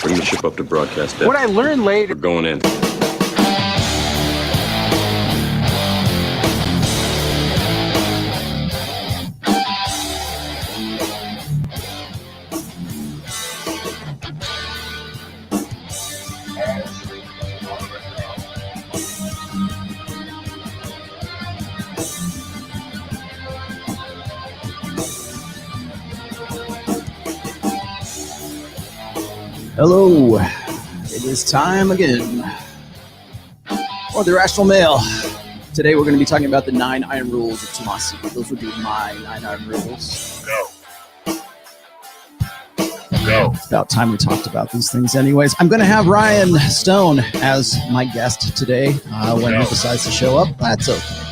Bring the ship up to broadcast depth. What I learned later. We're going in. Hello, it is time again for The Rational Male. Today we're going to be talking about the 9 Iron Rules of Tomassi. Those would be my 9 Iron Rules. Go. It's about time we talked about these things anyways. I'm going to have Ryan Stone as my guest today when he decides to show up. That's okay.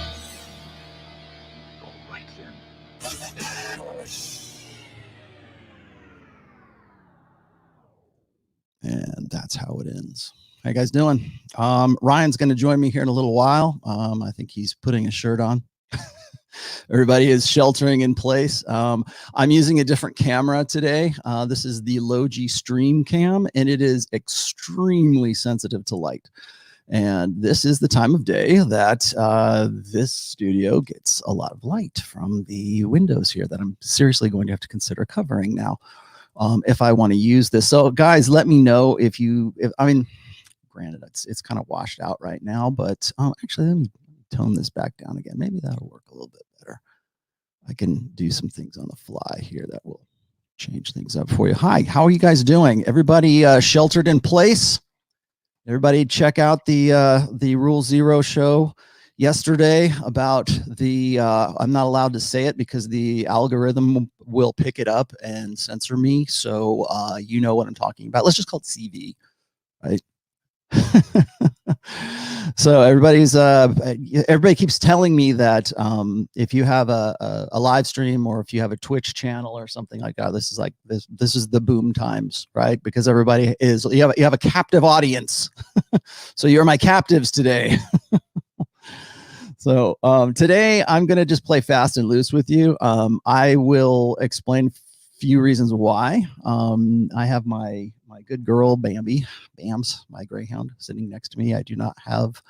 And that's how it ends. How you guys doing? Ryan's going to join me here in a little while. I think he's putting a shirt on. Everybody is sheltering in place. I'm using a different camera today. This is the Logi Stream Cam, and it is extremely sensitive to light. And this is the time of day that this studio gets a lot of light from the windows here that I'm seriously going to have to consider covering now. If I want to use this. So guys, let me know if I mean, granted, it's kind of washed out right now, but actually let me tone this back down again. Maybe that'll work a little bit better. I can do some things on the fly here that will change things up for you. Hi, how are you guys doing? Everybody sheltered in place? Everybody check out the Rule Zero show yesterday about the I'm not allowed to say it because the algorithm will pick it up and censor me. So you know what I'm talking about. Let's just call it CV, right? So everybody keeps telling me that if you have a live stream or if you have a Twitch channel or something like that, this is the boom times, right? Because everybody is you have a captive audience. So you're my captives today. So today I'm going to just play fast and loose with you. I will explain a few reasons why. I have my good girl, Bambi, Bams, my greyhound, sitting next to me. I do not have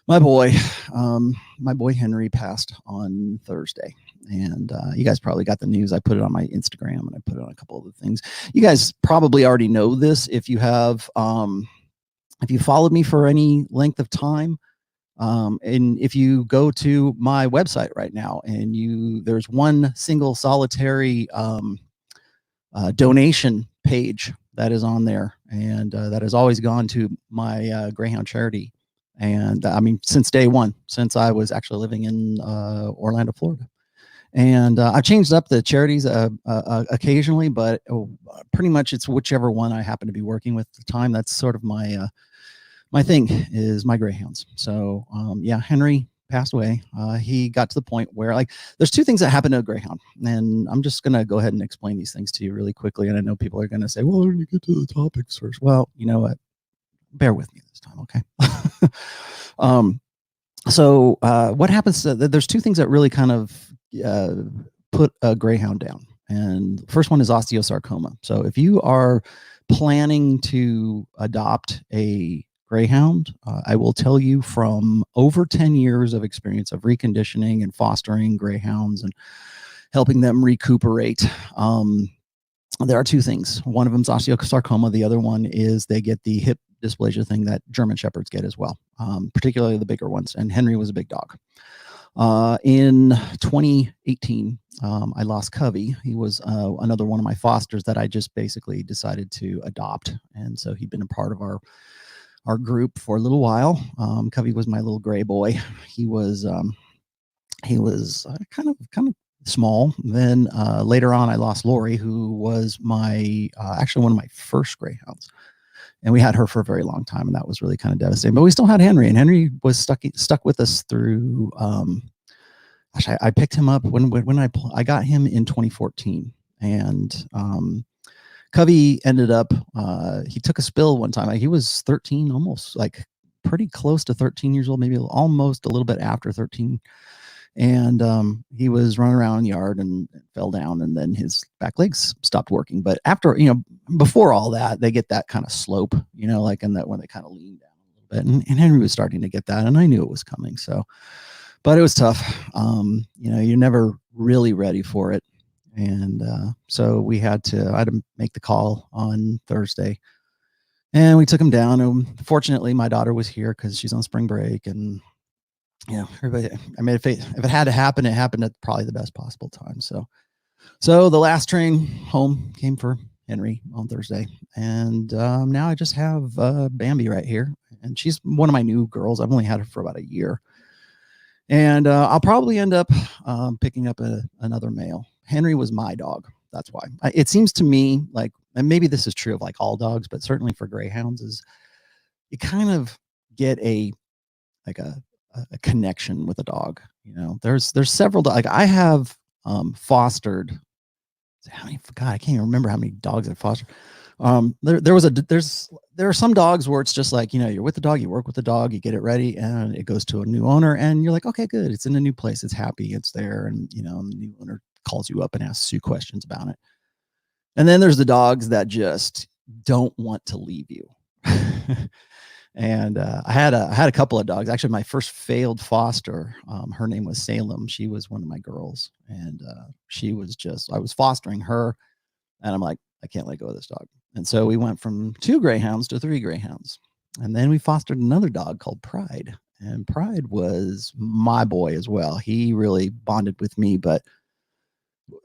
my boy. My boy Henry passed on Thursday. And you guys probably got the news. I put it on my Instagram and I put it on a couple other things. You guys probably already know this if you have, if you followed me for any length of time. And if you go to my website right now and there's one single solitary donation page that is on there, and that has always gone to my Greyhound charity. And I mean, since day one, since I was actually living in Orlando, Florida. And I've changed up the charities occasionally, but pretty much it's whichever one I happen to be working with at the time. That's sort of my thing is my greyhounds. So yeah, Henry passed away. He got to the point where, like, there's two things that happen to a greyhound, and I'm just gonna go ahead and explain these things to you really quickly. And I know people are gonna say, well, you get to the topics first. Well, you know what, bear with me this time, okay? So what happens there's two things that really kind of put a greyhound down, and the first one is osteosarcoma. So if you are planning to adopt a greyhound, I will tell you from over 10 years of experience of reconditioning and fostering greyhounds and helping them recuperate. There are two things. One of them is osteosarcoma. The other one is they get the hip dysplasia thing that German Shepherds get as well, particularly the bigger ones. And Henry was a big dog. In 2018, I lost Covey. He was another one of my fosters that I just basically decided to adopt. And so he'd been a part of our group for a little while. Covey was my little gray boy. He was kind of small. Then later on, I lost Lori, who was my actually one of my first greyhounds, and we had her for a very long time, and that was really kind of devastating. But we still had Henry, and Henry was stuck with us through. I picked him up when I got him in 2014, and Covey ended up, he took a spill one time. He was 13, almost like pretty close to 13 years old, maybe almost a little bit after 13. And he was running around in the yard and fell down, and then his back legs stopped working. But after, before all that, they get that kind of slope, like in that when they kind of lean down a little bit. And Henry was starting to get that, and I knew it was coming. So, but it was tough. You're never really ready for it. And so I had to make the call on Thursday. And we took him down. And fortunately, my daughter was here because she's on spring break. And everybody, I mean, if it had to happen, it happened at probably the best possible time. So the last train home came for Henry on Thursday. And now I just have Bambi right here. And she's one of my new girls. I've only had her for about a year. And I'll probably end up picking up another male. Henry was my dog. That's why. It seems to me like, and maybe this is true of like all dogs, but certainly for greyhounds, is you kind of get a connection with a dog. There's several dogs. Like I have fostered. How many? God, I can't even remember how many dogs I fostered. There are some dogs where it's just like, you're with the dog, you work with the dog, you get it ready, and it goes to a new owner, and you're like, okay, good, it's in a new place, it's happy, it's there, and the new owner calls you up and asks you questions about it. And then there's the dogs that just don't want to leave you. And I had a couple of dogs. Actually, my first failed foster, her name was Salem. She was one of my girls, and I was fostering her, and I'm like, I can't let go of this dog. And so we went from 2 greyhounds to 3 greyhounds. And then we fostered another dog called Pride. And Pride was my boy as well. He really bonded with me, but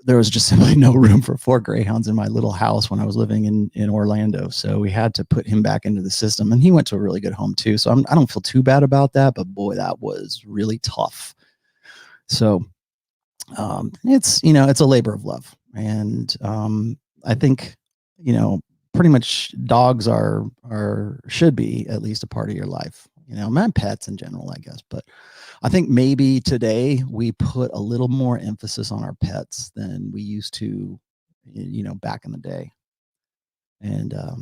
there was just simply no room for 4 greyhounds in my little house when I was living in Orlando. So we had to put him back into the system, and he went to a really good home too. So I don't feel too bad about that, but boy, that was really tough. So it's a labor of love. And I think, pretty much dogs should be at least a part of your life, my pets in general, I guess. But I think maybe today we put a little more emphasis on our pets than we used to, back in the day. And I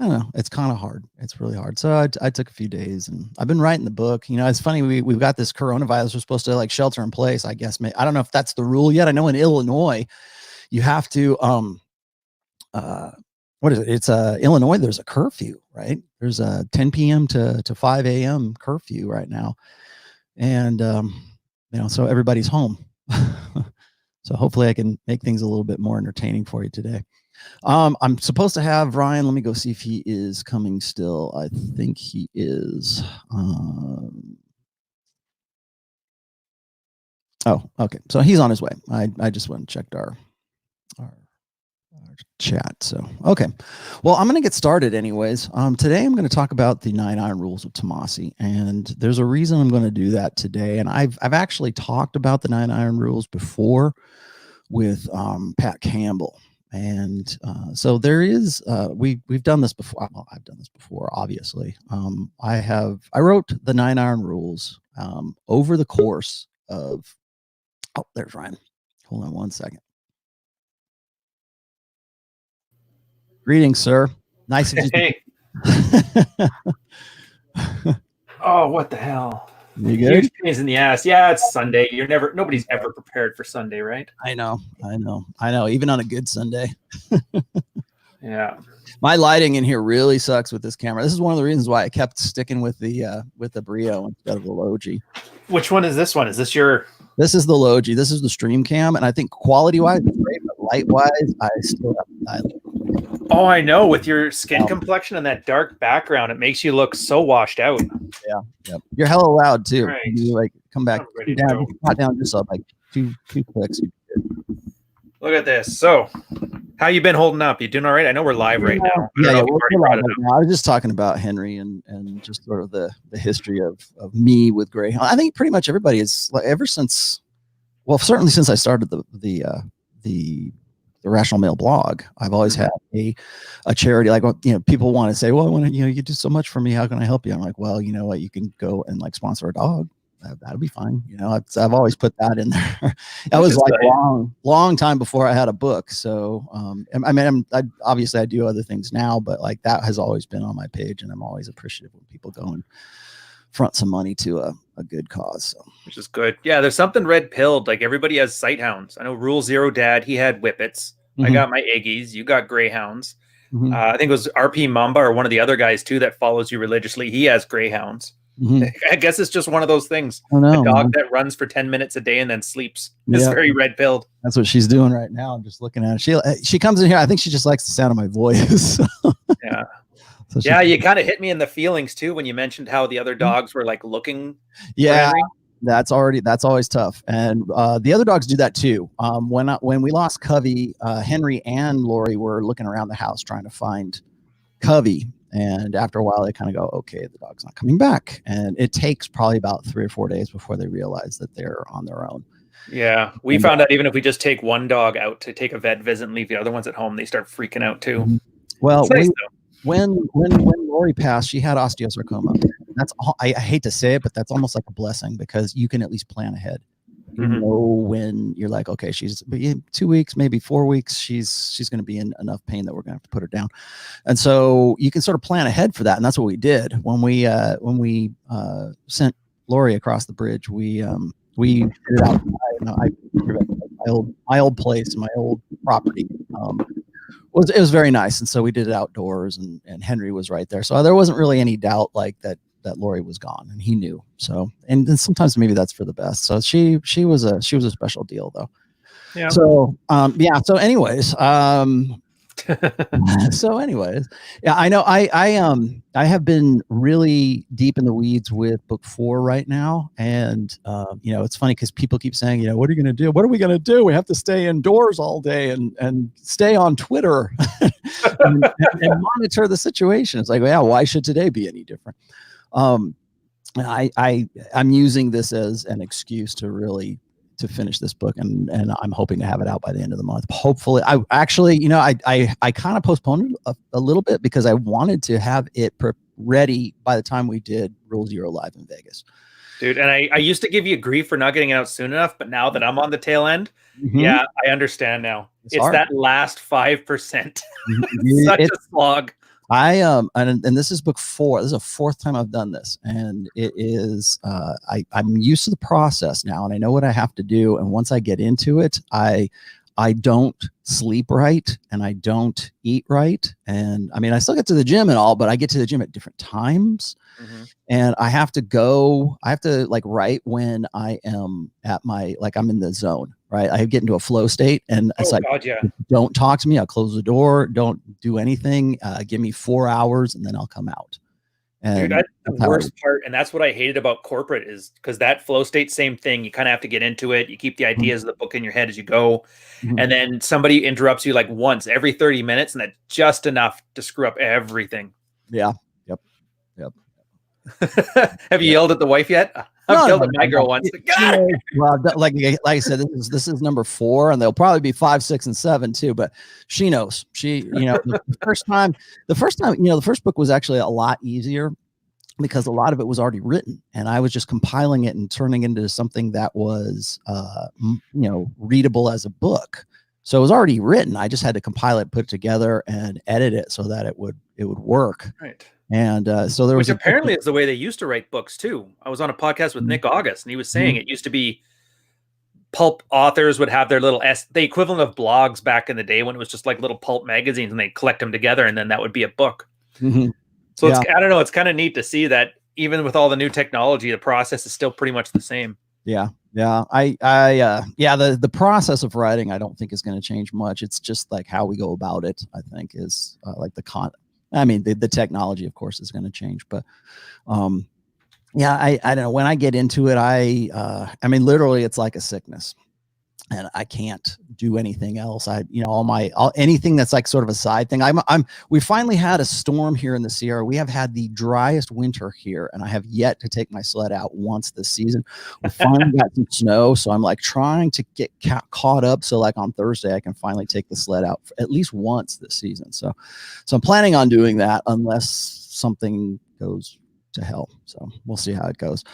don't know, it's kind of hard. It's really hard. So I took a few days, and I've been writing the book. It's funny, we've got this coronavirus. We're supposed to like shelter in place, I guess. I don't know if that's the rule yet. I know in Illinois you have to what is it? It's Illinois. There's a curfew, right? There's a 10 p.m. to 5 a.m. curfew right now. And, so everybody's home. So hopefully I can make things a little bit more entertaining for you today. I'm supposed to have Ryan. Let me go see if he is coming still. I think he is. Oh, okay. So he's on his way. I just went and checked our chat. So, okay. Well, I'm going to get started anyways. Today I'm going to talk about the 9 Iron Rules of Tomassi, and there's a reason I'm going to do that today. And I've actually talked about the 9 Iron Rules before with Pat Campbell. And so there is, we've done this before. Well, I've done this before, obviously. I wrote the 9 Iron Rules over the course of, oh, there's Ryan. Hold on one second. Greetings, sir. Nice of you. Hey. Oh, what the hell? You good? Huge pains in the ass. Yeah, it's Sunday. Nobody's ever prepared for Sunday, right? I know. Even on a good Sunday. Yeah. My lighting in here really sucks with this camera. This is one of the reasons why I kept sticking with the Brio instead of the Logi. Which one is this one? Is this your? This is the Logi. This is the stream cam, and I think quality-wise, it's great, but light-wise, I still have to dial it. Oh, I know. With your skin complexion and that dark background, it makes you look so washed out. Yeah. You're hella loud too. Right. You like come back down, not down just up like two clicks. Look at this. So, how you been holding up? You doing all right? I know we're live right now. Yeah, we're live right now. I was just talking about Henry and just sort of the history of me with greyhound. I think pretty much everybody is like ever since. Well, certainly since I started the Rational Male blog, I've always had a charity. Like, people want to say, well, I want to, you do so much for me. How can I help you? I'm like, well, you know what? You can go and like sponsor a dog. That'll be fine. I've always put that in there. That was like long time before I had a book. So, I mean, obviously I do other things now, but like that has always been on my page, and I'm always appreciative when people go and front some money to a good cause. So. Which is good. Yeah, there's something red pilled. Like everybody has sight hounds. I know Rule Zero Dad, he had whippets. I got my Iggies. You got greyhounds. I think it was RP Mamba or one of the other guys too that follows you religiously. He has greyhounds. I guess it's just one of those things. A dog that runs for 10 minutes a day and then sleeps. It's very red pilled. That's what she's doing right now. I'm just looking at it. She comes in here. I think she just likes the sound of my voice. Yeah. So you kind of hit me in the feelings too when you mentioned how the other dogs were like looking. Yeah. That's always tough. And the other dogs do that too. When we lost Covey, Henry and Lori were looking around the house trying to find Covey. And after a while, they kind of go, okay, the dog's not coming back. And it takes probably about 3 or 4 days before they realize that they're on their own. Yeah. We found out even if we just take one dog out to take a vet visit and leave the other ones at home, they start freaking out too. Well, nice, when Lori passed, she had osteosarcoma. That's all, I hate to say it, but that's almost like a blessing because you can at least plan ahead. You know when you're like, okay, she's 2 weeks, maybe 4 weeks, she's going to be in enough pain that we're going to have to put her down, and so you can sort of plan ahead for that, and that's what we did when we sent Lori across the bridge. We did it out. My old place, my old property. It was very nice, and so we did it outdoors, and Henry was right there, so there wasn't really any doubt like that Lori was gone, and he knew. So, and then sometimes maybe that's for the best. So she was a special deal though. Yeah. So So anyways, yeah, I know I have been really deep in the weeds with book 4 right now, and it's funny because people keep saying, what are you going to do? What are we going to do? We have to stay indoors all day and stay on Twitter and monitor the situation. It's like, well, yeah, why should today be any different? I'm using this as an excuse to finish this book, and I'm hoping to have it out by the end of the month. Hopefully, I actually, I kind of postponed it a little bit because I wanted to have it ready by the time we did Rule Zero live in Vegas. Dude, and I used to give you grief for not getting it out soon enough, but now that I'm on the tail end, yeah, I understand now. It's that last 5%. Such a slog. And this is book 4. This is the 4th time I've done this, and it is I'm used to the process now, and I know what I have to do. And once I get into it, I don't sleep right, and I don't eat right. And I mean, I still get to the gym and all, but I get to the gym at different times, and I have to like write when I am at I'm in the zone. Right. I get into a flow state, and it's don't talk to me. I'll close the door. Don't do anything. Give me 4 hours and then I'll come out. And dude, that's the worst part. And that's what I hated about corporate is because that flow state, same thing. You kind of have to get into it. You keep the ideas of the book in your head as you go. And then somebody interrupts you like once every 30 minutes, and that's just enough to screw up everything. Yeah. Yep. Have you yelled at the wife yet? I've yelled at my girl once. Well, like I said, this is number 4, and there'll probably be 5, 6, and 7 too. But she knows. The first book was actually a lot easier because a lot of it was already written, and I was just compiling it and turning it into something that was, readable as a book. So it was already written. I just had to compile it, put it together, and edit it so that it would work. Right. And so there was, which apparently is the way they used to write books too. I was on a podcast with Nick August, and he was saying it used to be pulp authors would have their little the equivalent of blogs back in the day when it was just like little pulp magazines, and they'd collect them together, and then that would be a book. So it's, I don't know, it's kind of neat to see that even with all the new technology, the process is still pretty much the same. Yeah. The process of writing, I don't think is going to change much. It's just like how we go about it, I think, is like the technology, of course, is going to change, but I don't know. When I get into it, I mean, literally, it's like a sickness, and I can't do anything else. Anything that's like sort of a side thing. We finally had a storm here in the Sierra. We have had the driest winter here, and I have yet to take my sled out once this season. We finally got some snow, so I'm like trying to get caught up. So like on Thursday, I can finally take the sled out at least once this season. So I'm planning on doing that unless something goes to hell. So we'll see how it goes.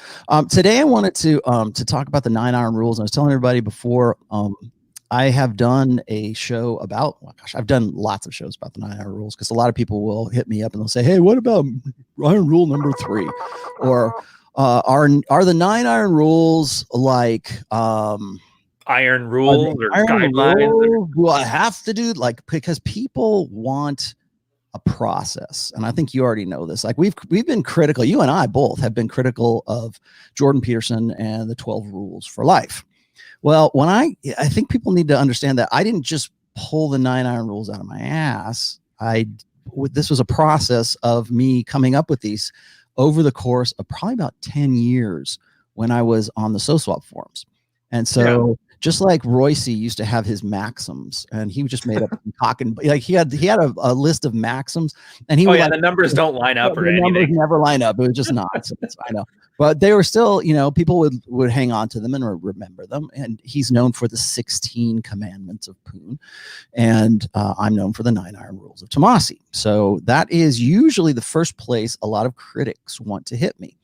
Today I wanted to talk about the 9 Iron Rules. I was telling everybody before, I have done a show about, I've done lots of shows about the 9 Iron Rules, because a lot of people will hit me up and they'll say, hey, what about Iron Rule number 3? Or Are the 9 iron rules like Iron rules or iron guidelines? rules? Do I have to do like, because people want a process, and I think you already know this. Like we've been critical. You and I both have been critical of Jordan Peterson and the 12 rules for life. Well, when I think people need to understand that I didn't just pull the 9 iron rules out of my ass. This was a process of me coming up with these over the course of probably about 10 years when I was on the SoSwap forums. And so just like Royce used to have his maxims, and he just made up talking, like he had a list of maxims, and he would like, the numbers don't line up or the anything. numbers never line up. It was just nonsense. I know, but they were still, people would hang on to them and remember them. And he's known for the 16 commandments of Poon, and I'm known for the 9 iron rules of Tomassi. So that is usually the first place a lot of critics want to hit me.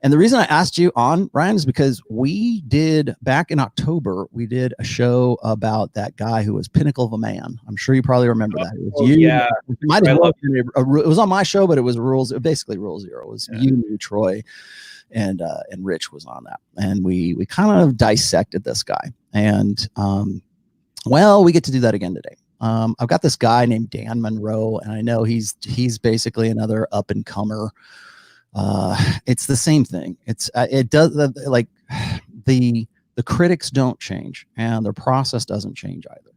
And the reason I asked you on, Ryan, is because we did, back in October, we did a show about that guy who was Pinnacle of a Man. I'm sure you probably remember that. It was you. Yeah. It was on my show, but it was basically Rule Zero. It was you, me, Troy, and Rich was on that. And we kind of dissected this guy. And, we get to do that again today. I've got this guy named Dan Monroe, and I know he's basically another up-and-comer. It's the same thing. It does like the critics don't change, and their process doesn't change either.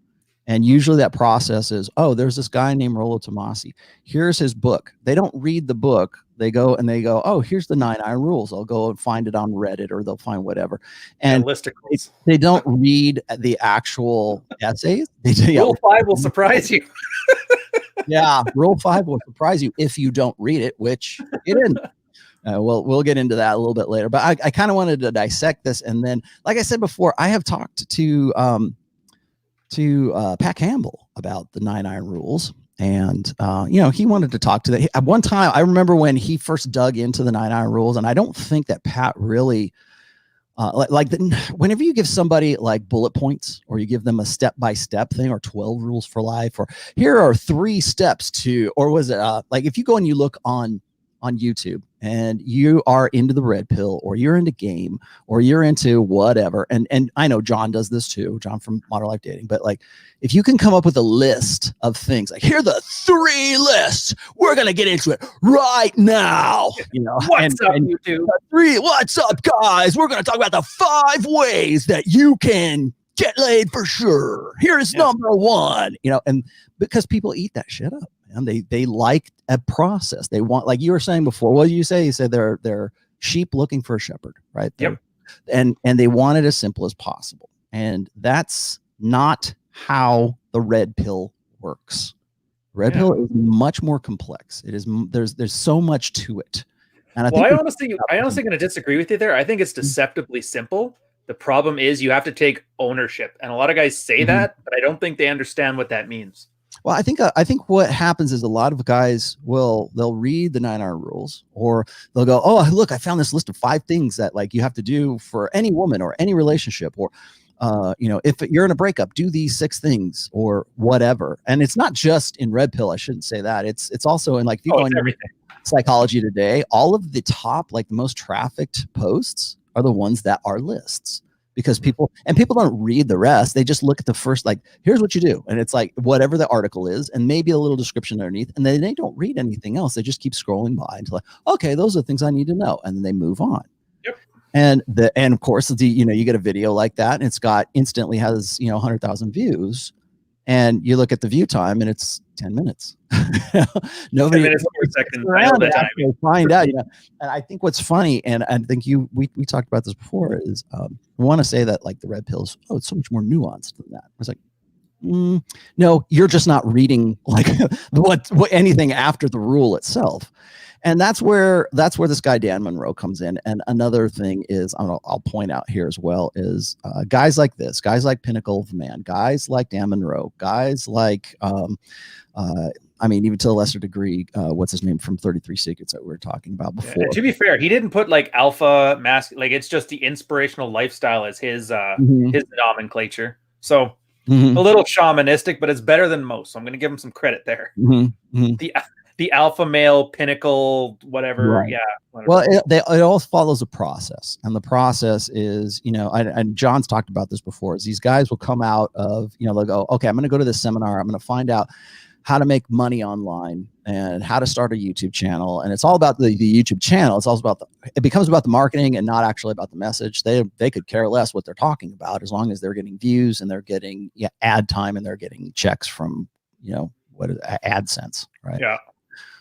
And usually that process is, there's this guy named Rollo Tomassi. Here's his book. They don't read the book. They go, oh, here's the 9 iron rules. I'll go and find it on Reddit, or they'll find whatever. And they don't read the actual essays. Rule 5 will surprise you. Yeah, Rule 5 will surprise you if you don't read it, which it isn't. We'll get into that a little bit later, but I kind of wanted to dissect this. And then, like I said before, I have talked to Pat Campbell about the 9 iron rules. And, he wanted to talk to that. At one time, I remember when he first dug into the 9 iron rules, and I don't think that Pat really, whenever you give somebody like bullet points, or you give them a step-by-step thing, or 12 rules for life, or here are 3 steps to, or was it like if you go and you look on YouTube and you are into the red pill, or you're into game, or you're into whatever. And I know John does this too, John from Modern Life Dating, but like, if you can come up with a list of things, like here are the 3 lists, we're going to get into it right now. What's up, YouTube? 3, what's up, guys? We're going to talk about the 5 ways that you can get laid for sure. Here's number 1, and because people eat that shit up. And they like a process. They want, like you were saying before. What did you say? You said they're sheep looking for a shepherd, right? Yep. And they want it as simple as possible. And that's not how the red pill works. Red pill is much more complex. It is there's so much to it. And I honestly going to disagree with you there. I think it's deceptively simple. The problem is you have to take ownership, and a lot of guys say that, but I don't think they understand what that means. Well, I think what happens is a lot of guys they'll read the 9 iron rules, or they'll go, oh, look, I found this list of 5 things that like you have to do for any woman or any relationship, or if you're in a breakup, do these 6 things or whatever. And it's not just in red pill. I shouldn't say that. It's also in like, if you go in Psychology Today, all of the top, like the most trafficked posts are the ones that are lists. Because people don't read the rest. They just look at the first, like, here's what you do. And it's like whatever the article is, and maybe a little description underneath. And then they don't read anything else. They just keep scrolling by until like, okay, those are the things I need to know. And then they move on. Yep. And of course, you get a video like that, and it's got instantly has 100,000 views. And you look at the view time, and it's 10 minutes. Nobody 10 minutes per second around to actually find out. And I think what's funny, and I think we talked about this before, is we want to say that like the red pills, it's so much more nuanced than that. It's like, no, you're just not reading like what anything after the rule itself. And that's where this guy Dan Monroe comes in. And another thing is, I'll point out here as well, is guys like this, guys like Pinnacle of Man, guys like Dan Monroe, guys like, even to a lesser degree, what's his name from 33 Secrets that we were talking about before. To be fair, he didn't put like alpha mask, like it's just the inspirational lifestyle as his nomenclature. So a little shamanistic, but it's better than most. So I'm going to give him some credit there. the alpha male pinnacle, whatever. Right. Yeah. Well, it all follows a process, and the process is, and John's talked about this before, is these guys will come out of, they'll go, okay, I'm going to go to this seminar. I'm going to find out how to make money online and how to start a YouTube channel. And it's all about the YouTube channel. It's all about it becomes about the marketing and not actually about the message. They could care less what they're talking about, as long as they're getting views and they're getting ad time and they're getting checks from, what is AdSense, right? Yeah.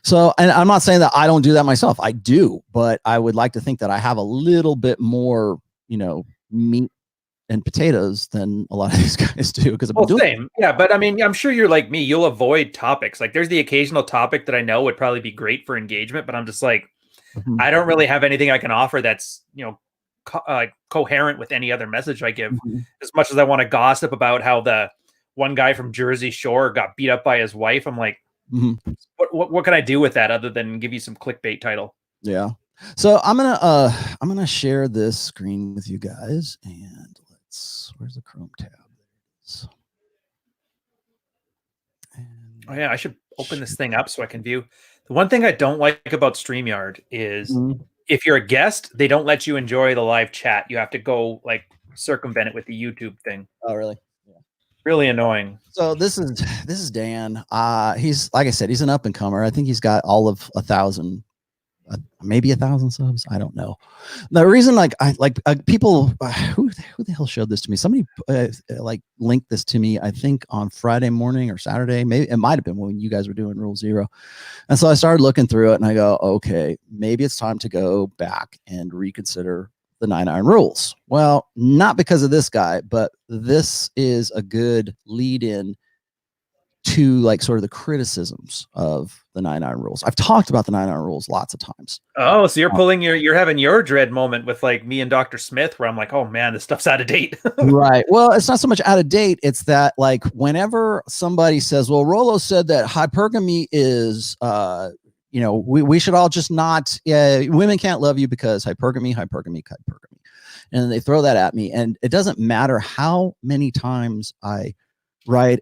So, and I'm not saying that I don't do that myself. I do, but I would like to think that I have a little bit more, meat and potatoes than a lot of these guys do. Because same. Yeah. But I mean, I'm sure you're like me. You'll avoid topics. Like there's the occasional topic that I know would probably be great for engagement, but I'm just like, I don't really have anything I can offer that's, coherent with any other message I give. As much as I want to gossip about how the one guy from Jersey Shore got beat up by his wife, I'm like, what can I do with that other than give you some clickbait title? Yeah. So I'm gonna share this screen with you guys, and where's the Chrome tab? Oh yeah, I should open this thing up so I can view. The one thing I don't like about StreamYard is if you're a guest, they don't let you enjoy the live chat. You have to go like circumvent it with the YouTube thing. Oh, really? Yeah. Really annoying. So this is Dan. He's, like I said, he's an up and comer. I think he's got all of 1,000. Maybe 1,000 subs. I don't know. The reason, people, who the hell showed this to me? Somebody linked this to me, I think on Friday morning or Saturday. Maybe it might've been when you guys were doing Rule 0. And so I started looking through it and I go, okay, maybe it's time to go back and reconsider the 9 Iron Rules. Well, not because of this guy, but this is a good lead in to sort of the criticisms of the 9 Iron Rules. I've talked about the 9 Iron Rules lots of times. Oh, so you're having your dread moment with me and Dr. Smith, where I'm like, oh man, this stuff's out of date. Right. Well, it's not so much out of date. It's that whenever somebody says, well, Rollo said that hypergamy is, we should all just not, women can't love you because hypergamy. And they throw that at me. And it doesn't matter how many times I write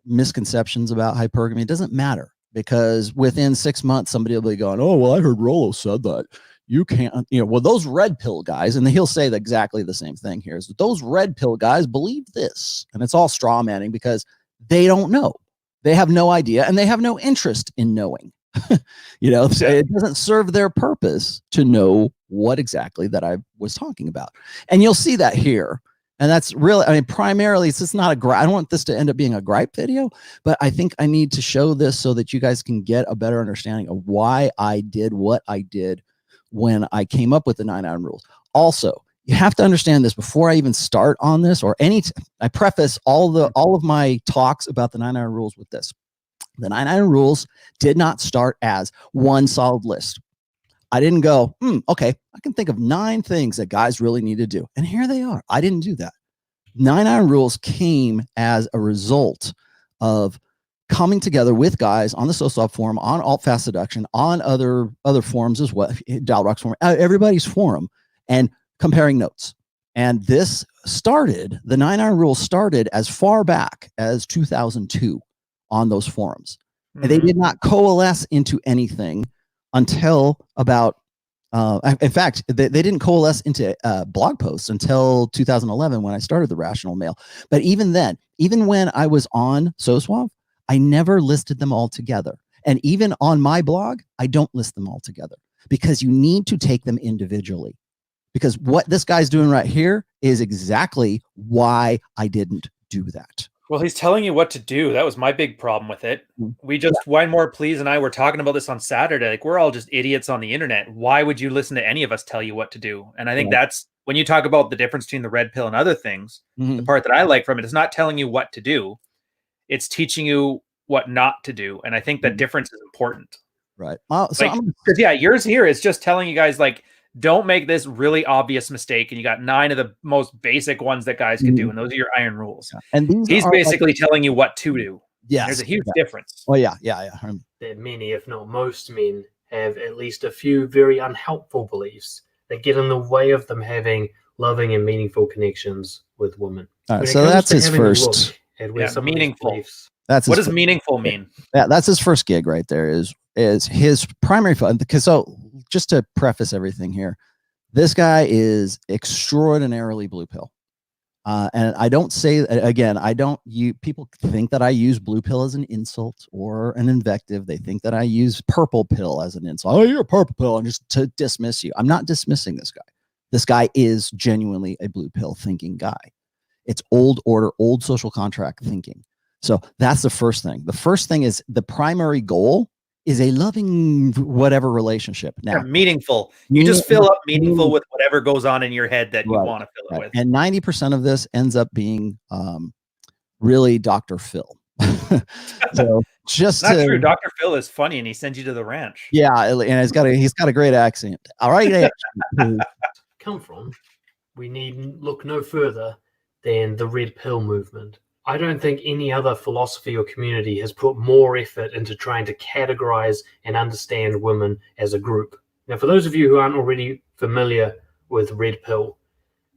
misconceptions about hypergamy. It doesn't matter, because within 6 months, somebody will be going, oh, well, I heard Rollo said that you can't, well, those red pill guys, and he'll say exactly the same thing here, is those red pill guys believe this. And it's all straw manning because they don't know. They have no idea, and they have no interest in knowing. So it doesn't serve their purpose to know what exactly that I was talking about. And you'll see that here. And that's really, primarily, it's just not a gripe. I don't want this to end up being a gripe video, but I think I need to show this so that you guys can get a better understanding of why I did what I did when I came up with the 9 Iron Rules. Also, you have to understand this before I even start on this, or I preface all of my talks about the 9 Iron Rules with this. The 9 Iron Rules did not start as one solid list. I didn't go, okay, I can think of 9 things that guys really need to do. And here they are. I didn't do that. 9 Iron Rules came as a result of coming together with guys on the SOSOP forum, on Alt Fast Seduction, on other forums as well, Dalrock's forum, everybody's forum, and comparing notes. And this started, the 9 Iron Rules started as far back as 2002 on those forums. And they did not coalesce into anything until about, in fact, they didn't coalesce into blog posts until 2011 when I started The Rational Male. But even then, even when I was on SOSWAV, I never listed them all together. And even on my blog, I don't list them all together, because you need to take them individually. Because what this guy's doing right here is exactly why I didn't do that. Well, he's telling you what to do. That was my big problem with it. We just, Wine More Please and I were talking about this on Saturday. We're all just idiots on the internet. Why would you listen to any of us tell you what to do? And I think that's when you talk about the difference between the red pill and other things, the part that I like from it is not telling you what to do. It's teaching you what not to do. And I think that difference is important. Right. Yours here is just telling you guys, don't make this really obvious mistake. And you got 9 of the most basic ones that guys can do. And those are your iron rules. Yeah. And he's basically telling you what to do. Yes. There's a huge difference. Oh, yeah. That many, if not most men, have at least a few very unhelpful beliefs that get in the way of them having loving and meaningful connections with women. All right, so that's his first. Meaningful. That's what does meaningful mean? Yeah, that's his first gig right there. Is his primary fun? Because so just to preface everything here, this guy is extraordinarily blue pill. And I don't say again, people think that I use blue pill as an insult or an invective. They think that I use purple pill as an insult. Oh, you're a purple pill, and just to dismiss you. I'm not dismissing this guy. This guy is genuinely a blue pill thinking guy. It's old order, old social contract thinking. So that's the first thing. The first thing is the primary goal is a loving whatever relationship. Now, meaningful. You just fill up meaningful with whatever goes on in your head that you want to fill it with. And 90% of this ends up being really Dr. Phil. So just not true. Dr. Phil is funny and he sends you to the ranch. Yeah, and he's got a great accent. All right. Come from, we need look no further than the red pill movement. I don't think any other philosophy or community has put more effort into trying to categorize and understand women as a group. Now, for those of you who aren't already familiar with red pill,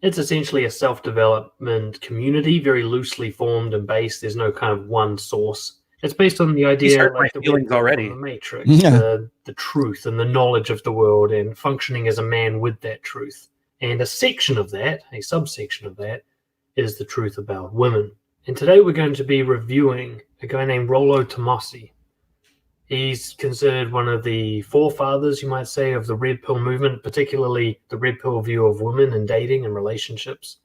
it's essentially a self-development community, very loosely formed and based. There's no kind of one source. It's based on the idea like the feelings already. The Matrix, the truth and the knowledge of the world and functioning as a man with that truth. And a section of that, a subsection of that, is the truth about women. And today we're going to be reviewing a guy named Rollo Tomassi. He's considered one of the forefathers, you might say, of the red pill movement, particularly the red pill view of women and dating and relationships.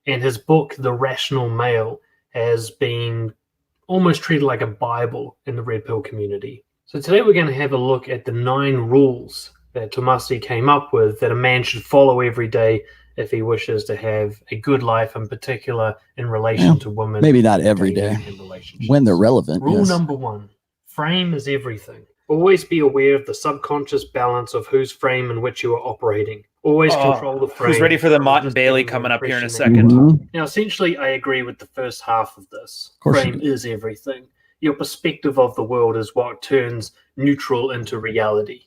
And his book, The Rational Male, has been almost treated like a Bible in the red pill community. So today we're going to have a look at the 9 rules that Tomassi came up with that a man should follow every day if he wishes to have a good life, in particular in relation to women. Maybe not every day, when they're relevant. Rule number 1, frame is everything. Always be aware of the subconscious balance of whose frame in which you are operating. Always control the frame. Who's ready for the Mott and Bailey coming up here in a second? Now, essentially, I agree with the first half of this. Frame is everything. Your perspective of the world is what turns neutral into reality.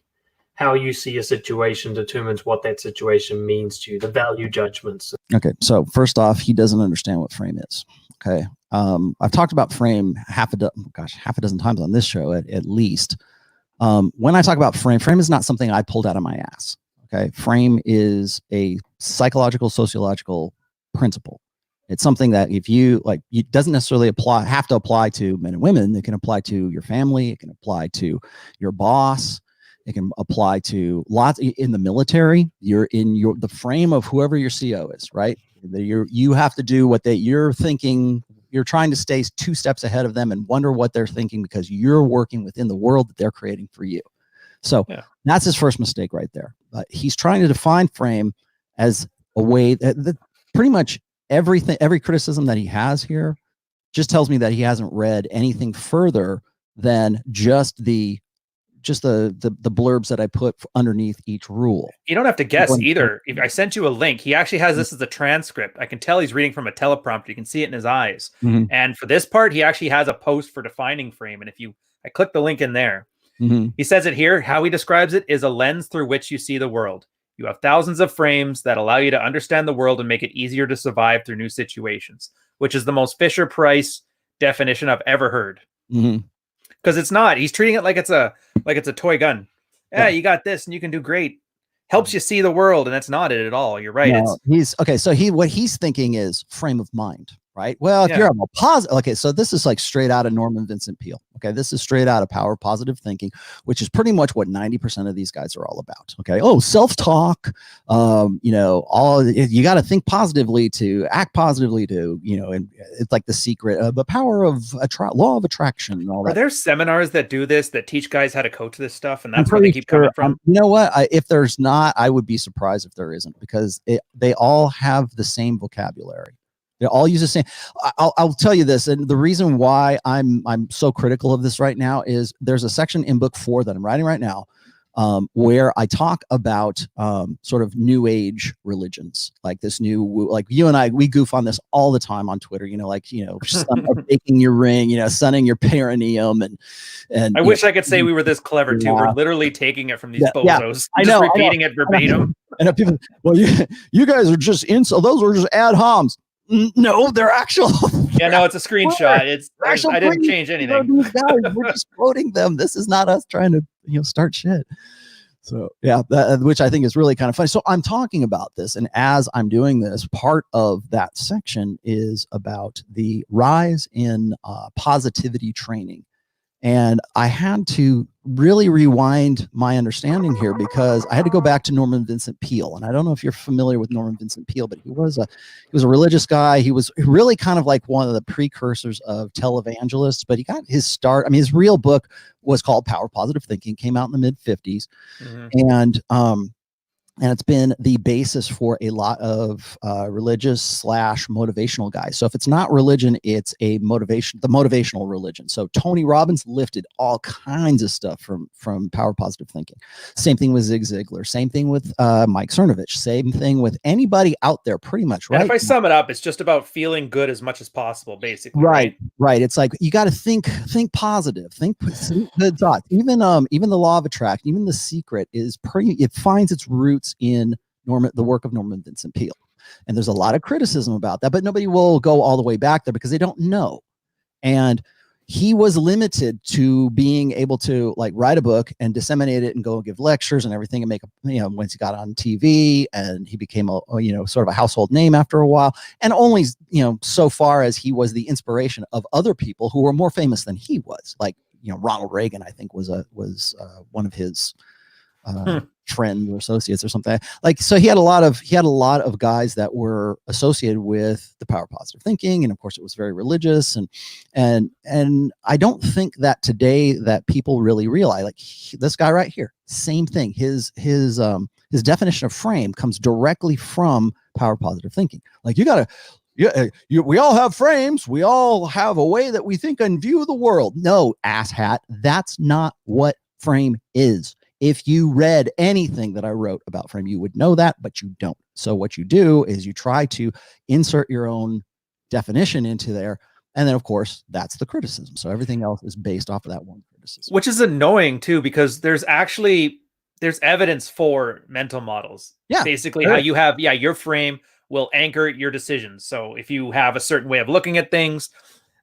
How you see a situation determines what that situation means to you, the value judgments. Okay, so first off, he doesn't understand what frame is. Okay, I've talked about frame half a dozen times on this show at least. When I talk about frame is not something I pulled out of my ass. Okay, frame is a psychological, sociological principle. It's something that if you like, it doesn't necessarily have to apply to men and women. It can apply to your family. It can apply to your boss. It can apply to lots in the military. You're in the frame of whoever your CO is, right? You have to do what you're thinking. You're trying to stay 2 steps ahead of them and wonder what they're thinking because you're working within the world that they're creating for you. So that's his first mistake right there. He's trying to define frame as a way that pretty much every criticism that he has here just tells me that he hasn't read anything further than just the blurbs that I put underneath each rule. You don't have to guess either. If I sent you a link, he actually has this as a transcript. I can tell he's reading from a teleprompter. You can see it in his eyes. And for this part, he actually has a post for defining frame. And I click the link in there, he says it here. How he describes it is a lens through which you see the world. You have thousands of frames that allow you to understand the world and make it easier to survive through new situations, which is the most Fisher-Price definition I've ever heard. Because it's not. He's treating it like it's a toy gun. Yeah, you got this and you can do great. Helps you see the world, and that's not it at all. You're right. No, so what he's thinking is frame of mind, right? Well, if you're a positive, okay, so this is like straight out of Norman Vincent Peale. Okay, this is straight out of Power of Positive Thinking, which is pretty much what 90% of these guys are all about. Okay, self-talk, you got to think positively to act positively to, and it's like the secret, the power of law of attraction and all that. Are there seminars that do this, that teach guys how to coach this stuff, and that's where they keep coming from? You know what? If there's not, I would be surprised if there isn't, because they all have the same vocabulary. They all use the same. I'll tell you this, and the reason why I'm so critical of this right now is there's a section in book 4 that I'm writing right now, where I talk about sort of new age religions, like this like you and I, we goof on this all the time on Twitter. Baking your ring, sunning your perineum, and I wish I could say we were this clever too. We're literally taking it from these bozos, just repeating it verbatim. And people, well, you guys are just those are just ad homs. No, they're actual Yeah, no, it's a screenshot. I didn't Please, change anything. these guys, we're just quoting them. This is not us trying to start shit. So yeah, which I think is really kind of funny. So I'm talking about this, and as I'm doing this, part of that section is about the rise in positivity training. And I had to really rewind my understanding here because I had to go back to Norman Vincent Peale. And I don't know if you're familiar with Norman Vincent Peale, but he was a religious guy. He was really kind of like one of the precursors of televangelists, but he got his start. I mean, his real book was called Power Positive Thinking, came out in the mid 50s. And it's been the basis for a lot of religious / motivational guys. So if it's not religion, it's the motivational religion. So Tony Robbins lifted all kinds of stuff from Power Positive Thinking. Same thing with Zig Ziglar. Same thing with Mike Cernovich. Same thing with anybody out there, pretty much. Right. And if I sum it up, it's just about feeling good as much as possible, basically. Right. It's like you got to think positive, think good thoughts. Even the law of attraction, even The Secret it finds its roots in the work of Norman Vincent Peale. And there's a lot of criticism about that, but nobody will go all the way back there because they don't know. And he was limited to being able to like write a book and disseminate it and go give lectures and everything and make once he got on TV, and he became a sort of a household name after a while, and only so far as he was the inspiration of other people who were more famous than he was, like Ronald Reagan, I think was one of his friends or associates or something. Like, so he had a lot of guys that were associated with the Power Positive Thinking, and of course it was very religious, and I don't think that today that people really realize, like this guy right here, same thing. His definition of frame comes directly from Power Positive Thinking. Like we all have frames. We all have a way that we think and view the world. No, asshat, that's not what frame is. If you read anything that I wrote about frame, you would know that, but you don't. So what you do is you try to insert your own definition into there. And then, of course, that's the criticism. So everything else is based off of that one criticism. Which is annoying, too, because there's evidence for mental models. Yeah. Basically, how you have, your frame will anchor your decisions. So if you have a certain way of looking at things,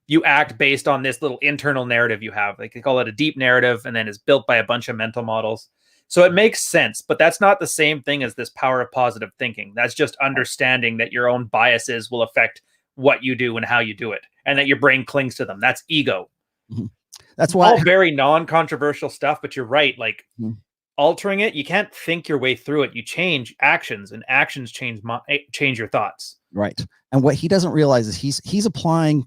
you act based on this little internal narrative you have. Like they call it a deep narrative, and then it's built by a bunch of mental models. So it makes sense, but that's not the same thing as this power of positive thinking. That's just understanding that your own biases will affect what you do and how you do it, and that your brain clings to them. That's ego. Mm-hmm. That's why all very non-controversial stuff, but you're right. Like altering it, you can't think your way through it. You change actions, and actions change your thoughts. Right. And what he doesn't realize is he's applying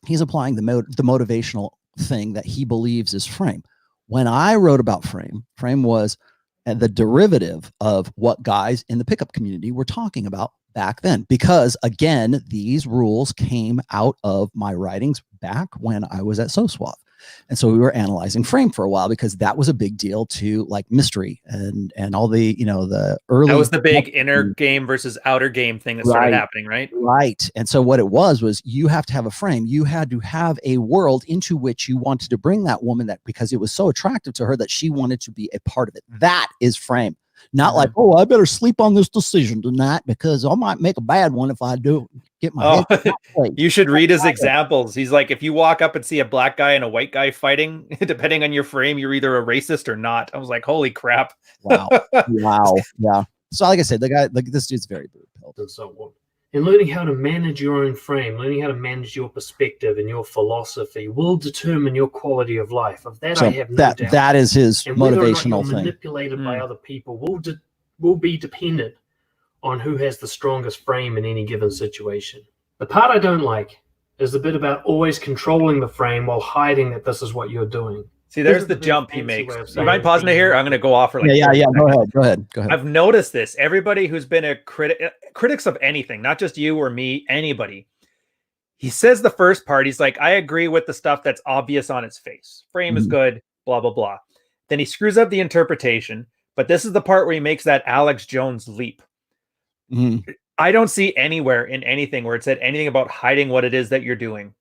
the motivational thing that he believes is frame. When I wrote about frame was the derivative of what guys in the pickup community were talking about back then, because again, these rules came out of my writings back when I was at SOSWAF. And so we were analyzing frame for a while because that was a big deal to like mystery and all the, the early. That was the big inner game versus outer game thing that started happening, right? Right. And so what it was you have to have a frame. You had to have a world into which you wanted to bring that woman, that because it was so attractive to her that she wanted to be a part of it. That is frame. Not like, oh, I better sleep on this decision tonight because I might make a bad one if I do get my head. You should read his examples. He's like, if you walk up and see a black guy and a white guy fighting, depending on your frame, you're either a racist or not. I was like, holy crap. Wow. Yeah. So like I said, this dude's very blue-pilled. And so on. And learning how to manage your own frame, learning how to manage your perspective and your philosophy will determine your quality of life. Of that, I have no doubt. That is his and motivational thing. Manipulated by other people will be dependent on who has the strongest frame in any given situation. The part I don't like is the bit about always controlling the frame while hiding that this is what you're doing. See, there's the jump he makes. You mind pausing it here? I'm going to go off for like yeah. Go ahead. I've noticed this. Everybody who's been a critics of anything, not just you or me, anybody. He says the first part, he's like, I agree with the stuff that's obvious on its face. Frame is good, blah, blah, blah. Then he screws up the interpretation. But this is the part where he makes that Alex Jones leap. I don't see anywhere in anything where it said anything about hiding what it is that you're doing.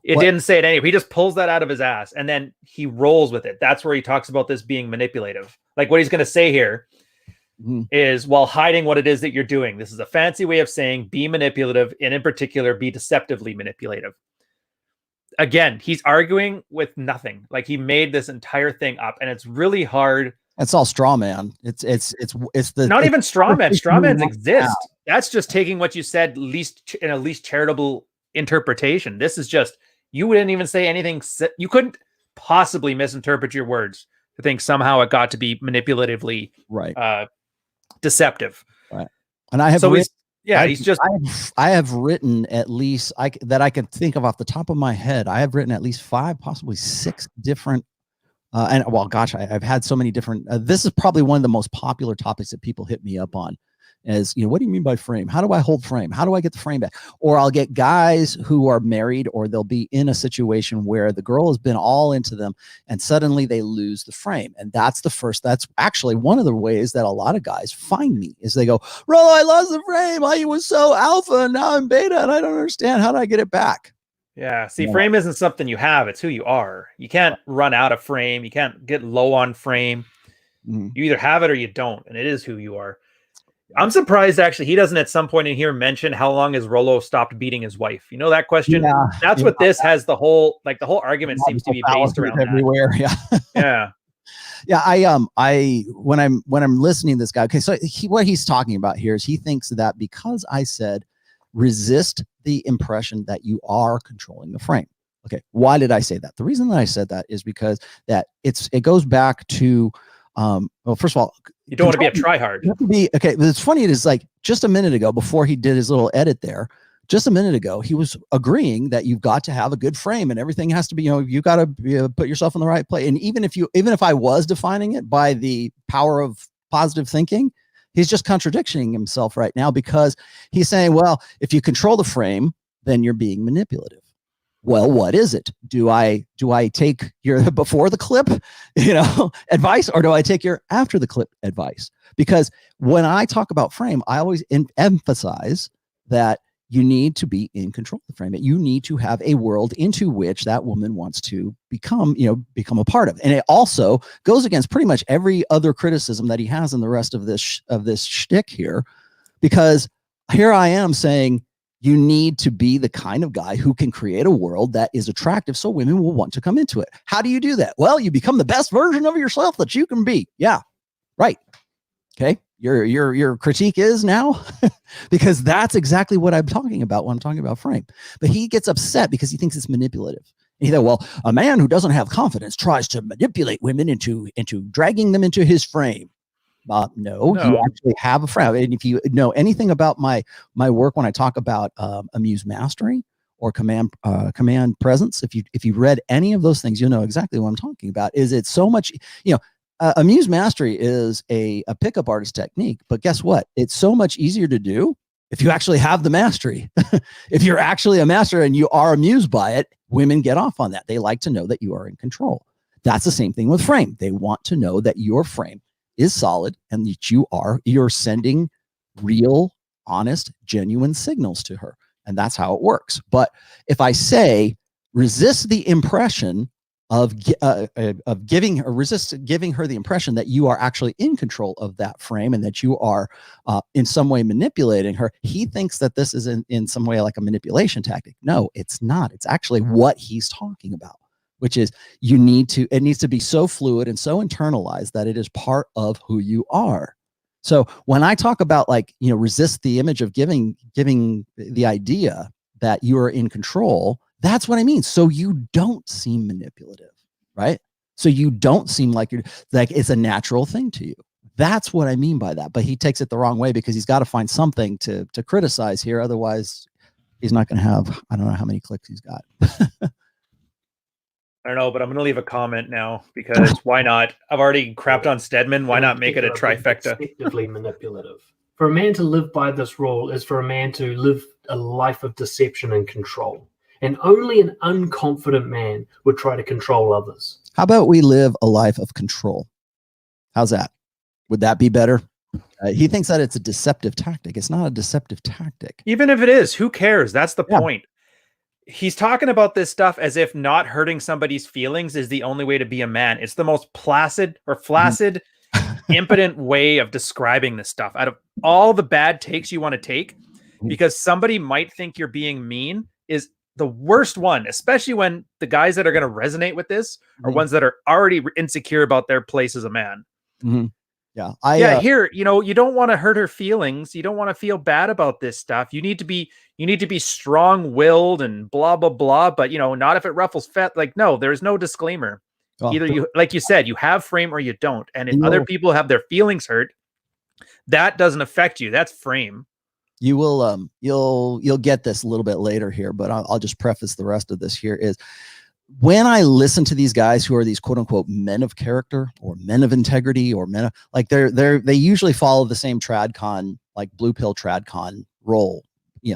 It didn't say it anyway. He just pulls that out of his ass and then he rolls with it. That's where he talks about this being manipulative. Like what he's going to say here. Mhm. is while hiding what it is that you're doing. This is a fancy way of saying be manipulative, and in particular, be deceptively manipulative. Again, he's arguing with nothing. Like, he made this entire thing up, and it's really hard. It's all straw man. It's the Not it's even straw man. Straw you mans want exist. That's just taking what you said in a least charitable interpretation. This is just, you wouldn't even say anything. You couldn't possibly misinterpret your words to think somehow it got to be manipulatively right. Deceptive. Right. And I have So I have written at least that I can think of off the top of my head. I have written at least 5, possibly 6 different. And well, gosh, I've had so many different. This is probably one of the most popular topics that people hit me up on. Is, what do you mean by frame? How do I hold frame? How do I get the frame back? Or I'll get guys who are married, or they'll be in a situation where the girl has been all into them, and suddenly they lose the frame. And that's actually one of the ways that a lot of guys find me, is they go, Rollo, I lost the frame. I was so alpha, and now I'm beta, and I don't understand. How do I get it back? Yeah. See, frame isn't something you have. It's who you are. You can't run out of frame. You can't get low on frame. Mm-hmm. You either have it or you don't. And it is who you are. I'm surprised, actually, he doesn't at some point in here mention how long has Rollo stopped beating his wife. You know that question? Yeah, That's what this has the whole argument seems to be based around everywhere. That. Yeah. Yeah. I when I'm listening to this guy, okay, so what he's talking about here is he thinks that because I said resist the impression that you are controlling the frame. Okay, why did I say that? The reason that I said that is because that it goes back to well, first of all, you don't want to be a tryhard. You have to be okay. But it's funny. It is like just a minute ago, before he did his little edit there, just a minute ago, he was agreeing that you've got to have a good frame and everything has to be, you got to put yourself in the right place. And even if I was defining it by the power of positive thinking, he's just contradicting himself right now, because he's saying, well, if you control the frame, then you're being manipulative. Well, what is it? Do I take your before the clip, advice, or do I take your after the clip advice? Because when I talk about frame, I always emphasize that you need to be in control of the frame. You need to have a world into which that woman wants to become a part of. And it also goes against pretty much every other criticism that he has in the rest of this shtick here, because here I am saying, you need to be the kind of guy who can create a world that is attractive so women will want to come into it. How do you do that? Well, you become the best version of yourself that you can be. Yeah, right. Okay. Your critique is now because that's exactly what I'm talking about when I'm talking about frame. But he gets upset because he thinks it's manipulative. And he said, well, a man who doesn't have confidence tries to manipulate women into dragging them into his frame. No, you actually have a frame. And if you know anything about my work, when I talk about amuse mastery or command presence, if you read any of those things, you'll know exactly what I'm talking about. Is it so much, amuse mastery is a pickup artist technique, but guess what? It's so much easier to do if you actually have the mastery. If you're actually a master and you are amused by it, women get off on that. They like to know that you are in control. That's the same thing with frame. They want to know that your frame is solid and that you're sending real, honest, genuine signals to her. And that's how it works. But if I say resist the impression of giving her the impression that you are actually in control of that frame and that you are in some way manipulating her, he thinks that this is in some way like a manipulation tactic. No, it's not. It's actually what he's talking about, which is it needs to be so fluid and so internalized that it is part of who you are. So when I talk about resist the image of giving the idea that you are in control, that's what I mean. So you don't seem manipulative, right? So you don't seem like it's a natural thing to you. That's what I mean by that. But he takes it the wrong way because he's got to find something to criticize here. Otherwise, he's not going to have, I don't know how many clicks he's got. I don't know, but I'm going to leave a comment now because why not? I've already crapped on Stedman. Why not make it a trifecta? Deceptively manipulative. For a man to live by this rule is for a man to live a life of deception and control. And only an unconfident man would try to control others. How about we live a life of control? How's that? Would that be better? He thinks that it's a deceptive tactic. It's not a deceptive tactic. Even if it is, who cares? That's the point. He's talking about this stuff as if not hurting somebody's feelings is the only way to be a man. It's the most flaccid impotent way of describing this stuff. Out of all the bad takes you want to take, because somebody might think you're being mean, is the worst one, especially when the guys that are going to resonate with this are ones that are already insecure about their place as a man. Yeah. Here, you don't want to hurt her feelings. You don't want to feel bad about this stuff. You need to be strong-willed and blah, blah, blah, but not if it ruffles fat. Like, no, there's no disclaimer. Either you, like you said, you have frame or you don't. And if other people have their feelings hurt, that doesn't affect you. That's frame. You will, you'll get this a little bit later here, but I'll just preface the rest of this here is when I listen to these guys who are these quote unquote men of character or men of integrity or men of, like they usually follow the same tradcon, like blue pill tradcon role.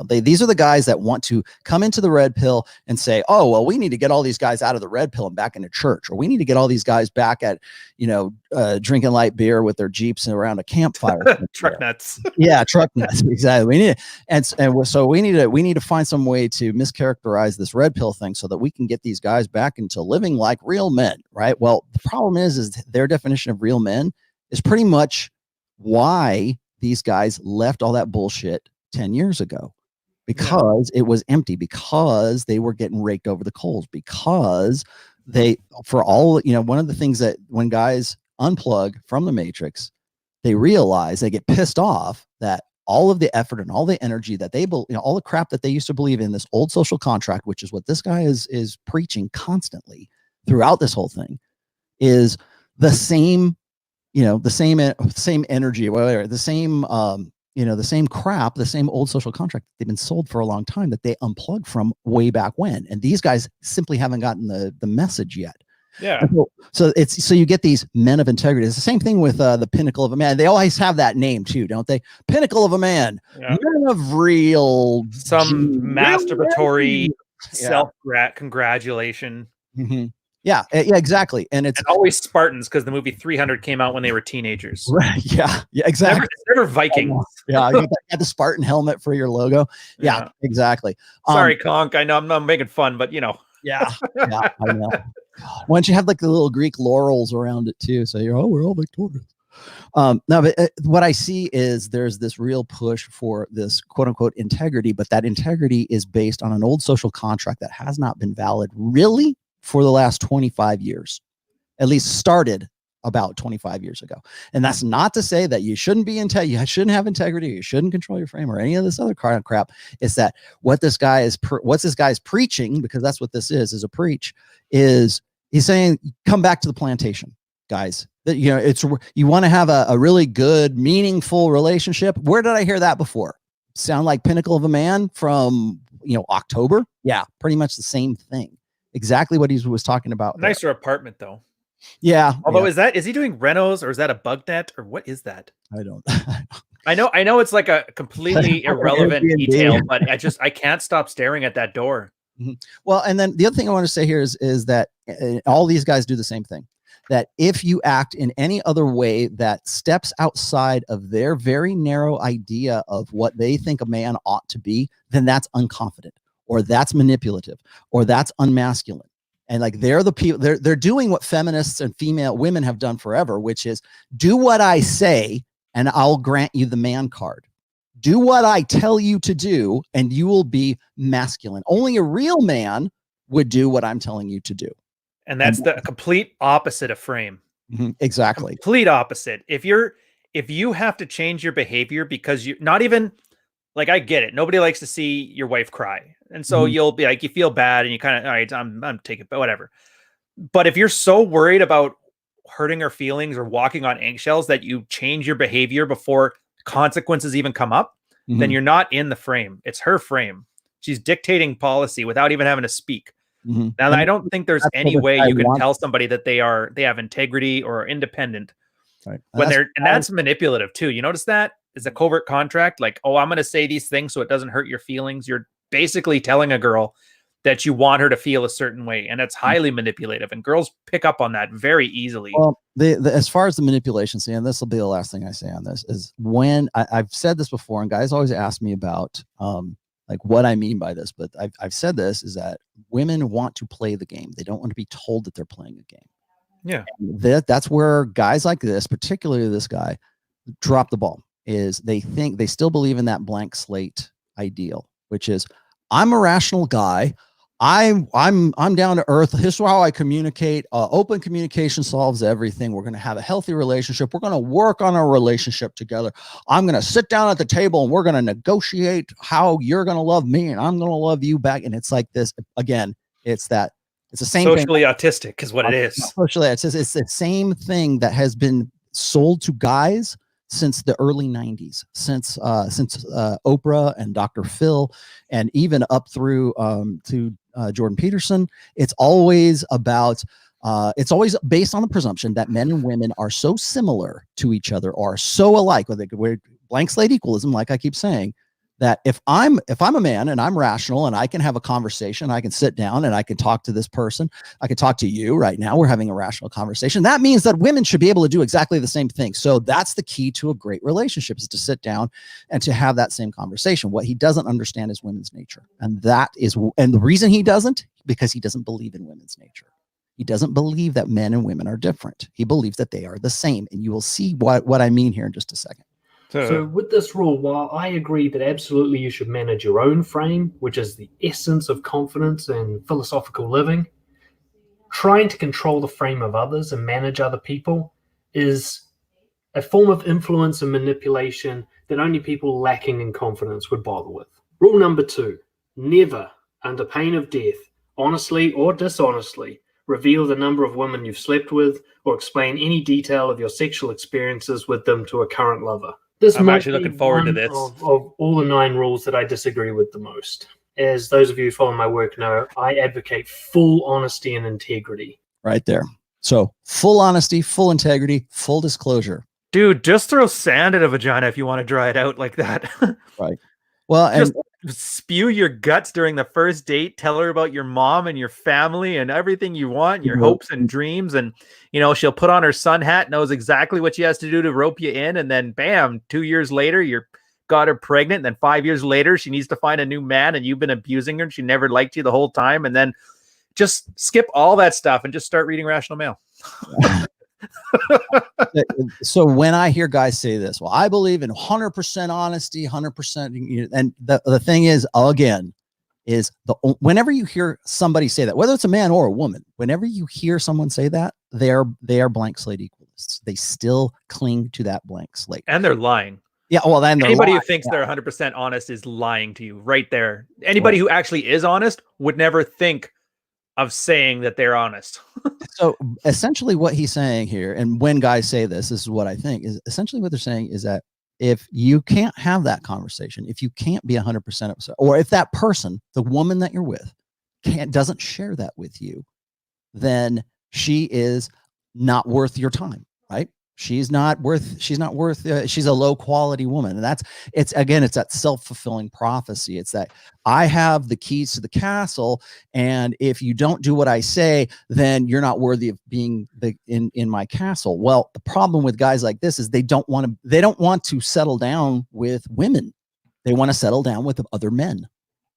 These are the guys that want to come into the red pill and say, oh, well, we need to get all these guys out of the red pill and back into church, or we need to get all these guys back at, drinking light beer with their Jeeps around a campfire. Truck nuts. Yeah. Truck nuts. Exactly. We need it. So we need to find some way to mischaracterize this red pill thing so that we can get these guys back into living like real men. Right. Well, the problem is their definition of real men is pretty much why these guys left all that bullshit 10 years ago, because it was empty, because they were getting raked over the coals, because one of the things that when guys unplug from the matrix, they realize, they get pissed off that all of the effort and all the energy that they, all the crap that they used to believe in, this old social contract, which is what this guy is preaching constantly throughout this whole thing, is the same, the same energy, whatever, the same, the same crap, the same old social contract they've been sold for a long time that they unplugged from way back when. And these guys simply haven't gotten the message yet. Yeah. So you get these men of integrity. It's the same thing with the pinnacle of a man. They always have that name too, don't they? Pinnacle of a man, men of real, some masturbatory self-congratulation. Mm-hmm. Yeah, exactly. And it's always Spartans, because the movie 300 came out when they were teenagers. Right. Yeah, exactly. Never Vikings. Yeah, you got the Spartan helmet for your logo. Yeah. Exactly. Sorry, Conk. I know I'm making fun, but Yeah, I know. Why don't you have like the little Greek laurels around it too? So we're all victorious. No, but what I see is there's this real push for this quote unquote integrity, but that integrity is based on an old social contract that has not been valid really for the last 25 years, at least started about 25 years ago. And that's not to say that you shouldn't be you shouldn't have integrity, you shouldn't control your frame or any of this other kind of crap. It's that what this guy is, what's this guy's preaching, because that's what this is a preach, is he's saying, come back to the plantation, guys. That, you want to have a really good, meaningful relationship. Where did I hear that before? Sound like Pinnacle of a Man from, October? Yeah, pretty much the same thing. Exactly what he was talking about. Nicer apartment though. Yeah. Although is he doing renos, or is that a bug net, or what is that? I don't. I know it's like a completely irrelevant detail, but I can't stop staring at that door. Mm-hmm. Well, and then the other thing I want to say here is that all these guys do the same thing. That if you act in any other way that steps outside of their very narrow idea of what they think a man ought to be, then that's unconfident, or that's manipulative, or that's unmasculine. And like they're the people, they're doing what feminists and female women have done forever, which is do what I say and I'll grant you the man card. Do what I tell you to do and you will be masculine. Only a real man would do what I'm telling you to do. And that's the complete opposite of frame. Mm-hmm, exactly. Complete opposite. If you have to change your behavior because you not even like, I get it. Nobody likes to see your wife cry. And so you'll be like, you feel bad and you kind of, all right, I'm taking, but whatever. But if you're so worried about hurting her feelings or walking on eggshells that you change your behavior before consequences even come up, then you're not in the frame. It's her frame. She's dictating policy without even having to speak. Now, I don't think there's any way you can tell somebody that they have integrity or are independent when that's manipulative too. You notice that? Is a covert contract, like, oh, I'm going to say these things so it doesn't hurt your feelings. You're basically telling a girl that you want her to feel a certain way, and it's highly manipulative, and girls pick up on that very easily. Well, as far as the manipulation, see, and this will be the last thing I say on this, is when I've said this before, and guys always ask me about like what I mean by this, but I've said this, is that women want to play the game. They don't want to be told that they're playing a game. Yeah. That's where guys like this, particularly this guy, drop the ball. Is they still believe in that blank slate ideal, which is I'm a rational guy. I'm down to earth. This is how I communicate. Open communication solves everything. We're going to have a healthy relationship. We're going to work on our relationship together. I'm going to sit down at the table and we're going to negotiate how you're going to love me and I'm going to love you back. And it's like this again. It's the same socially thing. autistic is what it is. Socially, it's the same thing that has been sold to guys since the early 90s, since Oprah and Dr. Phil, and even up through to Jordan Peterson. It's always about it's always based on the presumption that men and women are so similar to each other, or so alike, with blank slate equalism, like I keep saying, that if I'm a man and I'm rational and I can have a conversation, I can sit down and I can talk to this person. I can talk to you right now. We're having a rational conversation. That means that women should be able to do exactly the same thing. So that's the key to a great relationship, is to sit down and to have that same conversation. What he doesn't understand is women's nature. And the reason he doesn't, because he doesn't believe in women's nature. He doesn't believe that men and women are different. He believes that they are the same. And you will see what I mean here in just a second. So with this rule, while I agree that absolutely you should manage your own frame, which is the essence of confidence and philosophical living, trying to control the frame of others and manage other people is a form of influence and manipulation that only people lacking in confidence would bother with. Rule number 2, never, under pain of death, honestly or dishonestly, reveal the number of women you've slept with or explain any detail of your sexual experiences with them to a current lover. I'm actually looking forward to this. Of all the 9 rules that I disagree with the most. As those of you who follow my work know, I advocate full honesty and integrity. Right there. So full honesty, full integrity, full disclosure. Dude, just throw sand at a vagina if you want to dry it out like that. Right. Well, and just spew your guts during the first date. Tell her about your mom and your family and everything you want, your hopes and dreams. And, she'll put on her sun hat, knows exactly what she has to do to rope you in. And then bam, 2 years later, you're got her pregnant. And then 5 years later, she needs to find a new man and you've been abusing her and she never liked you the whole time. And then just skip all that stuff and just start reading Rational Male. So when I hear guys say this, well, I believe in 100% honesty, 100%. And the thing is, again, is whenever you hear somebody say that, whether it's a man or a woman, whenever you hear someone say that, they are blank slate equalists. They still cling to that blank slate. And they're lying. Yeah. Well, then anybody who thinks they're 100% honest is lying to you right there. Anybody who actually is honest would never think of saying that they're honest. So essentially what he's saying here, and when guys say this is what I think, is essentially what they're saying is that if you can't have that conversation, if you can't be 100%, or if that person, the woman that you're with, doesn't share that with you, then she is not worth your time, right? She's not worth, she's a low quality woman. And it's that self-fulfilling prophecy. It's that I have the keys to the castle. And if you don't do what I say, then you're not worthy of being in my castle. Well, the problem with guys like this is they don't want to settle down with women. They want to settle down with other men.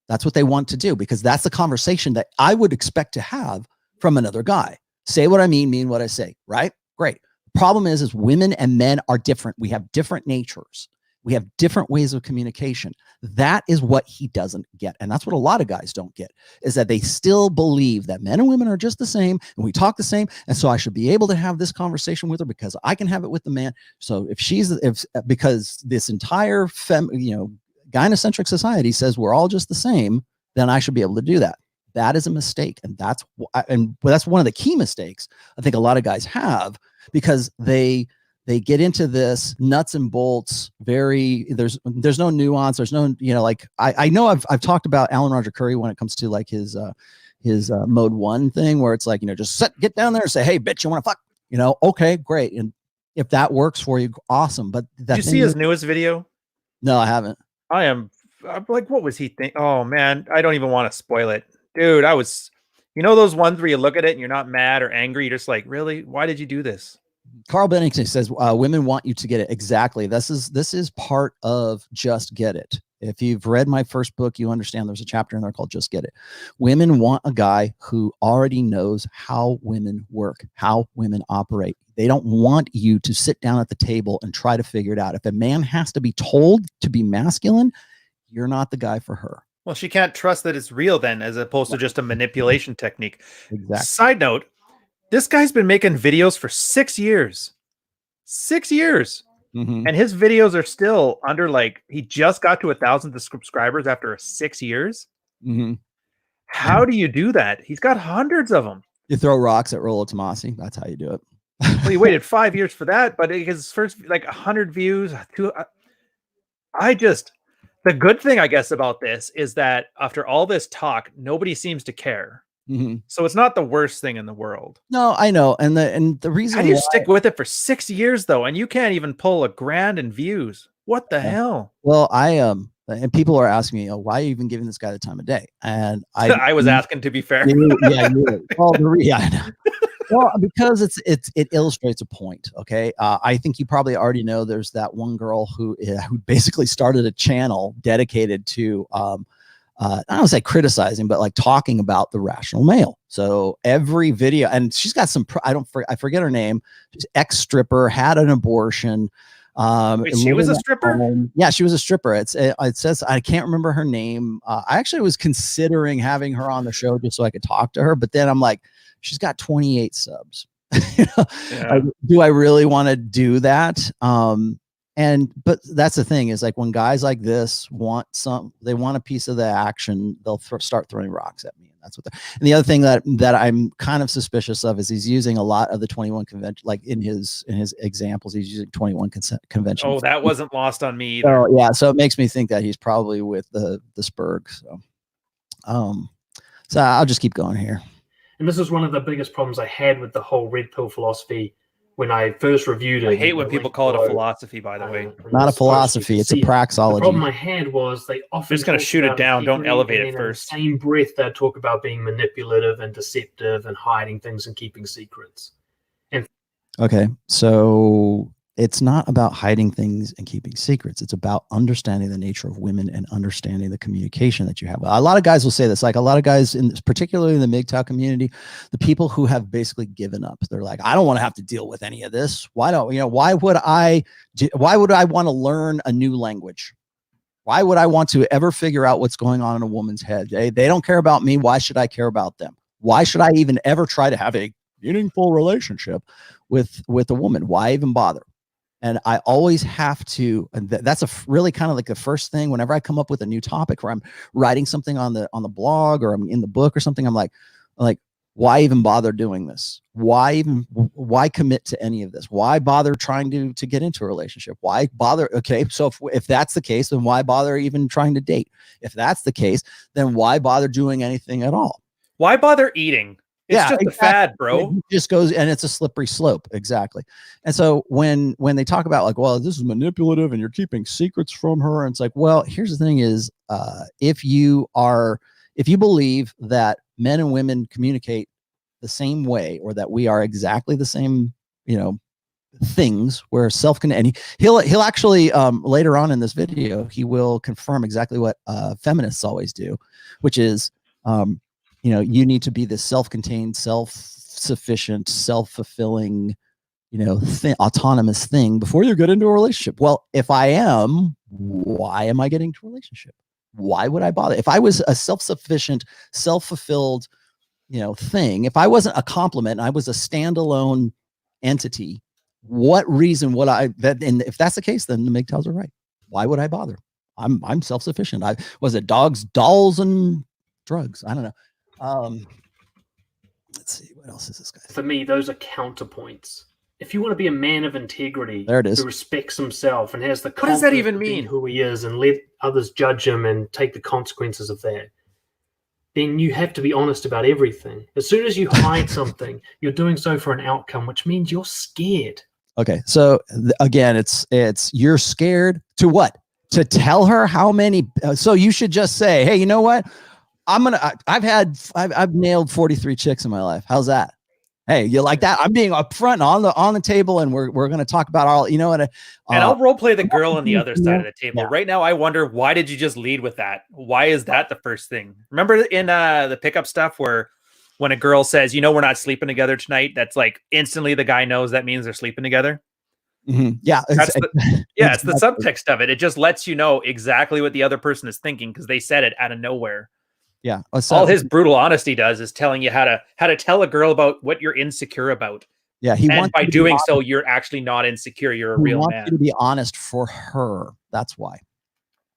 That's what they want to do, because that's the conversation that I would expect to have from another guy. Say what I mean what I say, right? Great. Problem is women and men are different. We have different natures. We have different ways of communication. That is what he doesn't get. And that's what a lot of guys don't get, is that they still believe that men and women are just the same and we talk the same. And so I should be able to have this conversation with her because I can have it with the man. So because this entire gynocentric society says we're all just the same, then I should be able to do that. That is a mistake. And that's one of the key mistakes I think a lot of guys have, because they get into this nuts and bolts. There's no nuance. There's no, I know I've talked about Alan Roger Curry when it comes to like his mode 1 thing, where it's like, just get down there and say, hey, bitch, you want to fuck, okay, great. And if that works for you, awesome. But did you see his newest video? No, I haven't. I'm like, what was he thinking? Oh man, I don't even want to spoil it. Dude, I was, those ones where you look at it and you're not mad or angry. You're just like, really? Why did you do this? Carl Bennington says, women want you to get it. Exactly. This is part of just get it. If you've read my first book, you understand there's a chapter in there called Just Get It. Women want a guy who already knows how women work, how women operate. They don't want you to sit down at the table and try to figure it out. If a man has to be told to be masculine, you're not the guy for her. Well, she can't trust that it's real then, as opposed to just a manipulation technique. Exactly. Side note, this guy's been making videos for 6 years. 6 years. Mm-hmm. And his videos are still under, like, he just got to 1,000 subscribers after 6 years. Mm-hmm. How do you do that? He's got hundreds of them. You throw rocks at Rollo Tomassi. That's how you do it. Well, he waited 5 years for that, but his first, like, 100 views. The good thing, I guess, about this is that after all this talk, nobody seems to care. Mm-hmm. So it's not the worst thing in the world. No, I know. And the reason how do you stick with it for 6 years though, and you can't even pull $1,000 in views? What the hell? Well, and people are asking me, why are you even giving this guy the time of day? And I was asking, to be fair. Yeah, well, I know. Well, because it illustrates a point. Okay, I think you probably already know there's that one girl who basically started a channel dedicated to I don't say criticizing, but like talking about the rational male. So every video, and she's got some, I forget her name, she's ex-stripper, had an abortion. Wait, she was a stripper? Yeah, she was a stripper. It says, I can't remember her name. I actually was considering having her on the show just so I could talk to her, but then I'm like, she's got 28 subs. Yeah. Do I really want to do that? But that's the thing is, like, when guys like this they want a piece of the action, they'll start throwing rocks at me. And that's and the other thing that I'm kind of suspicious of is he's using a lot of the 21 convention, like in his examples, he's using 21 convention. Oh, that wasn't lost on me either. Oh yeah. So it makes me think that he's probably with the Spurg. So I'll just keep going here. And this is one of the biggest problems I had with the whole red pill philosophy when I first reviewed it. I hate when people call it a philosophy, by the way. Not a philosophy, it's a praxology. The problem I had was they often just going to shoot it down, don't elevate it first. In the same breath, they talk about being manipulative and deceptive and hiding things and keeping secrets. Okay, so it's not about hiding things and keeping secrets. It's about understanding the nature of women and understanding the communication that you have. A lot of guys will say this, like a lot of guys, particularly in the MGTOW community, the people who have basically given up. They're like, I don't want to have to deal with any of this. Why would I want to learn a new language? Why would I want to ever figure out what's going on in a woman's head? They don't care about me. Why should I care about them? Why should I even ever try to have a meaningful relationship with a woman? Why even bother? And I always have to, and that's really kind of like the first thing whenever I come up with a new topic or I'm writing something on the blog or I'm in the book or something, I'm like, why even bother doing this? Why commit to any of this? Why bother trying to get into a relationship? Why bother? Okay, so if that's the case, then why bother even trying to date? If that's the case, then why bother doing anything at all? Why bother eating? It's just a fad, bro. It just goes, and it's a slippery slope. Exactly. And so when they talk about like, well, this is manipulative and you're keeping secrets from her, and it's like, well, here's the thing is, if you believe that men and women communicate the same way, or that we are exactly the same, things where and he'll actually later on in this video, he will confirm exactly what feminists always do, which is, you need to be this self-contained, self-sufficient, self-fulfilling, autonomous thing before you get into a relationship. Well, if I am, why am I getting into a relationship? Why would I bother? If I was a self-sufficient, self-fulfilled, thing, if I wasn't a complement, I was a standalone entity, what reason would and if that's the case, then the MGTOWs are right. Why would I bother? I'm self-sufficient. Was it dogs, dolls, and drugs? I don't know. Let's see, what else is this guy? For me, those are counterpoints. If you want to be a man of integrity, there it is, who respects himself and has the what does that even mean? Who he is, and let others judge him and take the consequences of that, then you have to be honest about everything. As soon as you hide something, you're doing so for an outcome, which means you're scared. Okay, so again, it's you're scared to what? To tell her how many. So you should just say, hey, you know what? I've nailed 43 chicks in my life. How's that? Hey, you like that? I'm being upfront on the table, and we're going to talk about all, and I'll role play the girl on the other side of the table. Yeah. Right now, I wonder, why did you just lead with that? Why is that the first thing? Remember in the pickup stuff where when a girl says, we're not sleeping together tonight, that's like instantly the guy knows that means they're sleeping together. Mm-hmm. Yeah, it's the subtext of it. It just lets you know exactly what the other person is thinking because they said it out of nowhere. Yeah. All his brutal honesty does is telling you how to tell a girl about what you're insecure about. Yeah, and by doing so, you're actually not insecure. You're a real man. You to be honest for her. That's why.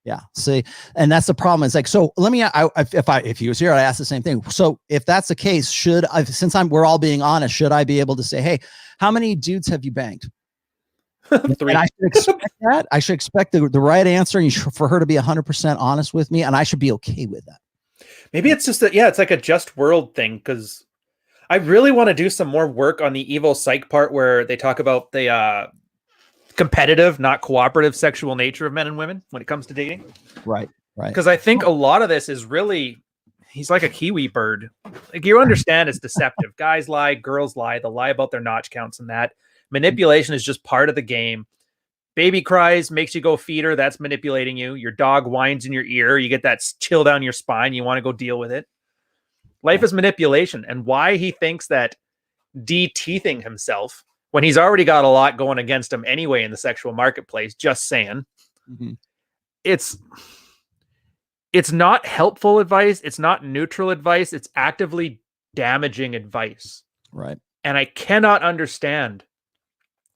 Yeah. See, and that's the problem. It's like, so let me. If he was here, I'd ask the same thing. So if that's the case, we're all being honest, should I be able to say, hey, how many dudes have you banged? 3. And I should expect that. I should expect the right answer, and for her to be 100% honest with me, and I should be okay with that. Maybe it's just that, it's like a just world thing, because I really want to do some more work on the evil psych part where they talk about the competitive, not cooperative sexual nature of men and women when it comes to dating. Right. Because I think a lot of this is really, he's like a kiwi bird. Like, you understand it's deceptive. Guys lie, girls lie. They'll lie about their notch counts and that. Manipulation is just part of the game. Baby cries, makes you go feed her. That's manipulating you. Your dog whines in your ear. You get that chill down your spine. You want to go deal with it. Life is manipulation. And why he thinks that de-teething himself when he's already got a lot going against him anyway in the sexual marketplace, just saying, it's not helpful advice. It's not neutral advice. It's actively damaging advice. Right. And I cannot understand.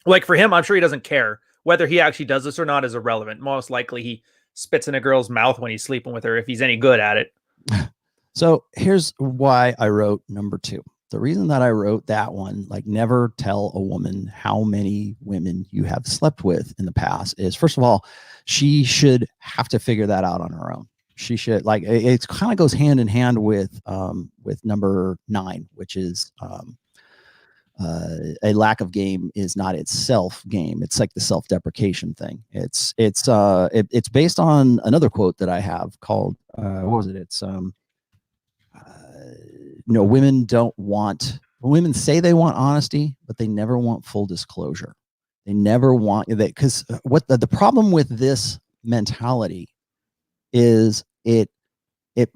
Like, for him, I'm sure he doesn't care. Whether he actually does this or not is irrelevant. Most likely he spits in a girl's mouth when he's sleeping with her if he's any good at it. So here's why I wrote number 2. The reason that I wrote that one, like, never tell a woman how many women you have slept with in the past, is, first of all, she should have to figure that out on her own. She should, like, it kind of goes hand in hand with number 9, which is a lack of game is not itself game. It's like the self-deprecation thing. It's based on another quote that I have called, what was it? It's, women say they want honesty, but they never want full disclosure. They never want that, because what the problem with this mentality is, it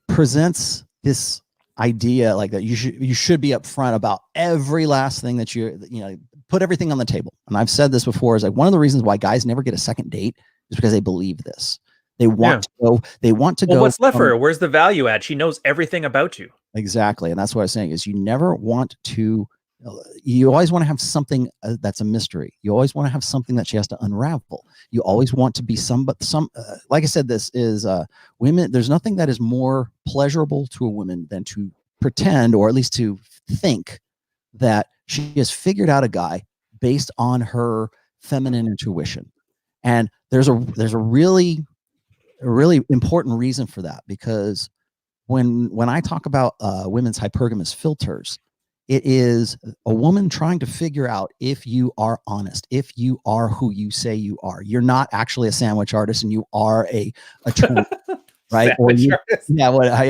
presents this idea like that you should be upfront about every last thing that put everything on the table. And I've said this before, is like, one of the reasons why guys never get a second date is because they believe this. They want to go. They want to go. What's left for her? Where's the value add? She knows everything about you. Exactly. And that's what I was saying, is you never want to, you always want to have something that's a mystery. You always want to have something that she has to unravel. You always want to be like I said, this is women. There's nothing that is more pleasurable to a woman than to pretend, or at least to think, that she has figured out a guy based on her feminine intuition. And there's a really important reason for that, because when I talk about women's hypergamous filters, it is a woman trying to figure out if you are honest, if you are who you say you are. You're not actually a sandwich artist, and you are a twin, right? I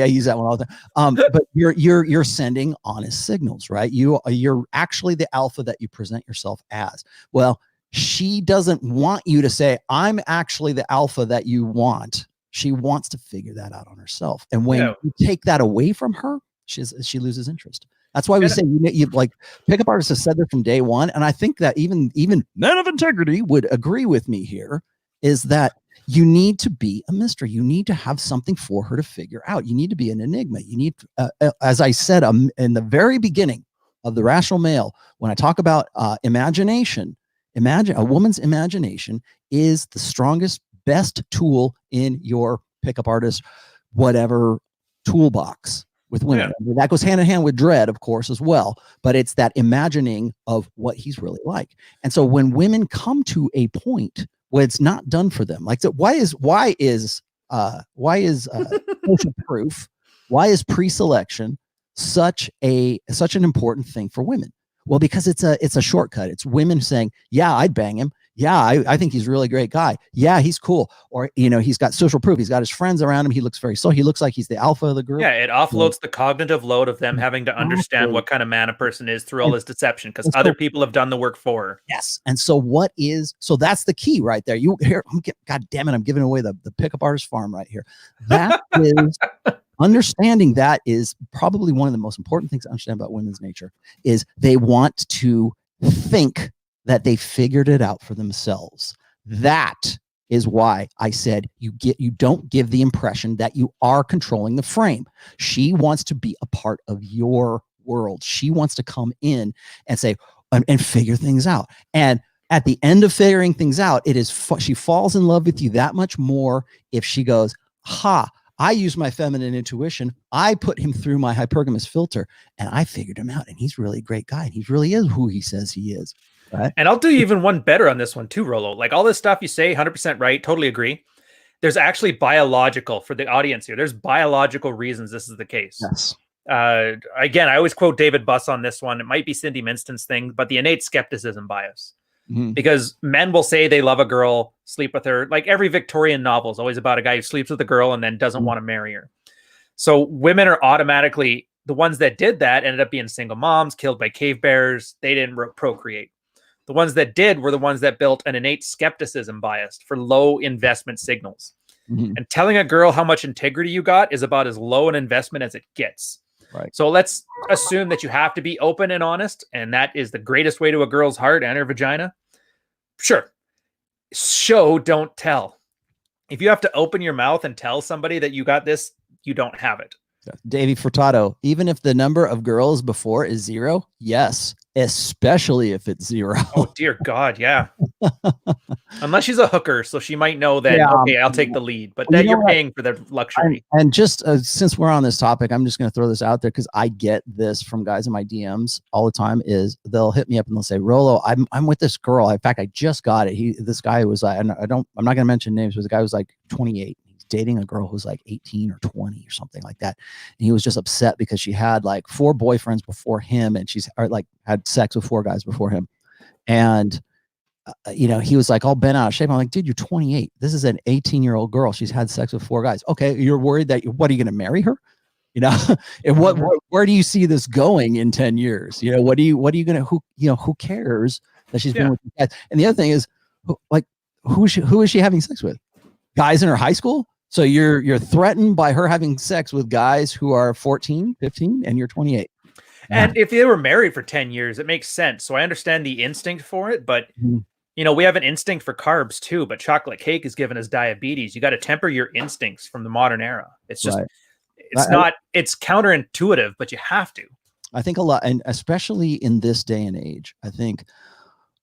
use that one all the time. But you're sending honest signals, right? You're actually the alpha that you present yourself as. Well, she doesn't want you to say, I'm actually the alpha that you want. She wants to figure that out on herself. And when you take that away from her, she loses interest. That's why we say you like pickup artists have said that from day one. And I think that even men of integrity would agree with me here, is that you need to be a mystery. You need to have something for her to figure out. You need to be an enigma. You need, as I said, in the very beginning of The Rational Male, when I talk about imagination, a woman's imagination is the strongest, best tool in your pickup artist, whatever toolbox with women. Yeah. That goes hand in hand with dread, of course, as well. But it's that imagining of what he's really like. And so when women come to a point where it's not done for them, like, why is social proof? Why is pre-selection such an important thing for women? Well, because it's a shortcut. It's women saying, yeah, I'd bang him. Yeah, I think he's a really great guy. Yeah, he's cool. Or, he's got social proof. He's got his friends around him. He looks he looks like he's the alpha of the group. Yeah, it offloads the cognitive load of them having to understand what kind of man a person is through all this deception, because other people have done the work for her. Yes. And so that's the key right there. God damn it, I'm giving away the pickup artist farm right here. That is understanding. That is probably one of the most important things to understand about women's nature, is they want to think that they figured it out for themselves. That is why I said you don't give the impression that you are controlling the frame. She wants to be a part of your world. She wants to come in and say and figure things out. And at the end of figuring things out, she falls in love with you that much more if she goes, I use my feminine intuition. I put him through my hypergamous filter and I figured him out. And he's really a great guy. And he really is who he says he is. Right? And I'll do even one better on this one too, Rollo. Like all this stuff you say, 100% right. Totally agree. There's actually biological, for the audience here, there's biological reasons this is the case. Yes. Again, I always quote David Buss on this one. It might be Cindy Minston's thing, but the innate skepticism bias. Mm-hmm. Because men will say they love a girl, sleep with her. Like every Victorian novel is always about a guy who sleeps with a girl and then doesn't want to marry her. So women are automatically, the ones that did that ended up being single moms, killed by cave bears. They didn't procreate. The ones that did were the ones that built an innate skepticism bias for low investment signals. Mm-hmm. And telling a girl how much integrity you got is about as low an investment as it gets. Right. So let's assume that you have to be open and honest, and that is the greatest way to a girl's heart and her vagina. Sure. Show, don't tell. If you have to open your mouth and tell somebody that you got this, you don't have it. Davey Furtado, even if the number of girls before is 0, yes, especially if it's 0. Oh, dear God, yeah. Unless she's a hooker, so she might know that, okay, I'll take the lead, but then you're paying for the luxury. And just since we're on this topic, I'm just going to throw this out there because I get this from guys in my DMs all the time, is they'll hit me up and they'll say, Rollo, I'm with this girl. In fact, I just got it. This guy was like, I'm not going to mention names, but the guy was like 28. Dating a girl who's like 18 or 20 or something like that. And he was just upset because she had like 4 boyfriends before him, and had sex with 4 guys before him. And, he was like all bent out of shape. I'm like, dude, you're 28. This is an 18-year-old girl. She's had sex with 4 guys. Okay. You're worried that what are you going to marry her? And where do you see this going in 10 years? What are you going to, who cares that she's been with you guys? And the other thing is who is she having sex with? Guys in her high school? So you're threatened by her having sex with guys who are 14, 15, and you're 28. And if they were married for 10 years, it makes sense. So I understand the instinct for it, but we have an instinct for carbs too, but chocolate cake is giving us diabetes. You got to temper your instincts from the modern era. It's just, it's counterintuitive, but you have to. I think a lot, and especially in this day and age, I think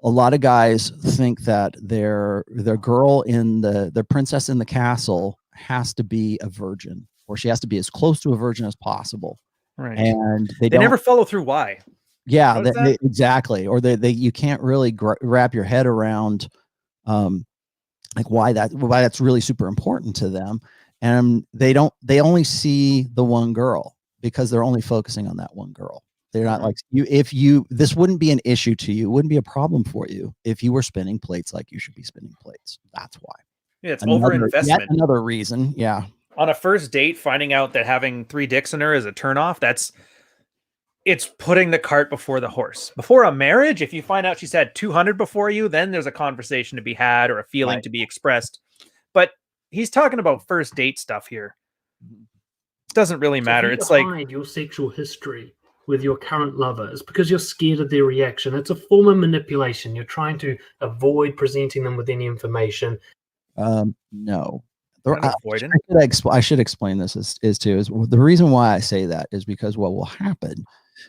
a lot of guys think that their girl in the princess in the castle has to be a virgin, or she has to be as close to a virgin as possible. Right. And they never follow through. Why? Yeah, exactly. Or you can't really wrap your head around why that's really super important to them. And they only see the one girl because they're only focusing on that one girl. They're not like this wouldn't be an issue to you. It wouldn't be a problem for you if you were spinning plates like you should be spinning plates. That's why. Yeah, it's overinvestment. Yet another reason. Yeah. On a first date, finding out that having 3 dicks in her is a turnoff, it's putting the cart before the horse. Before a marriage, if you find out she's had 200 before you, then there's a conversation to be had or a feeling to be expressed. But he's talking about first date stuff here. It doesn't really matter. It's like hide your sexual history with your current lover. It's because you're scared of their reaction. It's a form of manipulation. You're trying to avoid presenting them with any information. No. I should explain this is the reason why I say that is because what will happen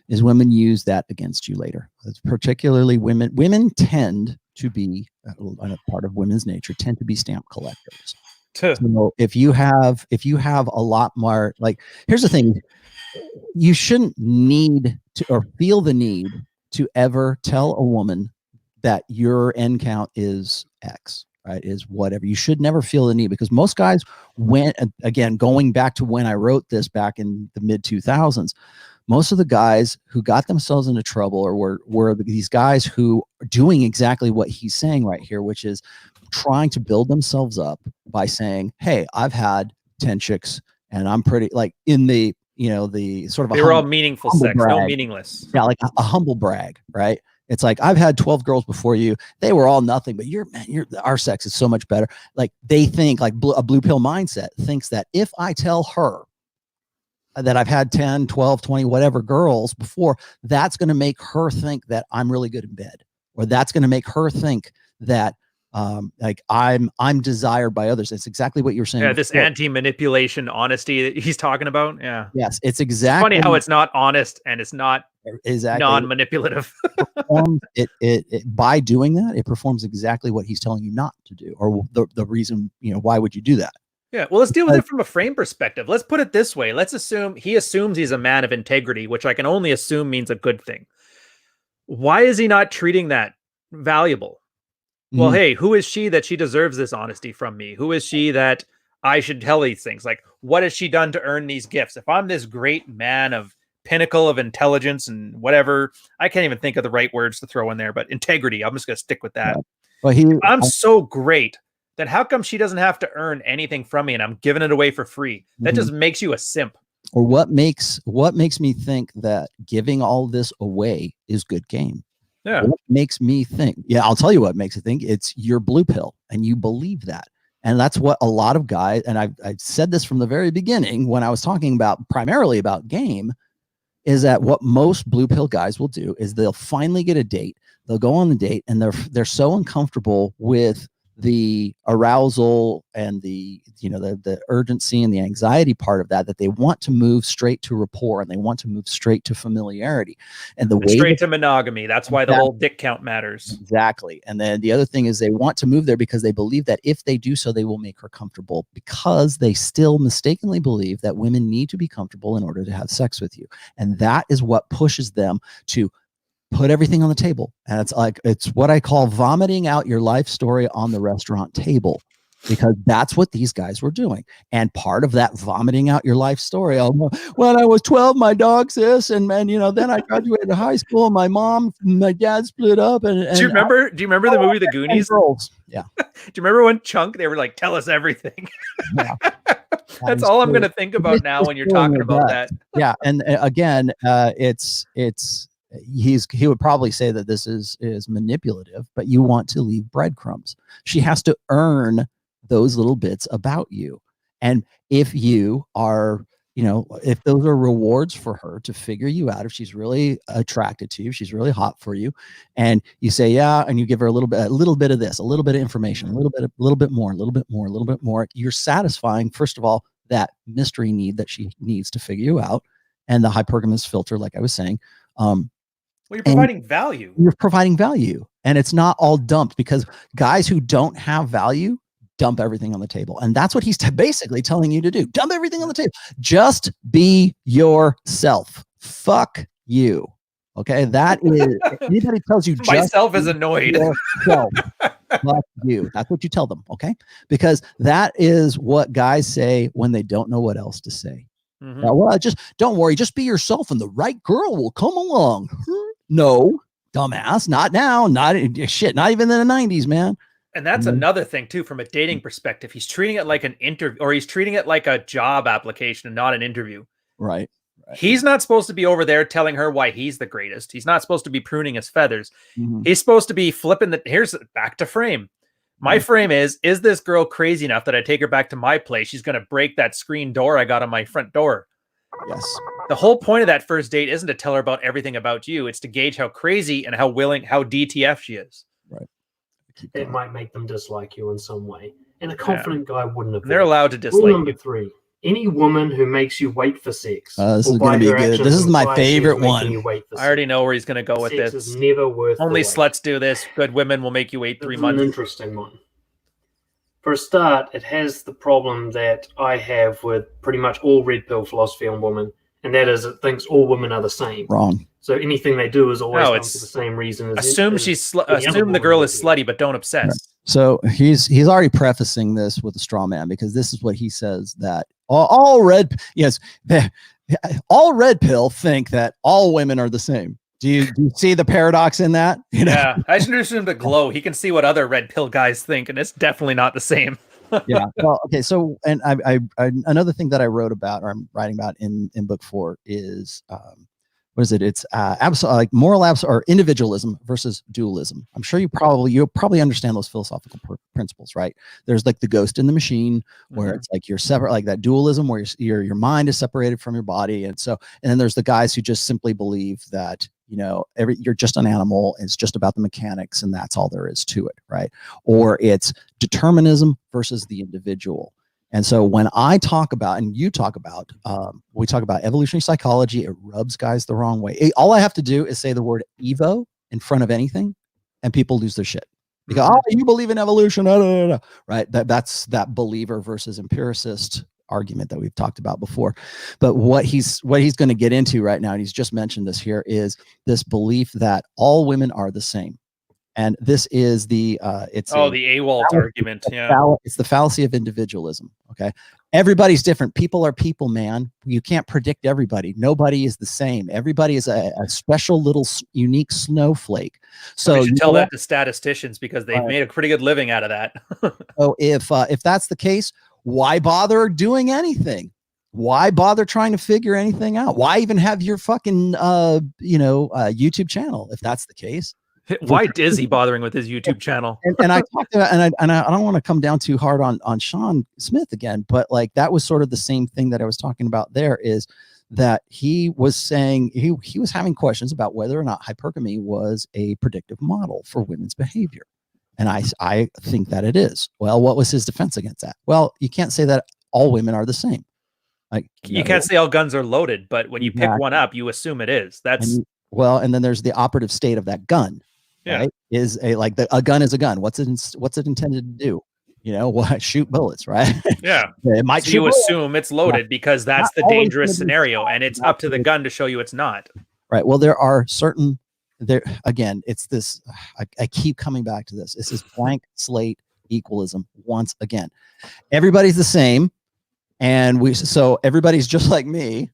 is women use that against you later. It's particularly women. Women tend to be a part of women's nature, tend to be stamp collectors. So if you have a lot more, here's the thing, you shouldn't need to or feel the need to ever tell a woman that your end count is X. Right, is whatever. You should never feel the need, because most guys, going back to when I wrote this back in the mid 2000s, most of the guys who got themselves into trouble or were these guys who are doing exactly what he's saying right here, which is trying to build themselves up by saying, hey, I've had 10 chicks and I'm pretty, like, in the, you know, the sort of they were all meaningful sex, brag. no meaningless. Yeah, like a humble brag, right? It's like, I've had 12 girls before you. They were all nothing, but our sex is so much better. Like, they think, like, a blue pill mindset thinks that if I tell her that I've had 10, 12, 20, whatever girls before, that's going to make her think that I'm really good in bed, or that's going to make her think that like I'm desired by others. It's exactly what you're saying. Yeah, this anti-manipulation honesty that he's talking about. Yeah. Yes, it's exactly. It's funny how it's not honest and it's not exactly non-manipulative. it by doing that, it performs exactly what he's telling you not to do, or the reason, you know, why would you do that? Yeah, well, let's deal with it from a frame perspective. Let's put it this way. Let's assume he assumes he's a man of integrity, which I can only assume means a good thing. Why is he not treating that valuable? Well, hey, who is she that she deserves this honesty from me? Who is she that I should tell these things? Like, what has she done to earn these gifts? If I'm this great man of pinnacle of intelligence and whatever, I can't even think of the right words to throw in there, but integrity, I'm just going to stick with that. Yeah. Well, I'm so great, then how come she doesn't have to earn anything from me and I'm giving it away for free? That just makes you a simp. Or what makes me think that giving all this away is good game? Yeah. What makes me think? Yeah, I'll tell you what makes it think. It's your blue pill, and you believe that. And that's what a lot of guys, and I've said this from the very beginning when I was talking about primarily about game, is that what most blue pill guys will do is they'll finally get a date. They'll go on the date, and they're so uncomfortable with the arousal and the urgency and the anxiety part of that they want to move straight to rapport, and they want to move straight to familiarity, and straight to monogamy. That's why the whole dick count matters. Exactly. And then the other thing is they want to move there because they believe that if they do so, they will make her comfortable, because they still mistakenly believe that women need to be comfortable in order to have sex with you. And that is what pushes them to put everything on the table. And it's what I call vomiting out your life story on the restaurant table, because that's what these guys were doing. And part of that vomiting out your life story, when I was 12, my dog's this, and then I graduated high school, my dad split up. And do you remember the movie The Goonies? Yeah. Do you remember when Chunk, they were like, tell us everything? Yeah. That's all I'm going to think about now when you're talking about that. Yeah. And again, he would probably say that this is manipulative, but you want to leave breadcrumbs. She has to earn those little bits about you. And if you are, if those are rewards for her to figure you out, if she's really attracted to you, she's really hot for you, and you say, yeah, and you give her a little bit of this, a little bit of information, a little bit more, you're satisfying, first of all, that mystery need that she needs to figure you out, and the hypergamous filter, like I was saying. Well, you're providing value. You're providing value, and it's not all dumped, because guys who don't have value dump everything on the table. And that's what he's basically telling you to do. Dump everything on the table. Just be yourself. Fuck you. Okay. That is, anybody tells you myself is annoyed. Yourself. Fuck you. That's what you tell them. Okay. Because that is what guys say when they don't know what else to say. Mm-hmm. Well, just don't worry. Just be yourself and the right girl will come along. No, dumbass. Not now. Not even in the 90s, man. And that's another thing too, from a dating perspective. He's treating it like an interview, or he's treating it like a job application and not an interview. Right. He's not supposed to be over there telling her why he's the greatest. He's not supposed to be pruning his feathers. Mm-hmm. He's supposed to be flipping here's back to frame. My frame is this girl crazy enough that I take her back to my place? She's going to break that screen door I got on my front door. Yes. The whole point of that first date isn't to tell her about everything about you. It's to gauge how crazy and how DTF she is. Right. It might make them dislike you in some way. And a confident guy wouldn't have. They're allowed to dislike you. Rule number 3. Any woman who makes you wait for sex. This is going to be good. This is my favorite one. I already know where he's going to go with this. Is never worth Only sluts do this. Good women will make you wait 3 months. An interesting one. For a start, it has the problem that I have with pretty much all red pill philosophy on women, and that is it thinks all women are the same. Wrong. So anything they do is always for the same reason. Assume the girl is slutty, but don't obsess. Right. So he's already prefacing this with a straw man, because this is what he says, that all red, yes, all red pill think that all women are the same. Do you see the paradox in that? You know? Yeah, I should introduce him to Glow. He can see what other red pill guys think, and it's definitely not the same. Yeah. Well, okay. So, and I another thing that I wrote about, or I'm writing about in book 4 is, what is it? It's like moral or individualism versus dualism. I'm sure you'll probably understand those philosophical principles, right? There's like the ghost in the machine, where it's like you're separate, like that dualism, where your mind is separated from your body, and then there's the guys who just simply believe that, you know, you're just an animal, it's just about the mechanics, and that's all there is to it, right? Or it's determinism versus the individual. And so when I talk about, and you talk about, we talk about evolutionary psychology, it rubs guys the wrong way. All I have to do is say the word Evo in front of anything, and people lose their shit. Because, oh, you believe in evolution, right? That's that believer versus empiricist argument that we've talked about before. But what he's going to get into right now, and he's just mentioned this here, is this belief that all women are the same. And this is the the AWOLT argument. Yeah, it's the fallacy of individualism. Okay, everybody's different. People are people, man. You can't predict everybody. Nobody is the same. Everybody is a special little unique snowflake. So you should tell that to statisticians, because they've made a pretty good living out of that. So if that's the case, why bother doing anything? Why bother trying to figure anything out? Why even have your fucking YouTube channel if that's the case? Why is he bothering with his YouTube channel? And I talked about, and I don't want to come down too hard on Sean Smith again, but like that was sort of the same thing that I was talking about there, is that he was saying he was having questions about whether or not hypergamy was a predictive model for women's behavior. And I think that it is. Well, what was his defense against that? Well, you can't say that all women are the same. Like, you can't say all guns are loaded, but when you pick one up, you assume it is. That's and then there's the operative state of that gun. Yeah. Right? Is a gun is a gun. What's it intended to do? You know, shoot bullets, right? Yeah. It might. So you assume it's loaded because that's the dangerous scenario, and it's up to the gun to show you it's not. Right. Well, there are certain again. It's this. I keep coming back to this. This is blank slate equalism once again. Everybody's the same, and so everybody's just like me,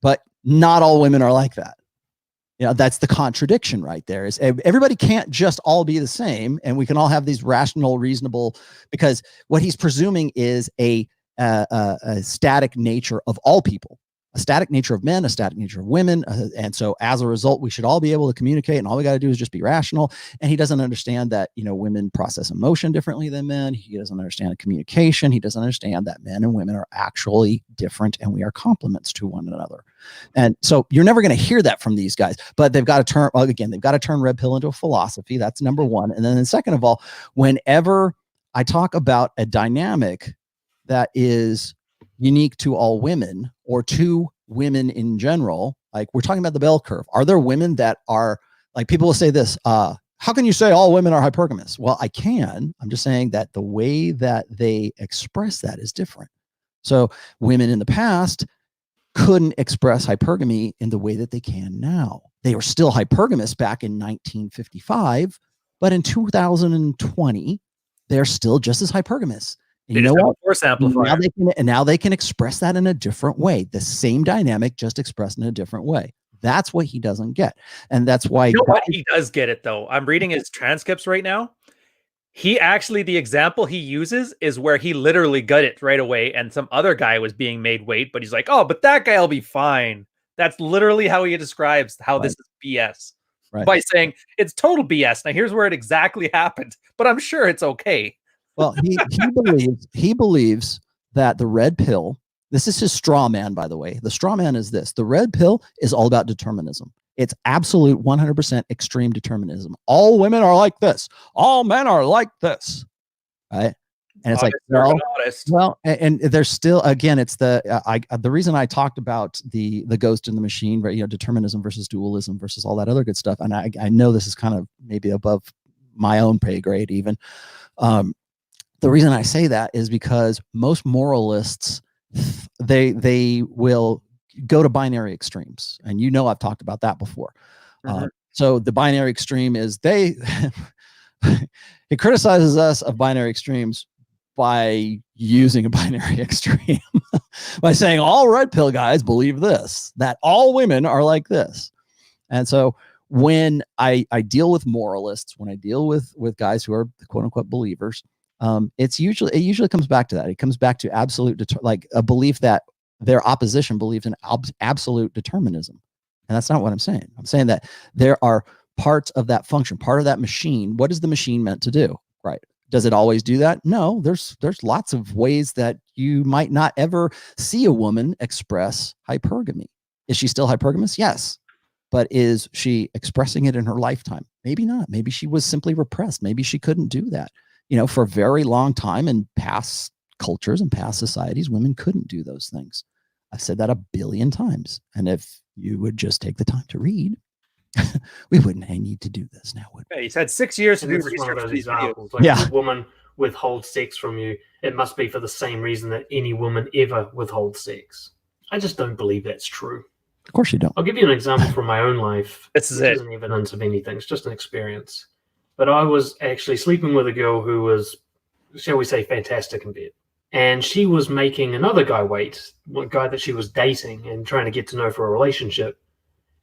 but not all women are like that. You know, that's the contradiction right there. Is everybody can't just all be the same, and we can all have these rational, reasonable, because what he's presuming is a static nature of all people, a static nature of men, a static nature of women. And so as a result, we should all be able to communicate, and all we got to do is just be rational. And he doesn't understand that, you know, women process emotion differently than men. He doesn't understand communication. He doesn't understand that men and women are actually different, and we are complements to one another. And so you're never going to hear that from these guys, but they've got to turn red pill into a philosophy. That's number one. And then second of all, whenever I talk about a dynamic that is unique to all women, or to women in general, like we're talking about the bell curve. Are there women that are, like, people will say this, how can you say all women are hypergamous? Well, I can. I'm just saying that the way that they express that is different. So women in the past couldn't express hypergamy in the way that they can now. They were still hypergamous back in 1955, but in 2020, they're still just as hypergamous. And you know what? Force amplifier. Now they can express that in a different way. The same dynamic, just expressed in a different way. That's what he doesn't get. And that's why he does get it, though. I'm reading his transcripts right now. He actually, the example he uses is where he literally got it right away, and some other guy was being made wait, but he's like, oh, but that guy will be fine. That's literally how he describes how this is BS. Right. By saying it's total BS. Now here's where it exactly happened, but I'm sure it's okay. Well, he believes that the red pill, this is his straw man, by the way. The straw man is this: the red pill is all about determinism. It's absolute 100% extreme determinism. All women are like this. All men are like this. Right. And it's and there's still, again, it's the reason I talked about the ghost in the machine, right? You know, determinism versus dualism versus all that other good stuff. And I know this is kind of maybe above my own pay grade even. The reason I say that is because most moralists, they will go to binary extremes. And you know, I've talked about that before. So the binary extreme is he criticizes us of binary extremes, by using a binary extreme, by saying all red pill guys believe this, that all women are like this. And so when I deal with moralists, when I deal with guys who are quote unquote believers, it usually comes back to that. It comes back to absolute, like a belief that their opposition believes in absolute determinism. And that's not what I'm saying. I'm saying that there are parts of that function, part of that machine. What is the machine meant to do? Right. Does it always do that? No, there's lots of ways that you might not ever see a woman express hypergamy. Is she still hypergamous? Yes. But is she expressing it in her lifetime? Maybe not. Maybe she was simply repressed. Maybe she couldn't do that. For a very long time in past cultures and past societies, women couldn't do those things. I've said that 1 billion times. And if you would just take the time to read, we wouldn't need to do this now, would we? Yeah, he's had 6 years to do research for those examples. videos. If a woman withholds sex from you, it must be for the same reason that any woman ever withholds sex. I just don't believe that's true. Of course you don't. I'll give you an example from my own life. This is it. It isn't evidence of anything. It's just an experience. But I was actually sleeping with a girl who was, shall we say, fantastic in bed. And she was making another guy wait, one guy that she was dating and trying to get to know for a relationship.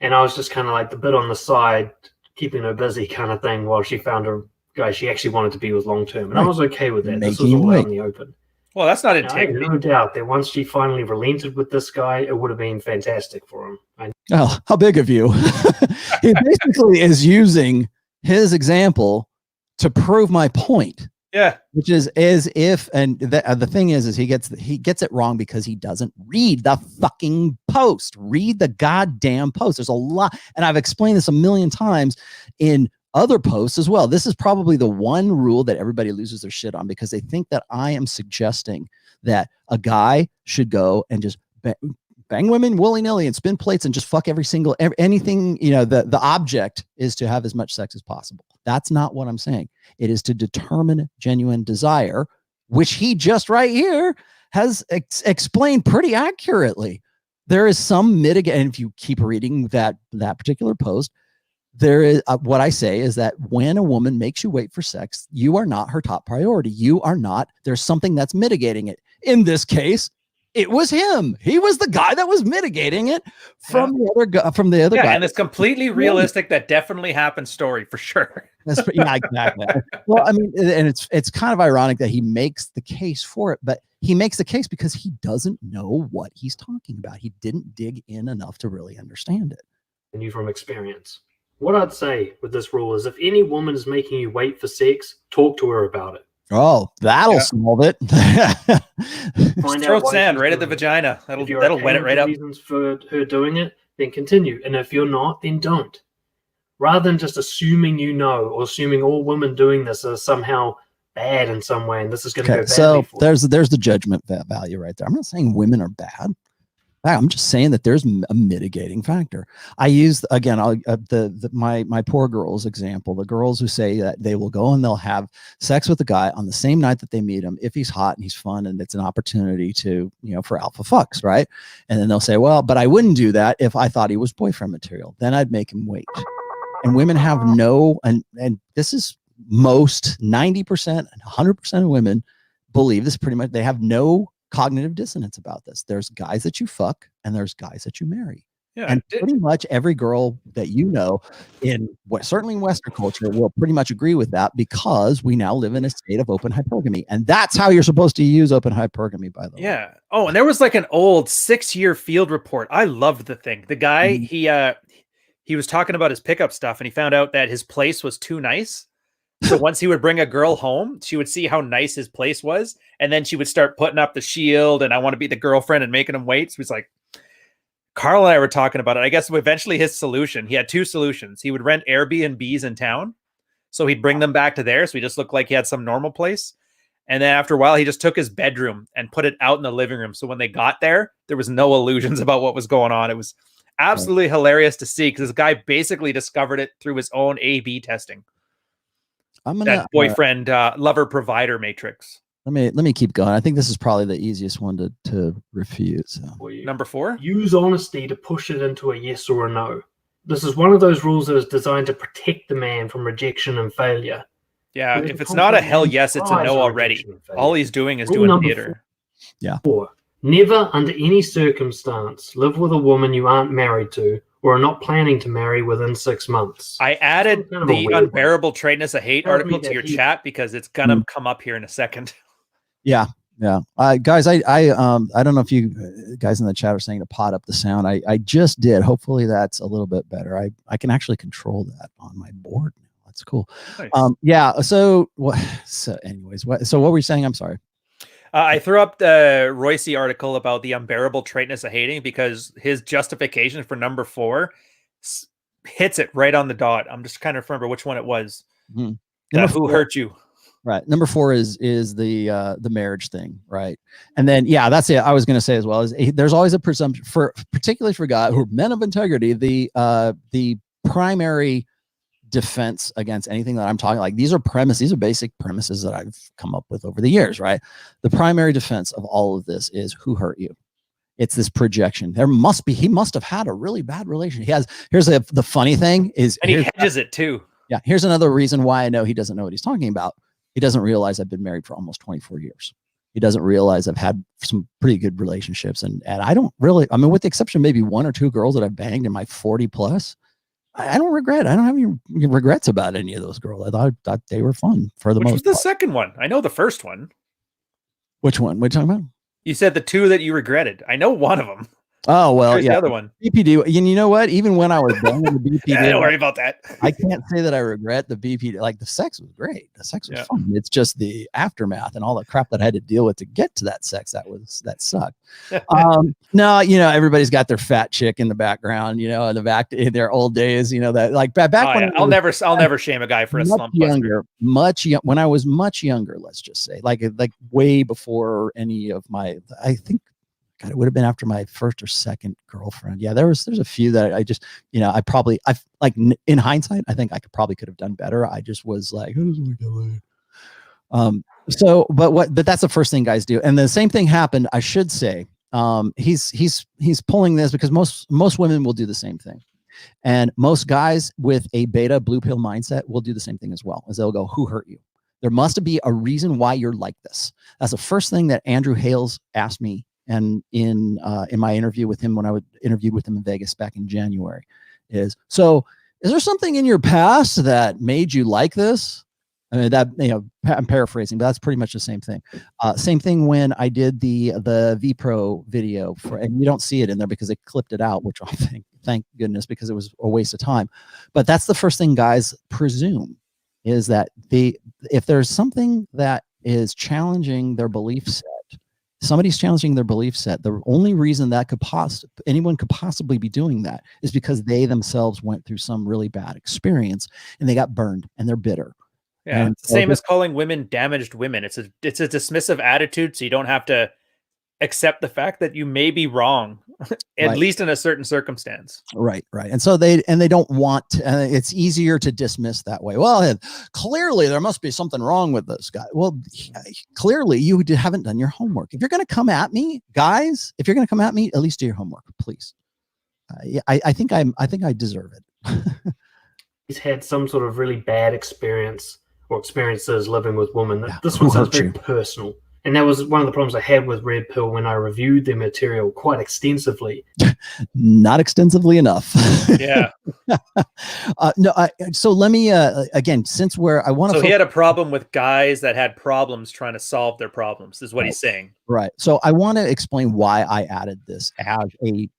And I was just kind of like the bit on the side, keeping her busy kind of thing while she found a guy she actually wanted to be with long term. And I was okay with that. This was all out in the open. Well, that's not I have integrity. no doubt that once she finally relented with this guy, it would have been fantastic for him. Oh, how big of you. He basically is using his example to prove my point. Yeah. Which is as if, and the thing is he gets it wrong because he doesn't read the fucking post. Read the goddamn post. There's a lot, and I've explained this 1 million times in other posts as well. This is probably the one rule that everybody loses their shit on, because they think that I am suggesting that a guy should go and just bang women willy-nilly and spin plates and just fuck anything, the object is to have as much sex as possible. That's not what I'm saying. It is to determine genuine desire, which he just right here has explained pretty accurately. There is some mitigation. If you keep reading that particular post, there is what I say is that when a woman makes you wait for sex, you are not her top priority. You are not. There's something that's mitigating it. In this case, it was him. He was the guy that was mitigating it from the other guy. And it's completely realistic. That definitely happened story for sure. Yeah, exactly. Well, I mean, and it's kind of ironic that he makes the case for it, but he makes the case because he doesn't know what he's talking about. He didn't dig in enough to really understand it. And you from experience. What I'd say with this rule is if any woman is making you wait for sex, talk to her about it. Oh, that'll solve it. Just throw sand right at the vagina. That'll wet it right up. Reasons for her doing it, then continue. And if you're not, then don't. Rather than just assuming or assuming all women doing this are somehow bad in some way, and this is going to go badly so for there's the judgment value right there. I'm not saying women are bad. I'm just saying that there's a mitigating factor. I use again my poor girls example. The girls who say that they will go and they'll have sex with the guy on the same night that they meet him if he's hot and he's fun and it's an opportunity to for alpha fucks, right? And then they'll say, well, but I wouldn't do that if I thought he was boyfriend material. Then I'd make him wait. And women have and this is most 90% and 100% of women believe this pretty much. They have no cognitive dissonance about this. There's guys that you fuck and there's guys that you marry. Yeah, and pretty much every girl that certainly in Western culture will pretty much agree with that, because we now live in a state of open hypergamy. And that's how you're supposed to use open hypergamy, by the way. Yeah. Oh, and there was like an old 6-year field report. I loved the thing. The guy, he was talking about his pickup stuff, and he found out that his place was too nice. So once he would bring a girl home, she would see how nice his place was. And then she would start putting up the shield and I want to be the girlfriend and making him wait. So he's like, Carl and I were talking about it. I guess eventually his solution, he had 2 solutions. He would rent Airbnbs in town. So he'd bring them back to there. So he just looked like he had some normal place. And then after a while, he just took his bedroom and put it out in the living room. So when they got there was no illusions about what was going on. It was absolutely hilarious to see, because this guy basically discovered it through his own A/B testing. That boyfriend lover provider matrix. Let me keep going. I think this is probably the easiest one to refute. So. Number 4, use honesty to push it into a yes or a no. This is one of those rules that is designed to protect the man from rejection and failure. Yeah, It is if it's not a hell confident yes, it's a implies no a already. rejection of faith. All he's doing is Rule doing number theater. Four, never under any circumstance live with a woman you aren't married to or are not planning to marry within 6 months. I added Kind of a the weird unbearable traitness of hate Tells me article to that your he- chat because it's gonna come up here in a second. Yeah. Guys, I don't know if you guys in the chat are saying to pot up the sound. I just did. Hopefully that's a little bit better. I can actually control that on my board now. That's cool. Nice. Yeah. So anyways, so what were you saying? I'm sorry. I threw up the Royce article about the unbearable traitness of hating because his justification for number 4 hits it right on the dot. I'm just trying to remember which one it was. Who hurt you? Right. Number 4 is the marriage thing, right? And then that's it. I was going to say as well is there's always a presumption for particularly for guys who are men of integrity. The primary defense against anything that I'm talking these are basic premises that I've come up with over the years, right? The primary defense of all of this is who hurt you. It's this projection. He must have had a really bad relation. Here's the funny thing is, and he hedges it too. Yeah. Here's another reason why I know he doesn't know what he's talking about. He doesn't realize I've been married for almost 24 years. He doesn't realize I've had some pretty good relationships. And I don't really, with the exception of maybe 1 or 2 girls that I've banged in my 40 plus, I don't regret. I don't have any regrets about any of those girls. I thought they were fun for the most part. Which was the second one? I know the first one. Which one? What are you talking about? You said the 2 that you regretted. I know one of them. Oh, well, Here's the other one. BPD. And you know what? Even when I was done with the BPD, don't worry about that. I can't say that I regret the BPD. Like the sex was great. The sex was fun. It's just the aftermath and all the crap that I had to deal with to get to that sex that sucked. No, everybody's got their fat chick in the background. In the back in their old days. That like back when I'll never shame a guy for a slump. When I was much younger, let's just say, like way before any of my, I think. God, it would have been after my first or second girlfriend. Yeah, there's a few that I just, I've like in hindsight, I think I could have done better. I just was like, but that's the first thing guys do. And the same thing happened, I should say. He's pulling this because most women will do the same thing. And most guys with a beta blue pill mindset will do the same thing as well, as they'll go, who hurt you? There must be a reason why you're like this. That's the first thing that Andrew Hales asked me. And in my interview with him, when I interviewed with him in Vegas back in January, is there something in your past that made you like this? I mean, I'm paraphrasing, but that's pretty much the same thing. Same thing when I did the vPro video and you don't see it in there because they clipped it out, which I think, thank goodness, because it was a waste of time. But that's the first thing guys presume is that if there's something that is challenging their belief set, somebody's challenging their belief set. The only reason that anyone could possibly be doing that is because they themselves went through some really bad experience and they got burned and they're bitter. Yeah, and it's the same as calling women damaged women. It's a dismissive attitude, so you don't have to accept the fact that you may be wrong, at least in a certain circumstance. Right. And so they don't want to, it's easier to dismiss that way. Well, clearly there must be something wrong with this guy. Well, clearly you haven't done your homework. If you're going to come at me, guys, at least do your homework, please. I think I deserve it. He's had some sort of really bad experiences living with women. This one sounds very personal. And that was one of the problems I had with Red Pill when I reviewed their material quite extensively. Not extensively enough. Yeah. So let me, again, since I want to... So he had a problem with guys that had problems trying to solve their problems, is what he's saying. Right. So I want to explain why I added this as an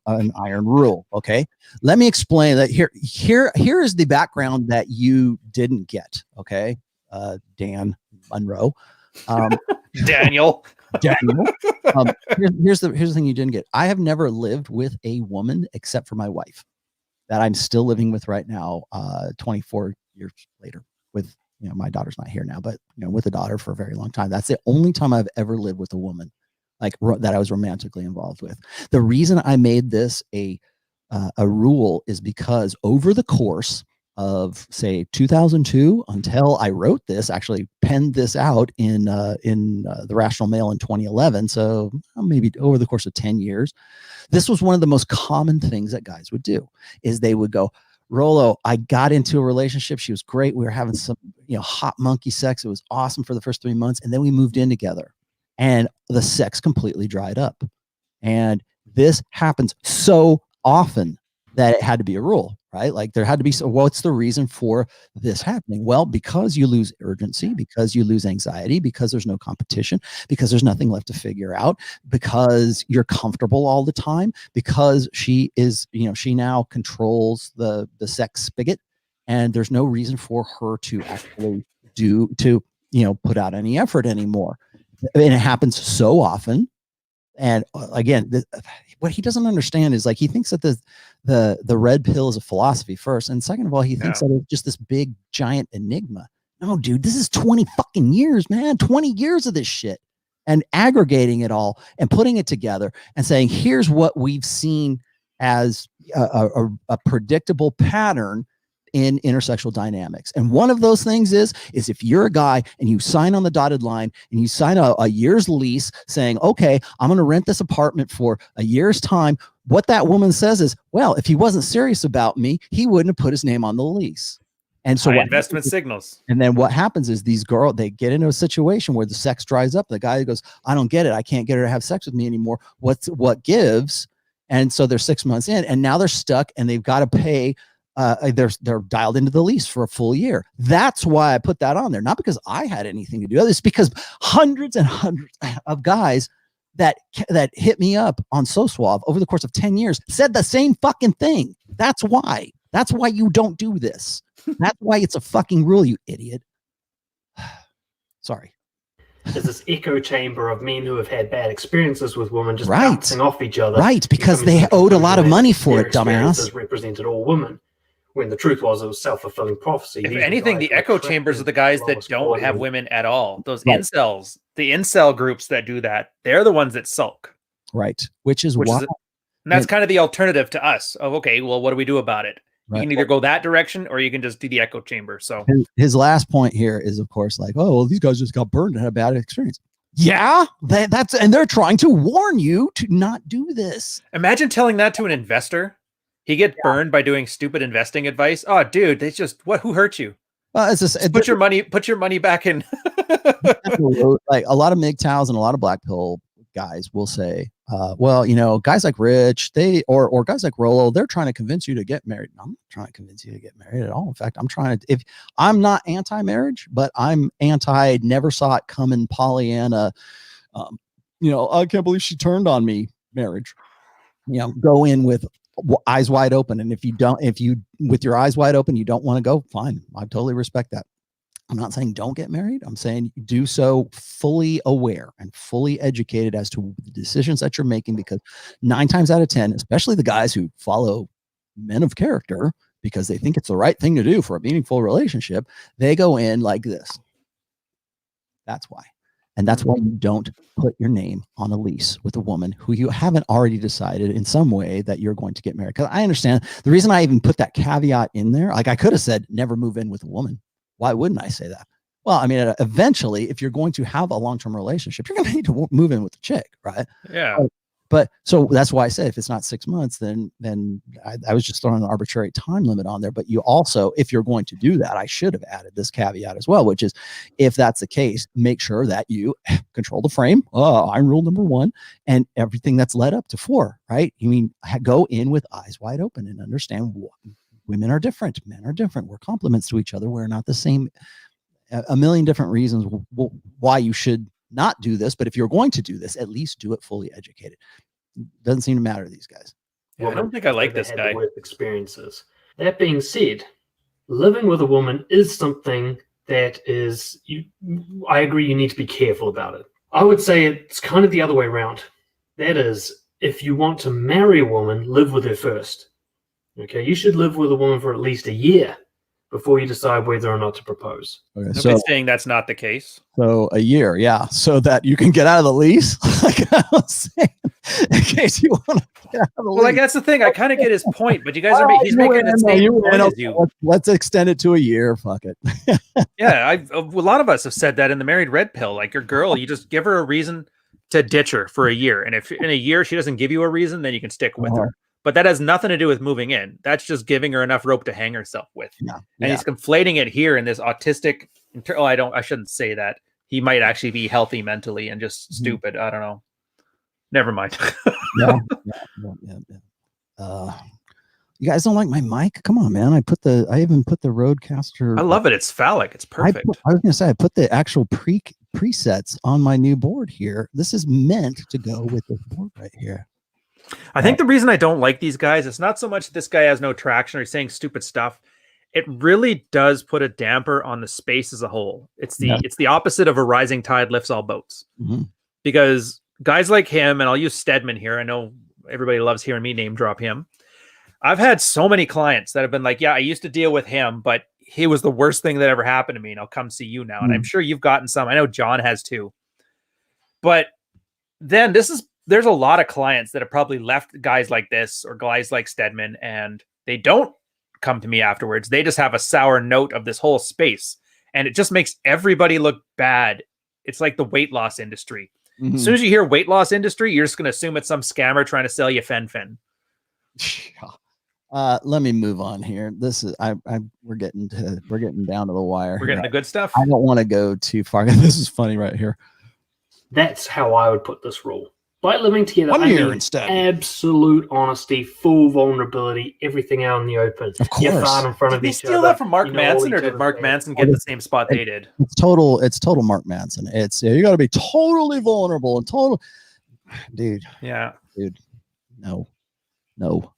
iron rule. Okay. Let me explain that here is the background that you didn't get. Okay. Dan Monroe. Daniel. Here's the thing you didn't get. I have never lived with a woman except for my wife that I'm still living with right now, 24 years later. With my daughter's not here now, but with a daughter for a very long time. That's the only time I've ever lived with a woman like that I was romantically involved with. The reason I made this a rule is because over the course of say 2002 until I wrote this, actually penned this out in the Rational Male in 2011. So maybe over the course of 10 years, this was one of the most common things that guys would do is they would go, Rollo, I got into a relationship. She was great. We were having some, hot monkey sex. It was awesome for the first 3 months. And then we moved in together and the sex completely dried up. And this happens so often that it had to be a rule, right? Like there had to be, so what's the reason for this happening? Well, because you lose urgency, because you lose anxiety, because there's no competition, because there's nothing left to figure out, because you're comfortable all the time, because she is, she now controls the sex spigot, and there's no reason for her to actually put out any effort anymore. And it happens so often. And again, what he doesn't understand is like he thinks that the red pill is a philosophy first, and second of all, he thinks that it's just this big giant enigma. No, dude, this is 20 fucking years, man. 20 years of this shit, and aggregating it all and putting it together and saying, here's what we've seen as a predictable pattern in intersexual dynamics. And one of those things is if you're a guy and you sign on the dotted line and you sign a year's lease saying, okay, I'm going to rent this apartment for a year's time, what that woman says is, well, if he wasn't serious about me, he wouldn't have put his name on the lease. And so investment signals. And then what happens is these girls, they get into a situation where the sex dries up. The guy goes, I don't get it. I can't get her to have sex with me anymore. What gives? And so they're 6 months in and now they're stuck and they've got to pay. They're dialed into the lease for a full year. That's why I put that on there. Not because I had anything to do with it. It's because hundreds and hundreds of guys that hit me up on SoSuave over the course of 10 years said the same fucking thing. That's why you don't do this. That's why it's a fucking rule, you idiot. Sorry. There's this echo chamber of men who have had bad experiences with women just bouncing off each other. Right, because they owed a lot of money for it, dumbass. Represented all women. When the truth was, it was self-fulfilling prophecy. If anything, the echo chambers are the guys that don't have women at all. Those incels, the incel groups that do that, they're the ones that sulk. Right. Which is why. And that's kind of the alternative to us of, okay, well, what do we do about it? Right. You can either go that direction or you can just do the echo chamber. So his last point here is, of course, like, oh, well, these guys just got burned and had a bad experience. Yeah, and they're trying to warn you to not do this. Imagine telling that to an investor. He gets burned by doing stupid investing advice. Oh, dude, they just who hurt you? Put your money back in. Like a lot of MGTOWs and a lot of black pill guys will say, well, guys like Rich, or guys like Rollo, they're trying to convince you to get married. I'm not trying to convince you to get married at all. In fact, if I'm not anti-marriage, but I'm anti never saw it coming Pollyanna. I can't believe she turned on me marriage. Go in with eyes wide open. And if you with your eyes wide open, you don't want to go, fine. I totally respect that. I'm not saying don't get married. I'm saying do so fully aware and fully educated as to the decisions that you're making, because 9 times out of 10, especially the guys who follow men of character because they think it's the right thing to do for a meaningful relationship, they go in like this. That's why. And that's why you don't put your name on a lease with a woman who you haven't already decided in some way that you're going to get married. Because I understand the reason I even put that caveat in there. Like I could have said, never move in with a woman. Why wouldn't I say that? Well, I mean, eventually, if you're going to have a long-term relationship, you're going to need to move in with a chick, right? Yeah. But so that's why I said if it's not 6 months, then I was just throwing an arbitrary time limit on there. But you also, if you're going to do that, I should have added this caveat as well, which is if that's the case, make sure that you control the frame. Iron rule number 1 and everything that's led up to 4, right? You mean go in with eyes wide open and understand women are different. Men are different. We're complements to each other. We're not the same. A million different reasons why you should not do this, but if you're going to do this, at least do it fully educated. Doesn't seem to matter to these guys. Yeah, I don't think I like this guy. Experiences. That being said, living with a woman is something that is. I agree. You need to be careful about it. I would say it's kind of the other way around. That is, if you want to marry a woman, live with her first. Okay, you should live with a woman for at least a year before you decide whether or not to propose. Okay, Nobody's saying that's not the case. So a year, yeah, so that you can get out of the lease. Like I was saying, in case you want to get out of the lease. Like that's the thing. I kind of get his point, but you guys are he's making the same point as you. Let's extend it to a year. Fuck it. Yeah, a lot of us have said that in the Married Red Pill. Like your girl, you just give her a reason to ditch her for a year, and if in a year she doesn't give you a reason, then you can stick with her. but that has nothing to do with moving in. That's just giving her enough rope to hang herself with. Yeah. And he's conflating it here in this autistic. I shouldn't say that. He might actually be healthy mentally and just stupid. I don't know. Never mind. Yeah. You guys don't like my mic? Come on, man. I even put the Rodecaster. I love it. It's phallic. It's perfect. I was going to say, I put the actual presets on my new board here. This is meant to go with this board right here. I think the reason I don't like these guys, it's not so much that this guy has no traction or he's saying stupid stuff. It really does put a damper on the space as a whole. It's the opposite of a rising tide lifts all boats. Because guys like him, and I'll use Stedman here. I know everybody loves hearing me name drop him. I've had so many clients that have been like, yeah, I used to deal with him, but he was the worst thing that ever happened to me. And I'll come see you now. And I'm sure you've gotten some. I know John has too. But then there's a lot of clients that have probably left guys like this or guys like Stedman, and they don't come to me afterwards. They just have a sour note of this whole space. And it just makes everybody look bad. It's like the weight loss industry. As soon as you hear weight loss industry, you're just going to assume it's some scammer trying to sell you fen-phen. Let me move on here. This is we're getting down to the wire. We're getting the good stuff. I don't want to go too far. This is funny right here. That's how I would put this rule. By living together, I'm here instead. Absolute honesty, full vulnerability, everything out in the open. Of course. You're far in front of Did each he steal other. that from Mark Manson, or did Mark Manson get the same spot they did? It's total Mark Manson. It's you got to be totally vulnerable and total, dude. Yeah, dude. No.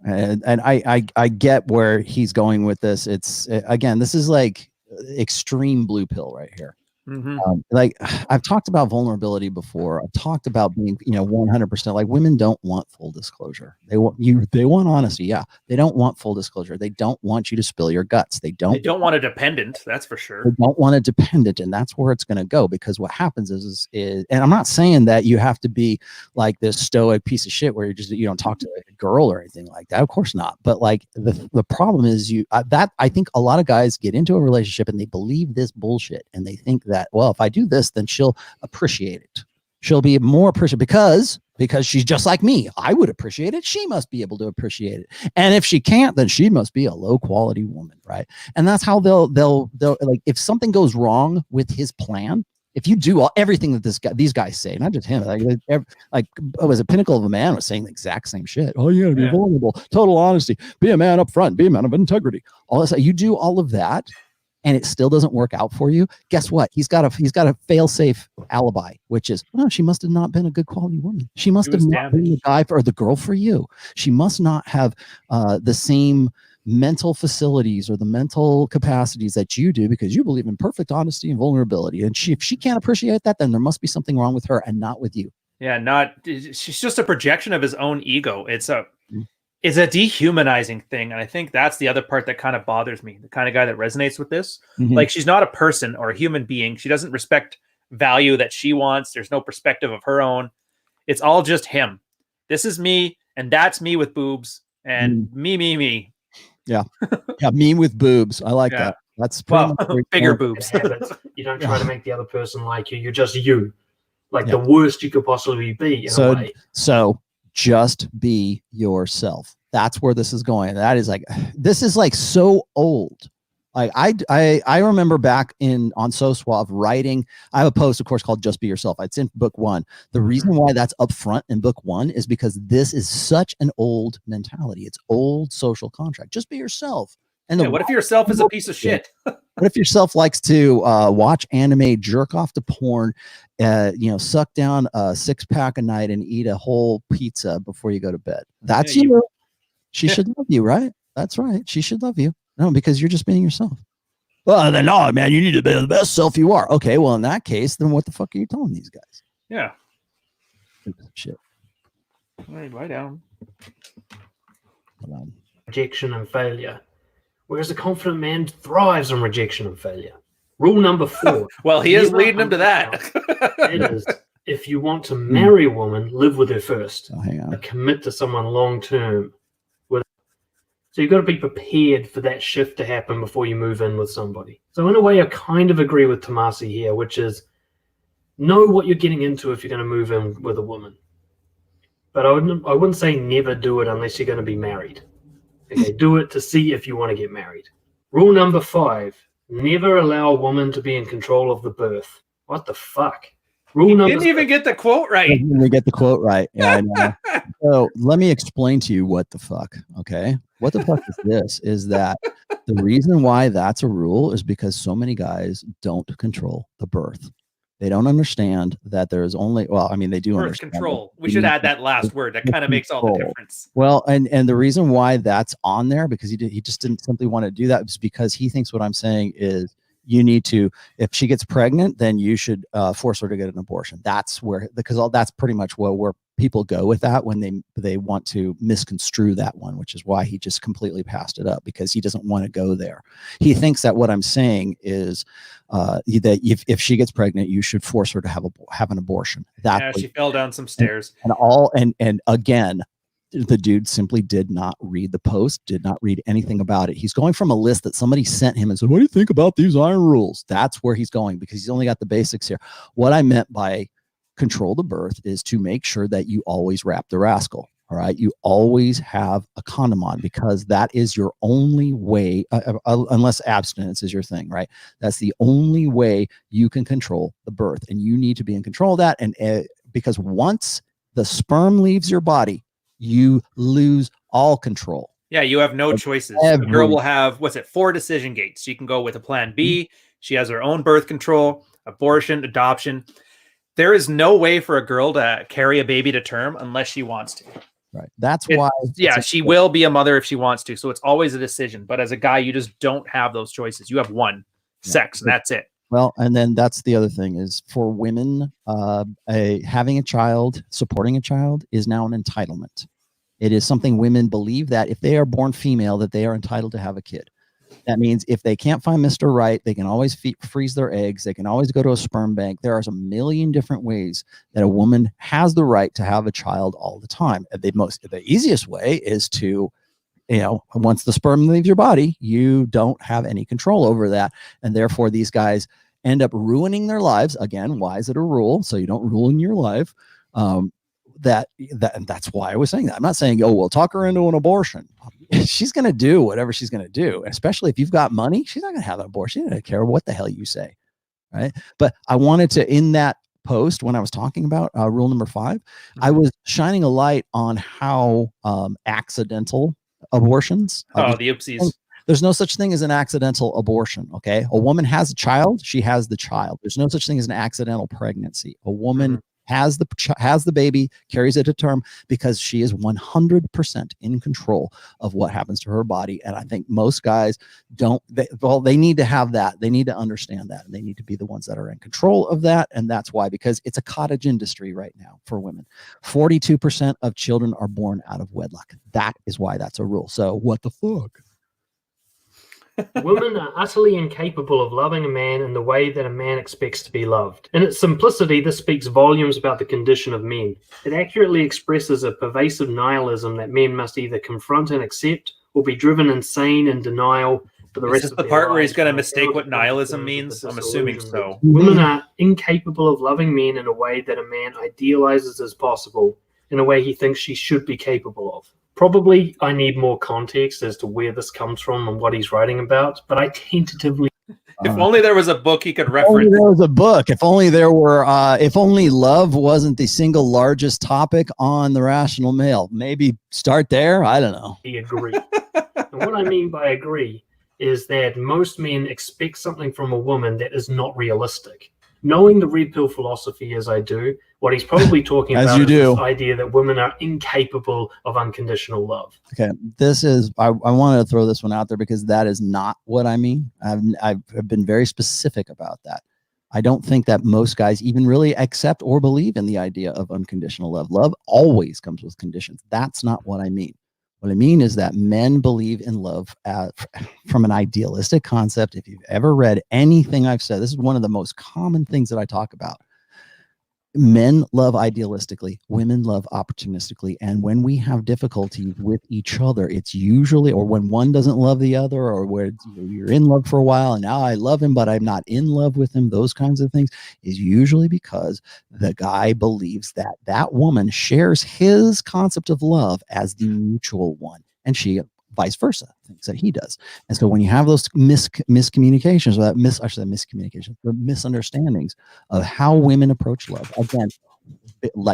And I get where he's going with this. It's again, this is like extreme blue pill right here. Like I've talked about vulnerability before. I've talked about being, 100%. Like women don't want full disclosure. They want honesty. Yeah. They don't want full disclosure. They don't want you to spill your guts. They don't want a dependent. That's for sure. They don't want a dependent. And that's where it's going to go, because what happens is, and I'm not saying that you have to be like this stoic piece of shit where you don't talk to a girl or anything like that. Of course not. But like the problem is I think a lot of guys get into a relationship and they believe this bullshit, and they think that, well, if I do this, then she'll appreciate it. She'll be more appreciative because she's just like me. I would appreciate it. She must be able to appreciate it. And if she can't, then she must be a low quality woman, right? And that's how they'll like, if something goes wrong with his plan, if you do everything that these guys say, not just him, like was a Pinnacle of a Man was saying the exact same shit. Oh, you gotta be vulnerable, total honesty, be a man up front, be a man of integrity. All this, you do all of that, and it still doesn't work out for you. Guess what? He's got a fail-safe alibi, which is, oh, she must have not been a good quality woman. She must have not been the guy or the girl for you. She must not have the same mental facilities or the mental capacities that you do, because you believe in perfect honesty and vulnerability. And if she can't appreciate that, then there must be something wrong with her and not with you. Yeah, she's just a projection of his own ego. It's a dehumanizing thing. And I think that's the other part that kind of bothers me. The kind of guy that resonates with this. Like, she's not a person or a human being. She doesn't respect value that she wants. There's no perspective of her own. It's all just him. This is me, and that's me with boobs, and me. Yeah. Yeah, me with boobs. I like that. That's bigger boobs. You don't try to make the other person like you. You're just you. Like the worst you could possibly be in a way. So just be yourself. That's where this is going. This is like so old. Like I remember back on So Suave writing. I have a post, of course, called "Just Be Yourself." It's in book 1. The reason why that's up front in book 1 is because this is such an old mentality. It's old social contract. Just be yourself. And what if yourself is a piece of shit? What if yourself likes to watch anime, jerk off to porn, suck down a 6-pack a night, and eat a whole pizza before you go to bed? That's you. She should love you, right? That's right. She should love you. No, because you're just being yourself. Well, then, no, man, you need to be the best self you are. Okay, well, in that case, then what the fuck are you telling these guys? Yeah. Shit. All right, lie down. Rejection and failure. Whereas a confident man thrives on rejection and failure. Rule number 4. Well, he is leading him to that. It is, if you want to marry a woman, live with her first. Oh, hang on. Commit to someone long term. So you've got to be prepared for that shift to happen before you move in with somebody. So in a way, I kind of agree with Tomassi here, which is know what you're getting into if you're going to move in with a woman. but I wouldn't say never do it unless you're going to be married. Okay, do it to see if you want to get married. Rule number 5, never allow a woman to be in control of the birth. What the fuck? Rule number Didn't even get the quote right. Let me get the quote right. Yeah, I know. So let me explain to you what the fuck. Okay. What the fuck is this? Is that the reason why that's a rule is because so many guys don't control the birth. They don't understand that there's only, well, I mean, they do Birth understand. control. We should add that last word. That kind of makes all the difference. Well, and the reason why that's on there, because he just didn't simply want to do that, is because he thinks what I'm saying is you need to, if she gets pregnant, then you should force her to get an abortion. That's where, because that's pretty much where people go with that when they want to misconstrue that one, which is why he just completely passed it up, because he doesn't want to go there. He thinks that what I'm saying is that if she gets pregnant, you should force her to have an abortion. Yeah, she fell down some stairs. And again, the dude simply did not read the post, did not read anything about it. He's going from a list that somebody sent him and said, what do you think about these iron rules? That's where he's going, because he's only got the basics here. What I meant by control the birth is to make sure that you always wrap the rascal. All right. You always have a condom on, because that is your only way, unless abstinence is your thing, right? That's the only way you can control the birth, and you need to be in control of that. And because once the sperm leaves your body, you lose all control. Yeah, you have no choices. A girl will have, 4 decision gates. She can go with a plan B. She has her own birth control, abortion, adoption. There is no way for a girl to carry a baby to term unless she wants to. Right. That's why. Yeah, she will be a mother if she wants to. So it's always a decision. But as a guy, you just don't have those choices. You have one, sex, and that's it. Well, and then that's the other thing is, for women, having a child, supporting a child is now an entitlement. It is something women believe, that if they are born female, that they are entitled to have a kid. That means if they can't find Mr. Right, they can always freeze their eggs. They can always go to a sperm bank. There are a million different ways that a woman has the right to have a child all the time. The easiest way is to, once the sperm leaves your body, you don't have any control over that. And therefore, these guys end up ruining their lives. Again, why is it a rule? So you don't ruin your life. And that's why I was saying that. I'm not saying, oh, well, talk her into an abortion. She's going to do whatever she's going to do. Especially if you've got money, she's not going to have an abortion. She doesn't care what the hell you say. Right. But I wanted to, in that post, when I was talking about rule number 5, I was shining a light on how accidental abortions. The oopsies. There's no such thing as an accidental abortion. Okay. A woman has a child. She has the child. There's no such thing as an accidental pregnancy. A woman has the baby, carries it to term, because she is 100% in control of what happens to her body. And I think most guys they need to have that. They need to understand that, and they need to be the ones that are in control of that. And that's why, because it's a cottage industry right now for women. 42% of children are born out of wedlock. That is why that's a rule. So what the fuck? Women are utterly incapable of loving a man in the way that a man expects to be loved. In its simplicity, this speaks volumes about the condition of men. It accurately expresses a pervasive nihilism that men must either confront and accept, or be driven insane in denial for the rest of their lives. Is this the part where he's going to mistake what nihilism means? I'm assuming so. Women are incapable of loving men in a way that a man idealizes as possible, in a way he thinks she should be capable of. Probably I need more context as to where this comes from and what he's writing about, but I tentatively... If only there was a book he could reference. If only there was a book. If only there were, if only love wasn't the single largest topic on The Rational Male. Maybe start there. I don't know. I agree. And what I mean by agree is that most men expect something from a woman that is not realistic. Knowing the red pill philosophy as I do, what he's probably talking about is this idea that women are incapable of unconditional love. Okay, I wanted to throw this one out there, because that is not what I mean. I've been very specific about that. I don't think that most guys even really accept or believe in the idea of unconditional love. Love always comes with conditions. That's not what I mean. What I mean is that men believe in love from an idealistic concept. If you've ever read anything I've said, this is one of the most common things that I talk about. Men love idealistically, women love opportunistically. And when we have difficulties with each other, it's usually, or when one doesn't love the other, or where you're in love for a while and now I love him, but I'm not in love with him, those kinds of things, is usually because the guy believes that that woman shares his concept of love as the mutual one, and she vice versa thinks that he does. And so when you have those miscommunications, or miscommunication, the misunderstandings of how women approach love, again,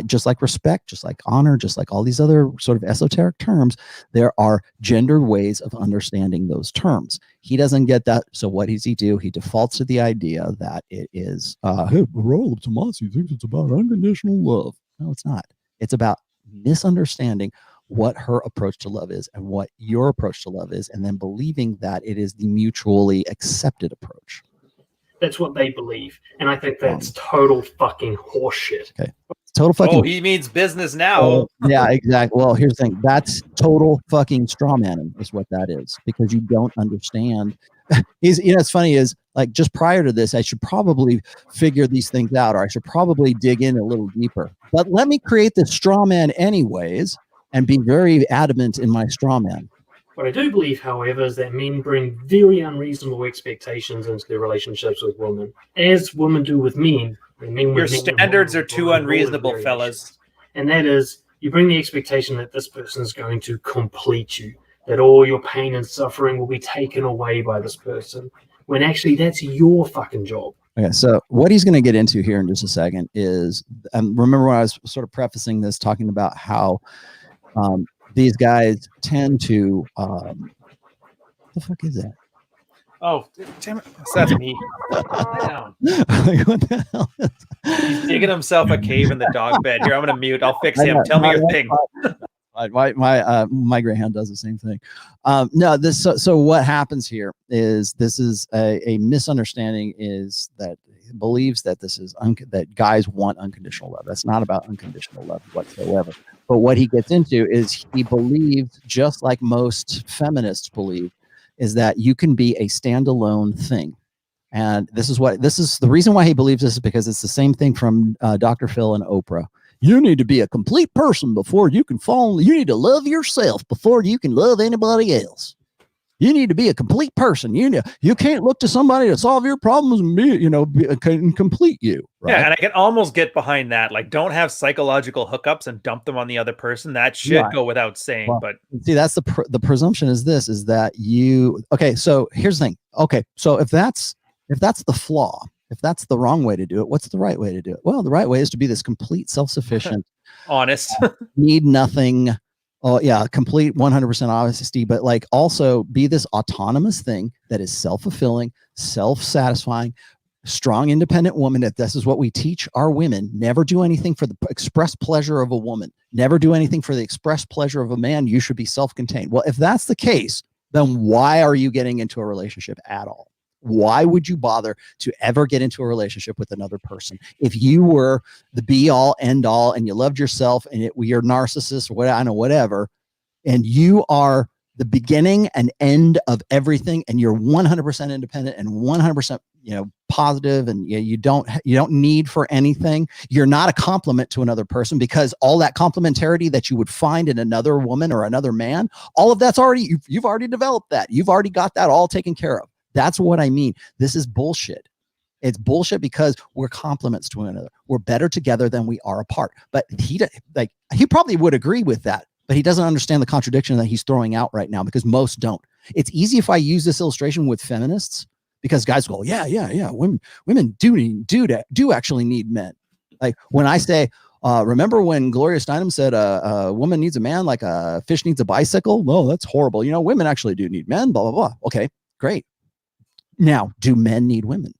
just like respect, just like honor, just like all these other sort of esoteric terms, there are gendered ways of understanding those terms. He doesn't get that. So what does he do? He defaults to the idea that it is, hey, Rollo of Tomassi thinks it's about unconditional love. No, it's not. It's about misunderstanding what her approach to love is and what your approach to love is, and then believing that it is the mutually accepted approach. That's what they believe. And I think that's total fucking horseshit. Okay. Total fucking. Oh, he means business now. Yeah, exactly. Well, here's the thing. That's total fucking straw manning is what that is, because you don't understand. It's funny is, like, just prior to this, I should probably figure these things out, or I should probably dig in a little deeper. But let me create this straw man anyways, and be very adamant in my straw man. What I do believe, however, is that men bring very unreasonable expectations into their relationships with women, as women do with men. Your standards are too unreasonable, fellas. And that is, you bring the expectation that this person is going to complete you, that all your pain and suffering will be taken away by this person, when actually that's your fucking job. Okay, so what he's going to get into here in just a second is, remember when I was sort of prefacing this, talking about how these guys tend to, what the fuck is that? Oh, damn it. That's me. Down. What the hell is that? He's digging himself a cave in the dog bed. Here, I'm going to mute. I'll fix him. Tell me your thing. My greyhound does the same thing. So what happens here is, this is a misunderstanding, is that it believes that this is that guys want unconditional love. That's not about unconditional love whatsoever. But what he gets into is, he believes, just like most feminists believe, is that you can be a standalone thing. And this is the reason why he believes this, is because it's the same thing from Dr. Phil and Oprah. You need to be a complete person before you can fall. You need to love yourself before you can love anybody else. You need to be a complete person. You can't look to somebody to solve your problems and can complete you. Right? Yeah, and I can almost get behind that. Like, don't have psychological hookups and dump them on the other person. That should go without saying. Well, but see, that's the presumption is that you. Okay, so here's the thing. Okay, so if that's the flaw, if that's the wrong way to do it, what's the right way to do it? Well, the right way is to be this complete self-sufficient, honest, need nothing. Oh yeah, complete 100% honesty, but like also be this autonomous thing that is self-fulfilling, self-satisfying, strong, independent woman. That this is what we teach our women. Never do anything for the express pleasure of a woman. Never do anything for the express pleasure of a man. You should be self-contained. Well, if that's the case, then why are you getting into a relationship at all? Why would you bother to ever get into a relationship with another person? If you were the be all end all and you loved yourself and you're narcissist or whatever, and you are the beginning and end of everything, and you're 100% independent and 100%, positive, and you don't need for anything. You're not a complement to another person, because all that complementarity that you would find in another woman or another man, all of that's already, you've already developed that. You've already got that all taken care of. That's what I mean. This is bullshit. It's bullshit because we're complements to one another. We're better together than we are apart. But he probably would agree with that, but he doesn't understand the contradiction that he's throwing out right now, because most don't. It's easy if I use this illustration with feminists, because guys go, yeah. Women do actually need men. Like when I say, remember when Gloria Steinem said a woman needs a man like a fish needs a bicycle? No, that's horrible. Women actually do need men, blah, blah, blah. Okay, great. Now, do men need women?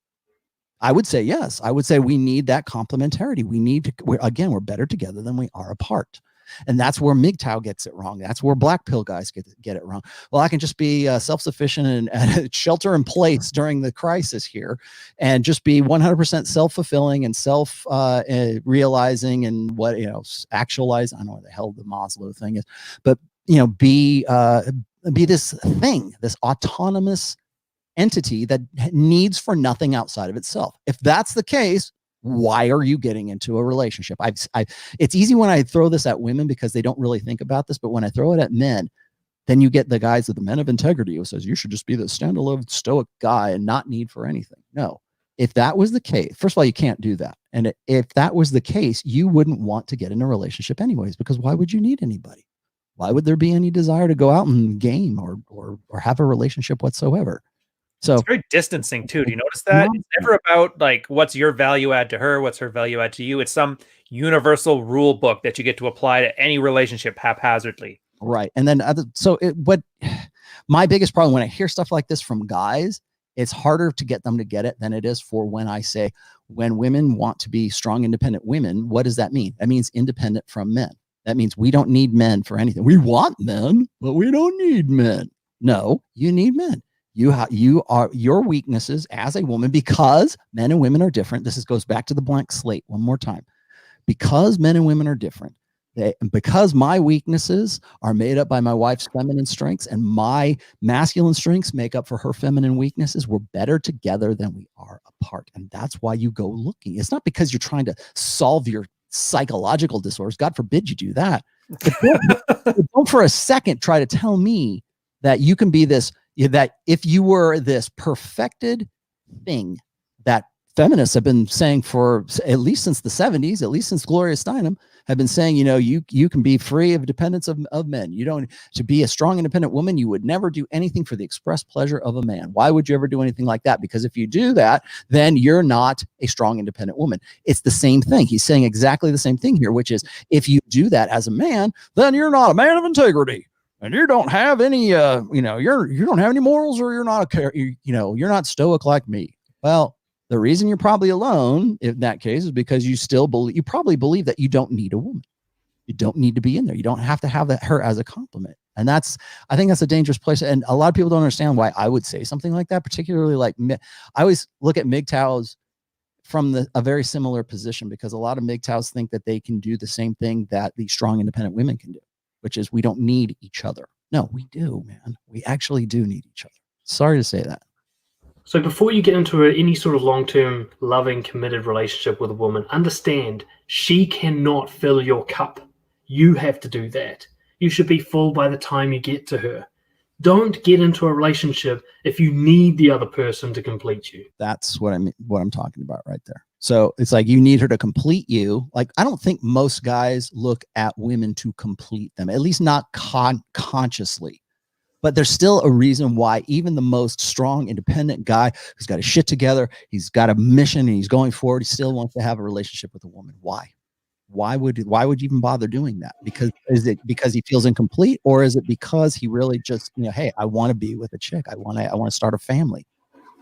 I would say yes. I would say we need that complementarity. We're better together than we are apart. And that's where MGTOW gets it wrong. That's where black pill guys get it wrong. Well, I can just be self-sufficient and shelter in place during the crisis here, and just be 100% self-fulfilling and self-realizing and actualize. I don't know what the hell the Maslow thing is, but be this thing, this autonomous entity that needs for nothing outside of itself. If that's the case, Why are you getting into a relationship? It's easy when I throw this at women because they don't really think about this, but when I throw it at men, then you get the guys of the men of integrity who says you should just be the standalone stoic guy and not need for anything. No, if that was the case, first of all, you can't do that. And if that was the case, you wouldn't want to get in a relationship anyways, because why would you need anybody? Why would there be any desire to go out and game or have a relationship whatsoever? So it's very distancing too. Do you notice that? It's never about like what's your value add to her, what's her value add to you. It's some universal rule book that you get to apply to any relationship haphazardly. Right. And then what my biggest problem when I hear stuff like this from guys, it's harder to get them to get it than it is for when I say, when women want to be strong, independent women, what does that mean? That means independent from men. That means we don't need men for anything. We want men, but we don't need men. No, you need men. You are your weaknesses as a woman, because men and women are different. This goes back to the blank slate one more time. Because men and women are different, because my weaknesses are made up by my wife's feminine strengths and my masculine strengths make up for her feminine weaknesses, we're better together than we are apart. And that's why you go looking. It's not because you're trying to solve your psychological disorders. God forbid you do that. But don't for a second try to tell me that you can be this, that if you were this perfected thing that feminists have been saying for at least since the 70s, at least since Gloria Steinem, have been saying, you can be free of dependence of men. You don't, to be a strong, independent woman, you would never do anything for the express pleasure of a man. Why would you ever do anything like that? Because if you do that, then you're not a strong, independent woman. It's the same thing. He's saying exactly the same thing here, which is if you do that as a man, then you're not a man of integrity. And you don't have any, you don't have any morals, or you're not you're not stoic like me. Well, the reason you're probably alone in that case is because you probably believe that you don't need a woman. You don't need to be in there. You don't have to have her as a compliment. And I think that's a dangerous place. And a lot of people don't understand why I would say something like that, particularly like, I always look at MGTOWs from a very similar position, because a lot of MGTOWs think that they can do the same thing that the strong, independent women can do, which is we don't need each other. No, we do, man. We actually do need each other. Sorry to say that. So before you get into any sort of long-term, loving, committed relationship with a woman, understand she cannot fill your cup. You have to do that. You should be full by the time you get to her. Don't get into a relationship if you need the other person to complete you. That's what I'm talking about right there. So it's like you need her to complete you. Like, I don't think most guys look at women to complete them, at least not consciously. But there's still a reason why even the most strong, independent guy who's got his shit together, he's got a mission and he's going forward, he still wants to have a relationship with a woman. Why? Why would you even bother doing that? Is it because he feels incomplete, or is it because he really just, hey, I want to be with a chick. I want to start a family.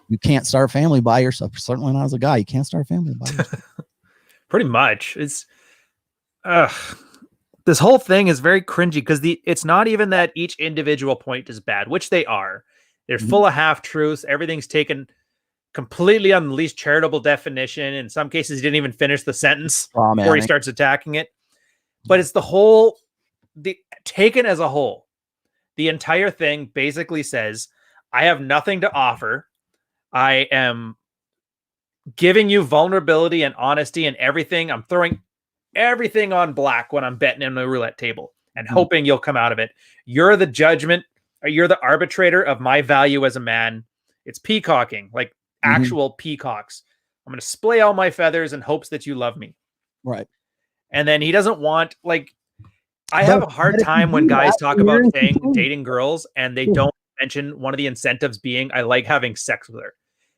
You can't start a family by yourself. Certainly not as a guy. You can't start a family by yourself. Pretty much. It's this whole thing is very cringy, because it's not even that each individual point is bad, which they are. They're full of half-truths. Everything's taken completely on the least charitable definition. In some cases, he didn't even finish the sentence before he starts attacking it. But it's taken as a whole. The entire thing basically says, I have nothing to offer. I am giving you vulnerability and honesty and everything. I'm throwing everything on black when I'm betting in the roulette table and hoping you'll come out of it. You're the judgment, or you're the arbitrator of my value as a man. It's peacocking, like actual peacocks. I'm going to splay all my feathers in hopes that you love me. Right. And then he doesn't want, like, I have a hard time when guys talk about dating girls and they don't mention one of the incentives being, I like having sex with her.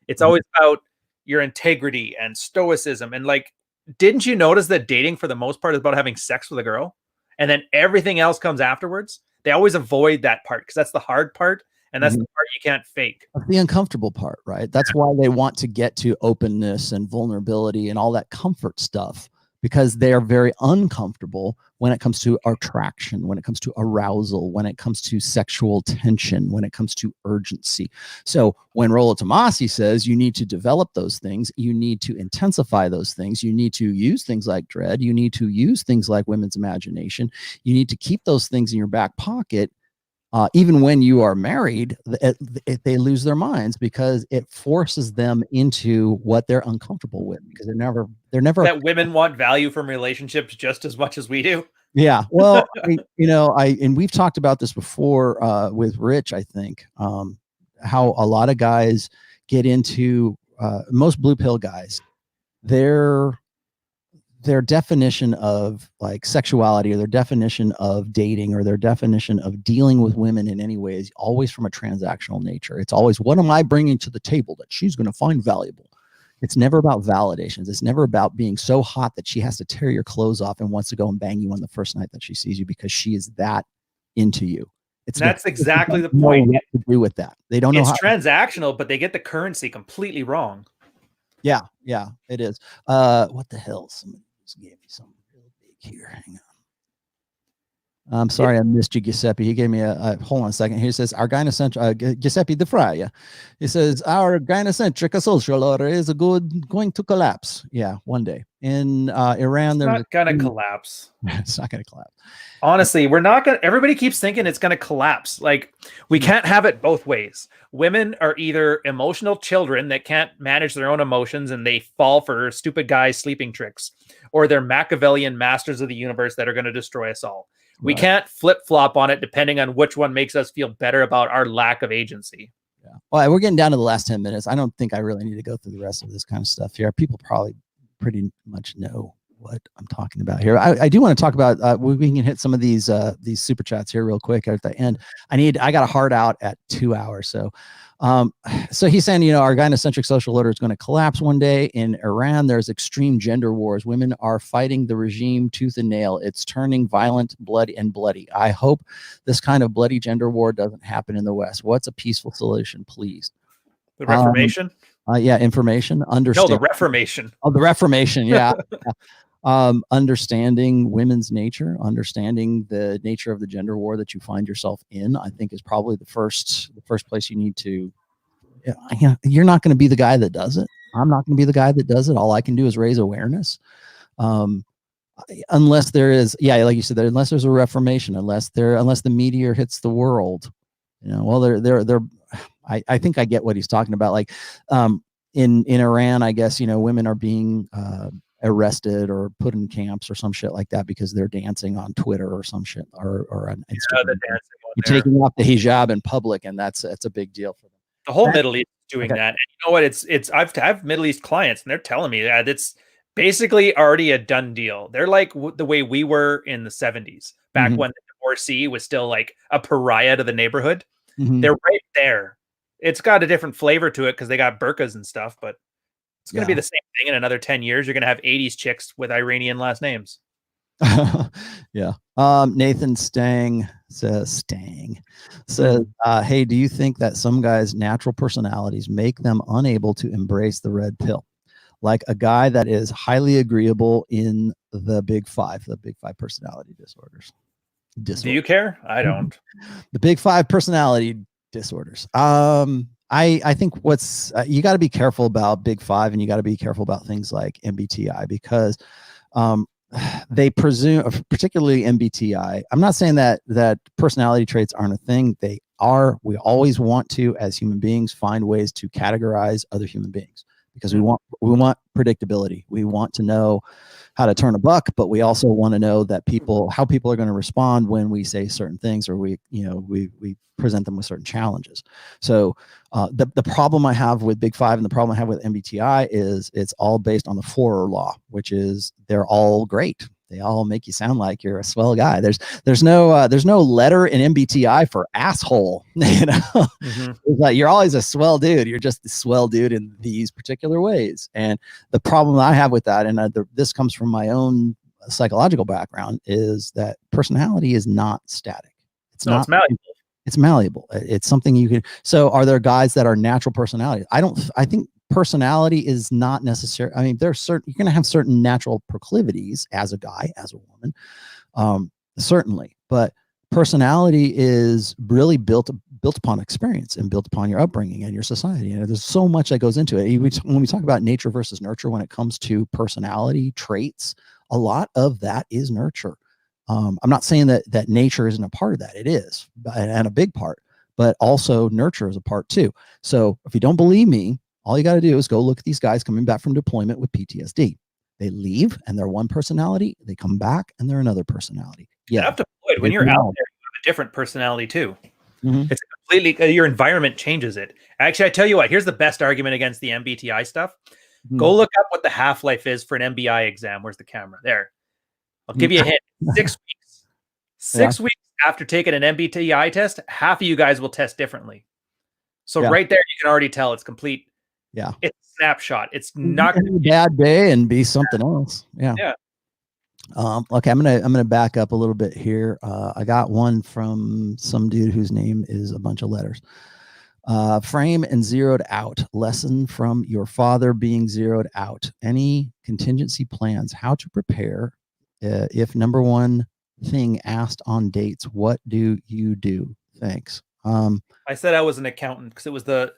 It's always about your integrity and stoicism. And like, didn't you notice that dating for the most part is about having sex with a girl, and then everything else comes afterwards? They always avoid that part because that's the hard part, and that's the part you can't fake. That's the uncomfortable part, right? That's why they want to get to openness and vulnerability and all that comfort stuff, because they are very uncomfortable when it comes to attraction, when it comes to arousal, when it comes to sexual tension, when it comes to urgency. So when Rollo Tomassi says you need to develop those things, you need to intensify those things, you need to use things like dread, you need to use things like women's imagination, you need to keep those things in your back pocket. even when you are married, they lose their minds because it forces them into what they're uncomfortable with, because they're never that women want value from relationships just as much as we do. Yeah. Well, and we've talked about this before with Rich, I think, how a lot of guys get into most blue pill guys, their definition of like sexuality, or their definition of dating, or their definition of dealing with women in any way is always from a transactional nature. It's always, what am I bringing to the table that she's going to find valuable? It's never about validations. It's never about being so hot that she has to tear your clothes off and wants to go and bang you on the first night that she sees you, because she is that into you. That's exactly the point. What to do with that? They don't know. It's transactional, but they get the currency completely wrong. Yeah, it is. What the hell? Somebody just gave me something real big here. Hang on. I'm sorry, I missed you, Giuseppe. He gave me a hold on a second. He says, our gynocentric, Giuseppe De Fraia. He says, our gynocentric social order is going to collapse. Yeah, one day. In Iran, it's not going to collapse. It's not going to collapse. Honestly, we're not going to, everybody keeps thinking it's going to collapse. Like, we can't have it both ways. Women are either emotional children that can't manage their own emotions and they fall for stupid guys' sleeping tricks, or they're Machiavellian masters of the universe that are going to destroy us all. We can't flip-flop on it depending on which one makes us feel better about our lack of agency. Yeah. Well, we're getting down to the last 10 minutes. I don't think I really need to go through the rest of this kind of stuff here. People probably pretty much know what I'm talking about here. I do want to talk about, we can hit some of these super chats here real quick at the end. I got a hard out at 2 hours. So he's saying, our gynocentric social order is going to collapse one day. In Iran, there's extreme gender wars. Women are fighting the regime tooth and nail. It's turning violent, bloody. I hope this kind of bloody gender war doesn't happen in the West. What's a peaceful solution, please? The Reformation? Information. Understand. No, the Reformation. Oh, the Reformation. Yeah. Understanding women's nature, understanding the nature of the gender war that you find yourself in, I think is probably the first place you need to. You're not going to be the guy that does it. I'm not going to be the guy that does it. All I can do is raise awareness. Unless there is, like you said, unless there's a reformation, unless the meteor hits the world, I think I get what he's talking about. Like, in Iran, I guess, women are being arrested or put in camps or some shit like that because they're dancing on Twitter or some shit, or on Instagram. You're taking off the hijab in public, and that's a big deal for them. The whole Middle East is doing that. And you know what? I have Middle East clients, and they're telling me that it's basically already a done deal. They're like the way we were in the 70s, back when the divorcee was still like a pariah to the neighborhood. They're right there. It's got a different flavor to it because they got burqas and stuff, but it's going to be the same thing in another 10 years. You're going to have 80s chicks with Iranian last names. Yeah. Nathan Stang says, hey, do you think that some guys' natural personalities make them unable to embrace the red pill? Like a guy that is highly agreeable in the big five personality disorders. Do you care? I don't. The big five personality disorders. I think what's you got to be careful about big five, and you got to be careful about things like MBTI, because they presume, particularly MBTI. I'm not saying that personality traits aren't a thing. They are. We always want to, as human beings, find ways to categorize other human beings, because we want predictability. We want to know how to turn a buck, but we also want to know that how people are going to respond when we say certain things, or we present them with certain challenges. So the problem I have with Big Five and the problem I have with MBTI is it's all based on the Forer law, which is they're all great. They all make you sound like you're a swell guy. There's no letter in MBTI for asshole. It's like you're always a swell dude. You're just a swell dude in these particular ways. And the problem I have with that, and this comes from my own psychological background, is that personality is not static. It's malleable. It's malleable. It's something you can. So are there guys that are natural personalities? I think personality is not necessary. I mean, you're going to have certain natural proclivities as a guy, as a woman, certainly, but personality is really built upon experience and built upon your upbringing and your society. And there's so much that goes into it. When we talk about nature versus nurture, when it comes to personality traits, a lot of that is nurture. I'm not saying that nature isn't a part of that. It is, and a big part, but also nurture is a part too. So if you don't believe me, all you got to do is go look at these guys coming back from deployment with PTSD. They leave and they're one personality. They come back and they're another personality. Yeah. Not deployed. When you're out there, you have a different personality too. It's completely, your environment changes it. Actually, I tell you what, here's the best argument against the MBTI stuff. Go look up what the half-life is for an MBI exam. Where's the camera? There. I'll give you a hint. 6 weeks. 6 weeks after taking an MBTI test, half of you guys will test differently. So right there, you can already tell it's complete. Yeah. It's a snapshot. It's not going to be a bad day and be something else. Yeah. Yeah. Okay, I'm gonna back up a little bit here. I got one from some dude whose name is a bunch of letters. Frame and zeroed out. Lesson from your father being zeroed out. Any contingency plans? How to prepare if number one thing asked on dates? What do you do? Thanks. I said I was an accountant because it was the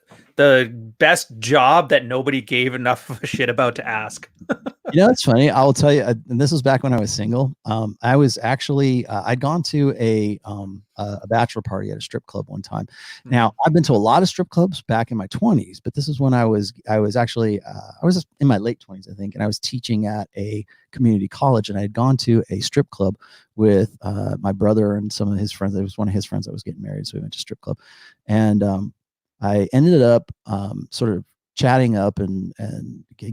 best job that nobody gave enough of a shit about to ask. You know, it's funny. I'll tell you, and this was back when I was single. I was actually, I'd gone to a bachelor party at a strip club one time. Now, I've been to a lot of strip clubs back in my 20s, but this is when I was actually, I was in my late 20s, I think, and I was teaching at a community college, and I had gone to a strip club with my brother and some of his friends. It was one of his friends that was getting married, so we went to strip club, and I ended up sort of chatting up and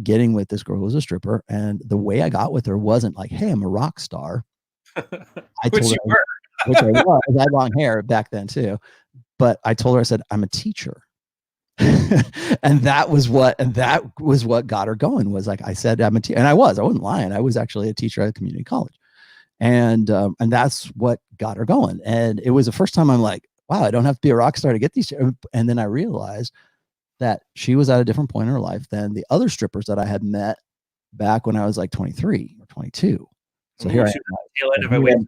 getting with this girl who was a stripper. And the way I got with her wasn't like, hey, I'm a rock star. I told her, which I was. I had long hair back then too. But I told her, I said, I'm a teacher. and that was what got her going, was like, I said, I'm a teacher. And I wasn't lying. I was actually a teacher at a community college. And that's what got her going. And it was the first time I'm like, wow, I don't have to be a rock star to get these. And then I realized that she was at a different point in her life than the other strippers that I had met back when I was like 23 or 22. So here I am.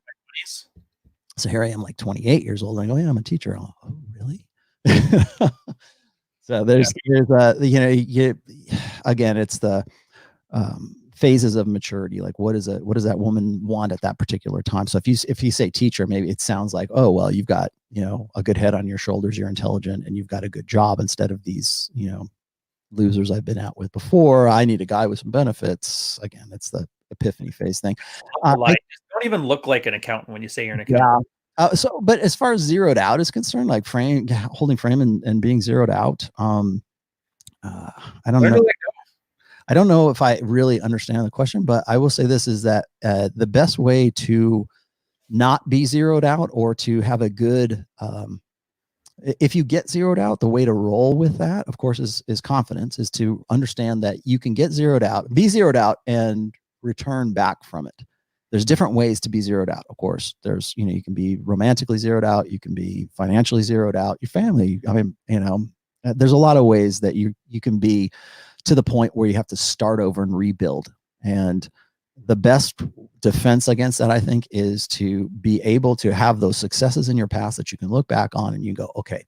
So here I am, like 28 years old. And I go, yeah, I'm a teacher. Oh, really? So there's again, it's the phases of maturity. Like what does that woman want at that particular time? So if you say teacher, maybe it sounds like, oh, well, you've got, a good head on your shoulders, you're intelligent, and you've got a good job, instead of these, losers I've been out with before. I need a guy with some benefits. Again, it's the epiphany phase thing. Don't even look like an accountant when you say you're an accountant. Yeah. But as far as zeroed out is concerned, like holding frame and being zeroed out, I don't know. I don't know if I really understand the question, but I will say this is that the best way to not be zeroed out, or to have a good, if you get zeroed out, the way to roll with that, of course, is confidence, is to understand that you can get zeroed out, be zeroed out, and return back from it. There's different ways to be zeroed out. Of course, there's, you can be romantically zeroed out. You can be financially zeroed out. Your family, I mean, there's a lot of ways that you can be to the point where you have to start over and rebuild. And the best defense against that, I think, is to be able to have those successes in your past that you can look back on and you go, okay,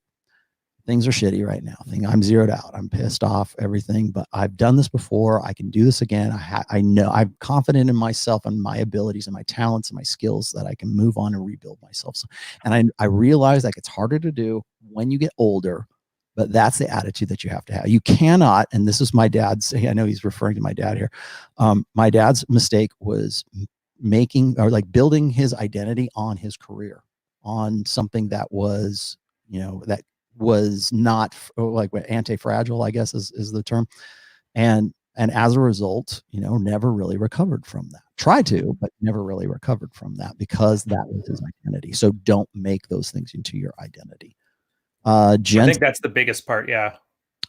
things are shitty right now. I'm zeroed out. I'm pissed off, everything, but I've done this before. I can do this again. I know I'm confident in myself and my abilities and my talents and my skills that I can move on and rebuild myself. And I realize that it's harder to do when you get older, but that's the attitude that you have to have. You cannot, and this is my dad's, I know he's referring to my dad here. My dad's mistake was building his identity on his career, on something that was, that was not like anti-fragile, I guess is the term. And as a result, never really recovered from that. Tried to, but never really recovered from that, because that was his identity. So don't make those things into your identity. I think that's the biggest part. Yeah.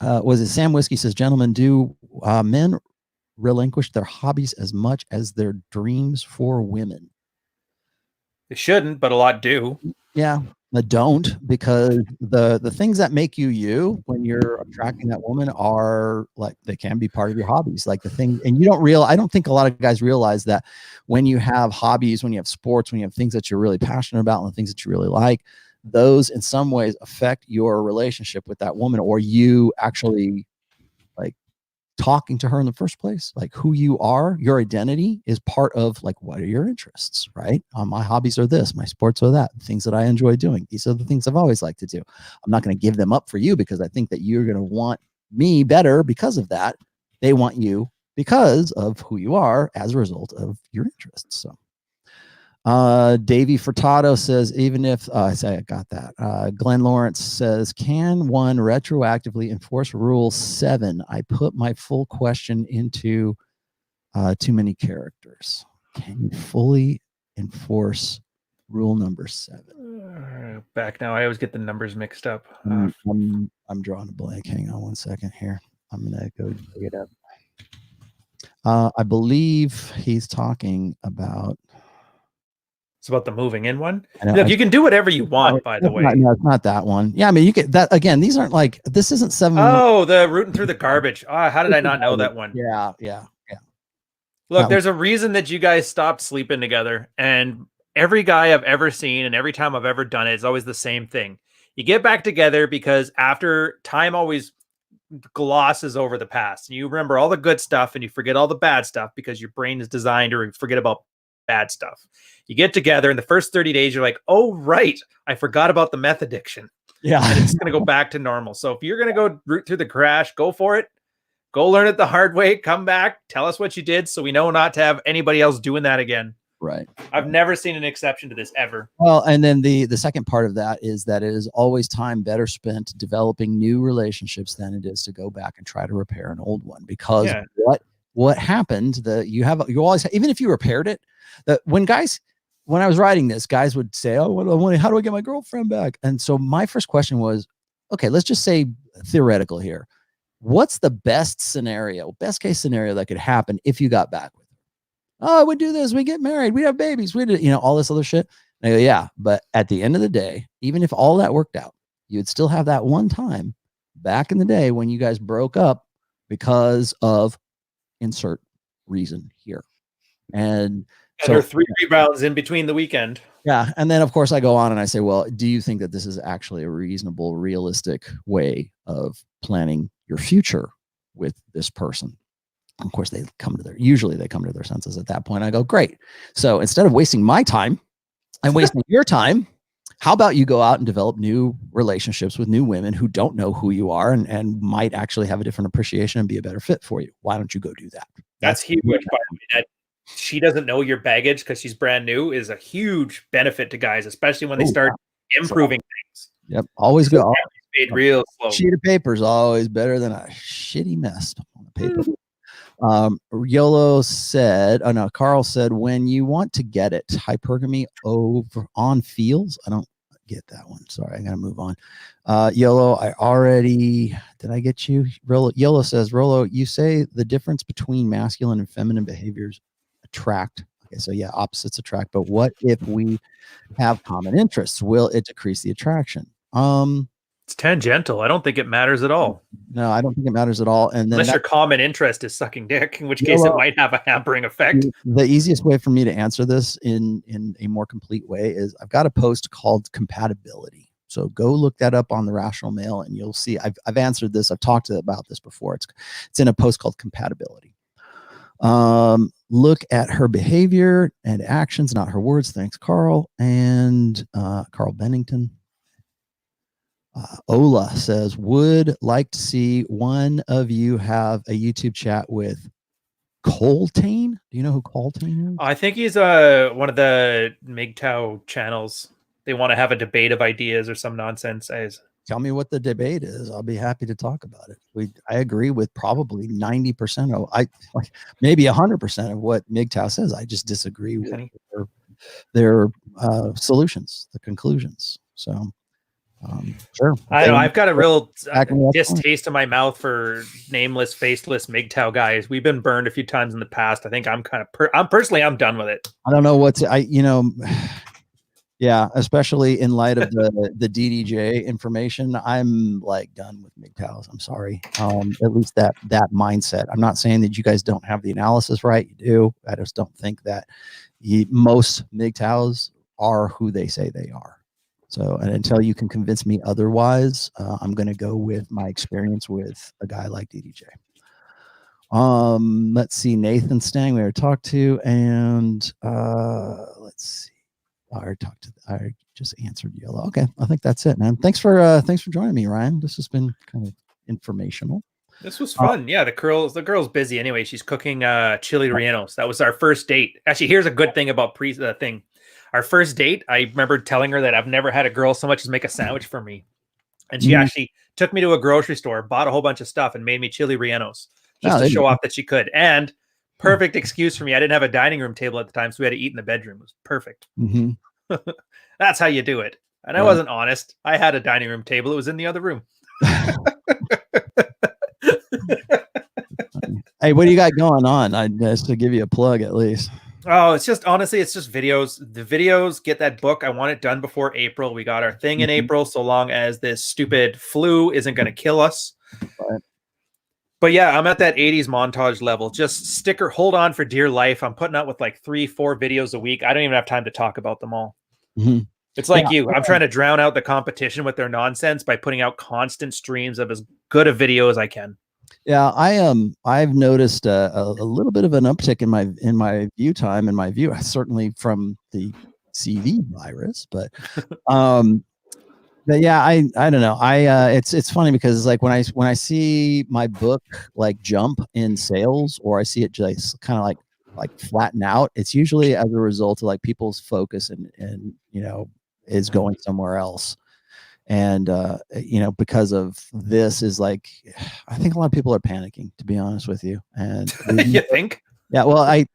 Was it Sam Whiskey says, gentlemen, do men relinquish their hobbies as much as their dreams for women? They shouldn't, but a lot do. Yeah. But don't, because the things that make you when you're attracting that woman are like, they can be part of your hobbies. Like the thing, and I don't think a lot of guys realize that when you have hobbies, when you have sports, when you have things that you're really passionate about and the things that you really like, those in some ways affect your relationship with that woman, or you actually like talking to her in the first place. Like who you are, your identity is part of like, what are your interests, right? My hobbies are this, my sports are that, things that I enjoy doing. These are the things I've always liked to do. I'm not going to give them up for you because I think that you're going to want me better because of that. They want you because of who you are as a result of your interests. So Davey Furtado says, even if I say I got that. Glenn Lawrence says, can one retroactively enforce Rule 7? I put my full question into too many characters. Can you fully enforce rule number 7? Back now, I always get the numbers mixed up. I'm drawing a blank. Hang on one second here. I'm gonna go dig it up. I believe he's talking about. It's about the moving in one. Look, you can do whatever you want, by the way. No, it's not that one. Yeah, I mean, you get that again. These aren't like, this isn't 7. Oh, the rooting through the garbage. How did I not know that one? Yeah. Look, there's a reason that you guys stopped sleeping together. And every guy I've ever seen and every time I've ever done it, it's always the same thing. You get back together because after time always glosses over the past. And you remember all the good stuff and you forget all the bad stuff because your brain is designed to forget about bad stuff. You get together in the first 30 days, you're like, oh, right, I forgot about the meth addiction. Yeah. And it's going to go back to normal. So if you're going to go root through the crash, go for it. Go learn it the hard way. Come back. Tell us what you did so we know not to have anybody else doing that again. Right. I've never seen an exception to this ever. Well, and then the second part of that is that it is always time better spent developing new relationships than it is to go back and try to repair an old one. Because what happened, you always, even if you repaired it, when I was writing this, guys would say, oh, how do I get my girlfriend back? And so my first question was, okay, let's just say theoretical here. What's the best case scenario that could happen if you got back with her? Oh, we do this, we get married, we have babies, we do, all this other shit. And I go, yeah, but at the end of the day, even if all that worked out, you would still have that one time back in the day when you guys broke up because of insert reason here. And so, her 3 rebounds in between the weekend. Yeah. And then, of course, I go on and I say, well, do you think that this is actually a reasonable, realistic way of planning your future with this person? Of course, usually they come to their senses at that point. I go, great. So instead of wasting my time and wasting your time, how about you go out and develop new relationships with new women who don't know who you are and might actually have a different appreciation and be a better fit for you? Why don't you go do that? That's huge. By the way, that she doesn't know your baggage because she's brand new is a huge benefit to guys, especially when they start improving things. Yep. Always go. Made real slow. Sheet of paper is always better than a shitty mess on the paper. Carl said, when you want to get it, hypergamy over on feels. I don't get that one. Sorry, I gotta move on. Yolo, did I get you? Yolo says, Rollo, you say the difference between masculine and feminine behaviors attract. Okay, so yeah, opposites attract. But what if we have common interests? Will it decrease the attraction? It's tangential. I don't think it matters at all. No, I don't think it matters at all. And then unless your common interest is sucking dick, in which case it might have a hampering effect. The easiest way for me to answer this in a more complete way is I've got a post called compatibility. So go look that up on the Rational Male and you'll see I've answered this. I've talked about this before. It's in a post called compatibility. Look at her behavior and actions, not her words. Thanks, Carl. And Carl Bennington. Ola says, would like to see one of you have a YouTube chat with Coltane. Do you know who Coltane is? I think he's one of the MGTOW channels. They want to have a debate of ideas or some nonsense. Tell me what the debate is. I'll be happy to talk about it. I agree with probably 90% of, maybe 100% of what MGTOW says. I just disagree with their solutions, the conclusions. So. Sure. I know I've got a real distaste in my mouth for nameless, faceless MGTOW guys. We've been burned a few times in the past. I think I'm kind of I'm done with it. I don't know yeah, especially in light of the DDJ information, I'm like done with MGTOWs. I'm sorry. At least that mindset. I'm not saying that you guys don't have the analysis right. You do. I just don't think that most MGTOWs are who they say they are. So, and until you can convince me otherwise, I'm going to go with my experience with a guy like DDJ. Let's see, Nathan Stang we already talked to, and let's see. I just answered yellow. Okay, I think that's it, man. Thanks for joining me, Ryan. This has been kind of informational. This was fun. Yeah, the girl's busy anyway. She's cooking chili rellenos. That was our first date. Actually, here's a good thing about thing. Our first date, I remember telling her that I've never had a girl so much as make a sandwich for me. And she actually took me to a grocery store, bought a whole bunch of stuff, and made me chili rellenos just to show off that she could. And perfect excuse for me. I didn't have a dining room table at the time, so we had to eat in the bedroom. It was perfect. That's how you do it. And I wasn't honest. I had a dining room table. It was in the other room. Hey, what do you got going on? I just to give you a plug at least. Oh, it's just honestly, it's just videos. The videos, get that book. I want it done before April. We got our thing in April, so long as this stupid flu isn't going to kill us. Right. But yeah, I'm at that 80s montage level. Just hold on for dear life. I'm putting out with like 3-4 videos a week. I don't even have time to talk about them all. It's like you. I'm trying to drown out the competition with their nonsense by putting out constant streams of as good a video as I can. Yeah, I've noticed a little bit of an uptick in my view time and my view, certainly from the CV virus, but yeah, I don't know. It's funny because like when I see my book like jump in sales, or I see it just kind of like flatten out, it's usually as a result of like people's focus and is going somewhere else. And because of this is like, I think a lot of people are panicking, to be honest with you. And you think? Yeah, well, I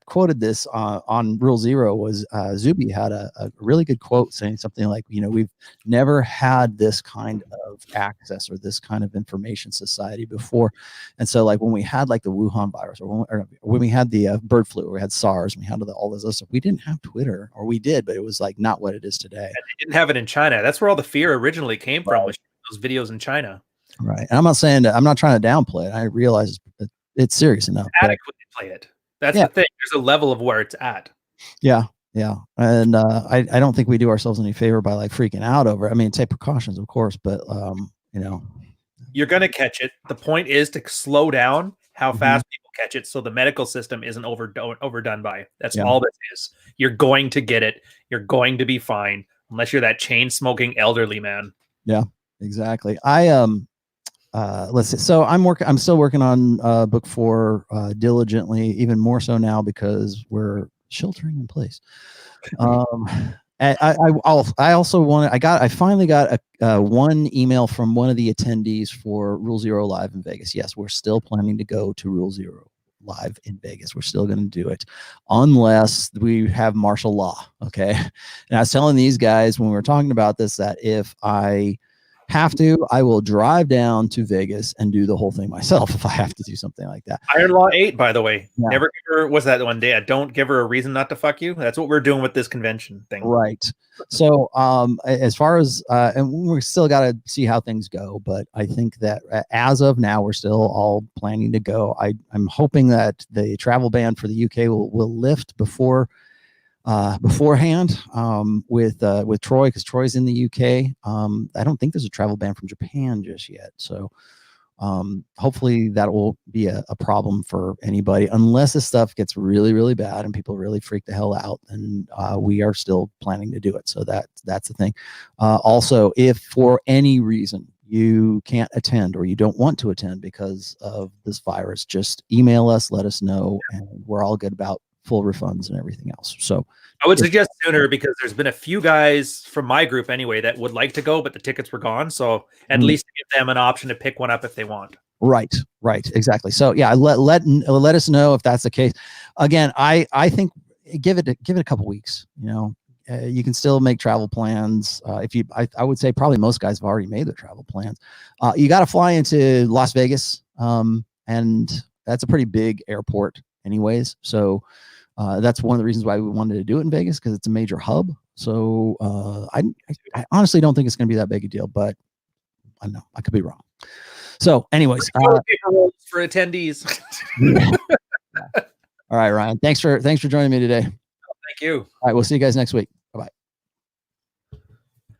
quoted this on Rule Zero. Was Zuby had a really good quote saying something like, we've never had this kind of access or this kind of information society before. And so like when we had like the Wuhan virus, or when we had the bird flu, or we had SARS, and we had all this other stuff, we didn't have Twitter, or we did, but it was like not what it is today. And they didn't have it in China. That's where all the fear originally came from, was those videos in China. Right. And I'm not saying that, I'm not trying to downplay it. I realize it's serious enough. Adequately play it. That's the thing. There's a level of where it's at. Yeah. And I don't think we do ourselves any favor by like freaking out over it. I mean, take precautions, of course, but you're gonna catch it. The point is to slow down how fast people catch it, so the medical system isn't overdone by. That's all this is. You're going to get it. You're going to be fine, unless you're that chain smoking elderly man. Yeah, exactly. Let's see. So I'm still working on book 4 diligently, even more so now because we're sheltering in place. I finally got one email from one of the attendees for Rule Zero Live in Vegas. Yes, we're still planning to go to Rule Zero Live in Vegas. We're still going to do it unless we have martial law. Okay. And I was telling these guys when we were talking about this, that if I have to, I will drive down to Vegas and do the whole thing myself if I have to do something like that. Iron Law 8, by the way. Yeah. Never give her, what's that one day? Don't give her a reason not to fuck you. That's what we're doing with this convention thing. Right. So as far as, and we're still got to see how things go, but I think that as of now, we're still all planning to go. I'm hoping that the travel ban for the UK will lift beforehand with Troy, because Troy's in the UK. I don't think there's a travel ban from Japan just yet. So hopefully that will be a problem for anybody, unless this stuff gets really, really bad and people really freak the hell out. And we are still planning to do it. So that's the thing. Also, if for any reason you can't attend or you don't want to attend because of this virus, just email us, let us know, and we're all good about full refunds and everything else. So I would suggest sooner, because there's been a few guys from my group anyway that would like to go, but the tickets were gone. So at least give them an option to pick one up if they want. Right. Exactly. So yeah, let us know if that's the case. Again, I think give it a couple weeks. You can still make travel plans. I would say probably most guys have already made their travel plans. You got to fly into Las Vegas, and that's a pretty big airport anyways. So that's one of the reasons why we wanted to do it in Vegas, because it's a major hub. So I honestly don't think it's going to be that big a deal, but I don't know, I could be wrong. So anyways, for attendees. All right, Ryan, thanks for joining me today. Thank you. All right, we'll see you guys next week.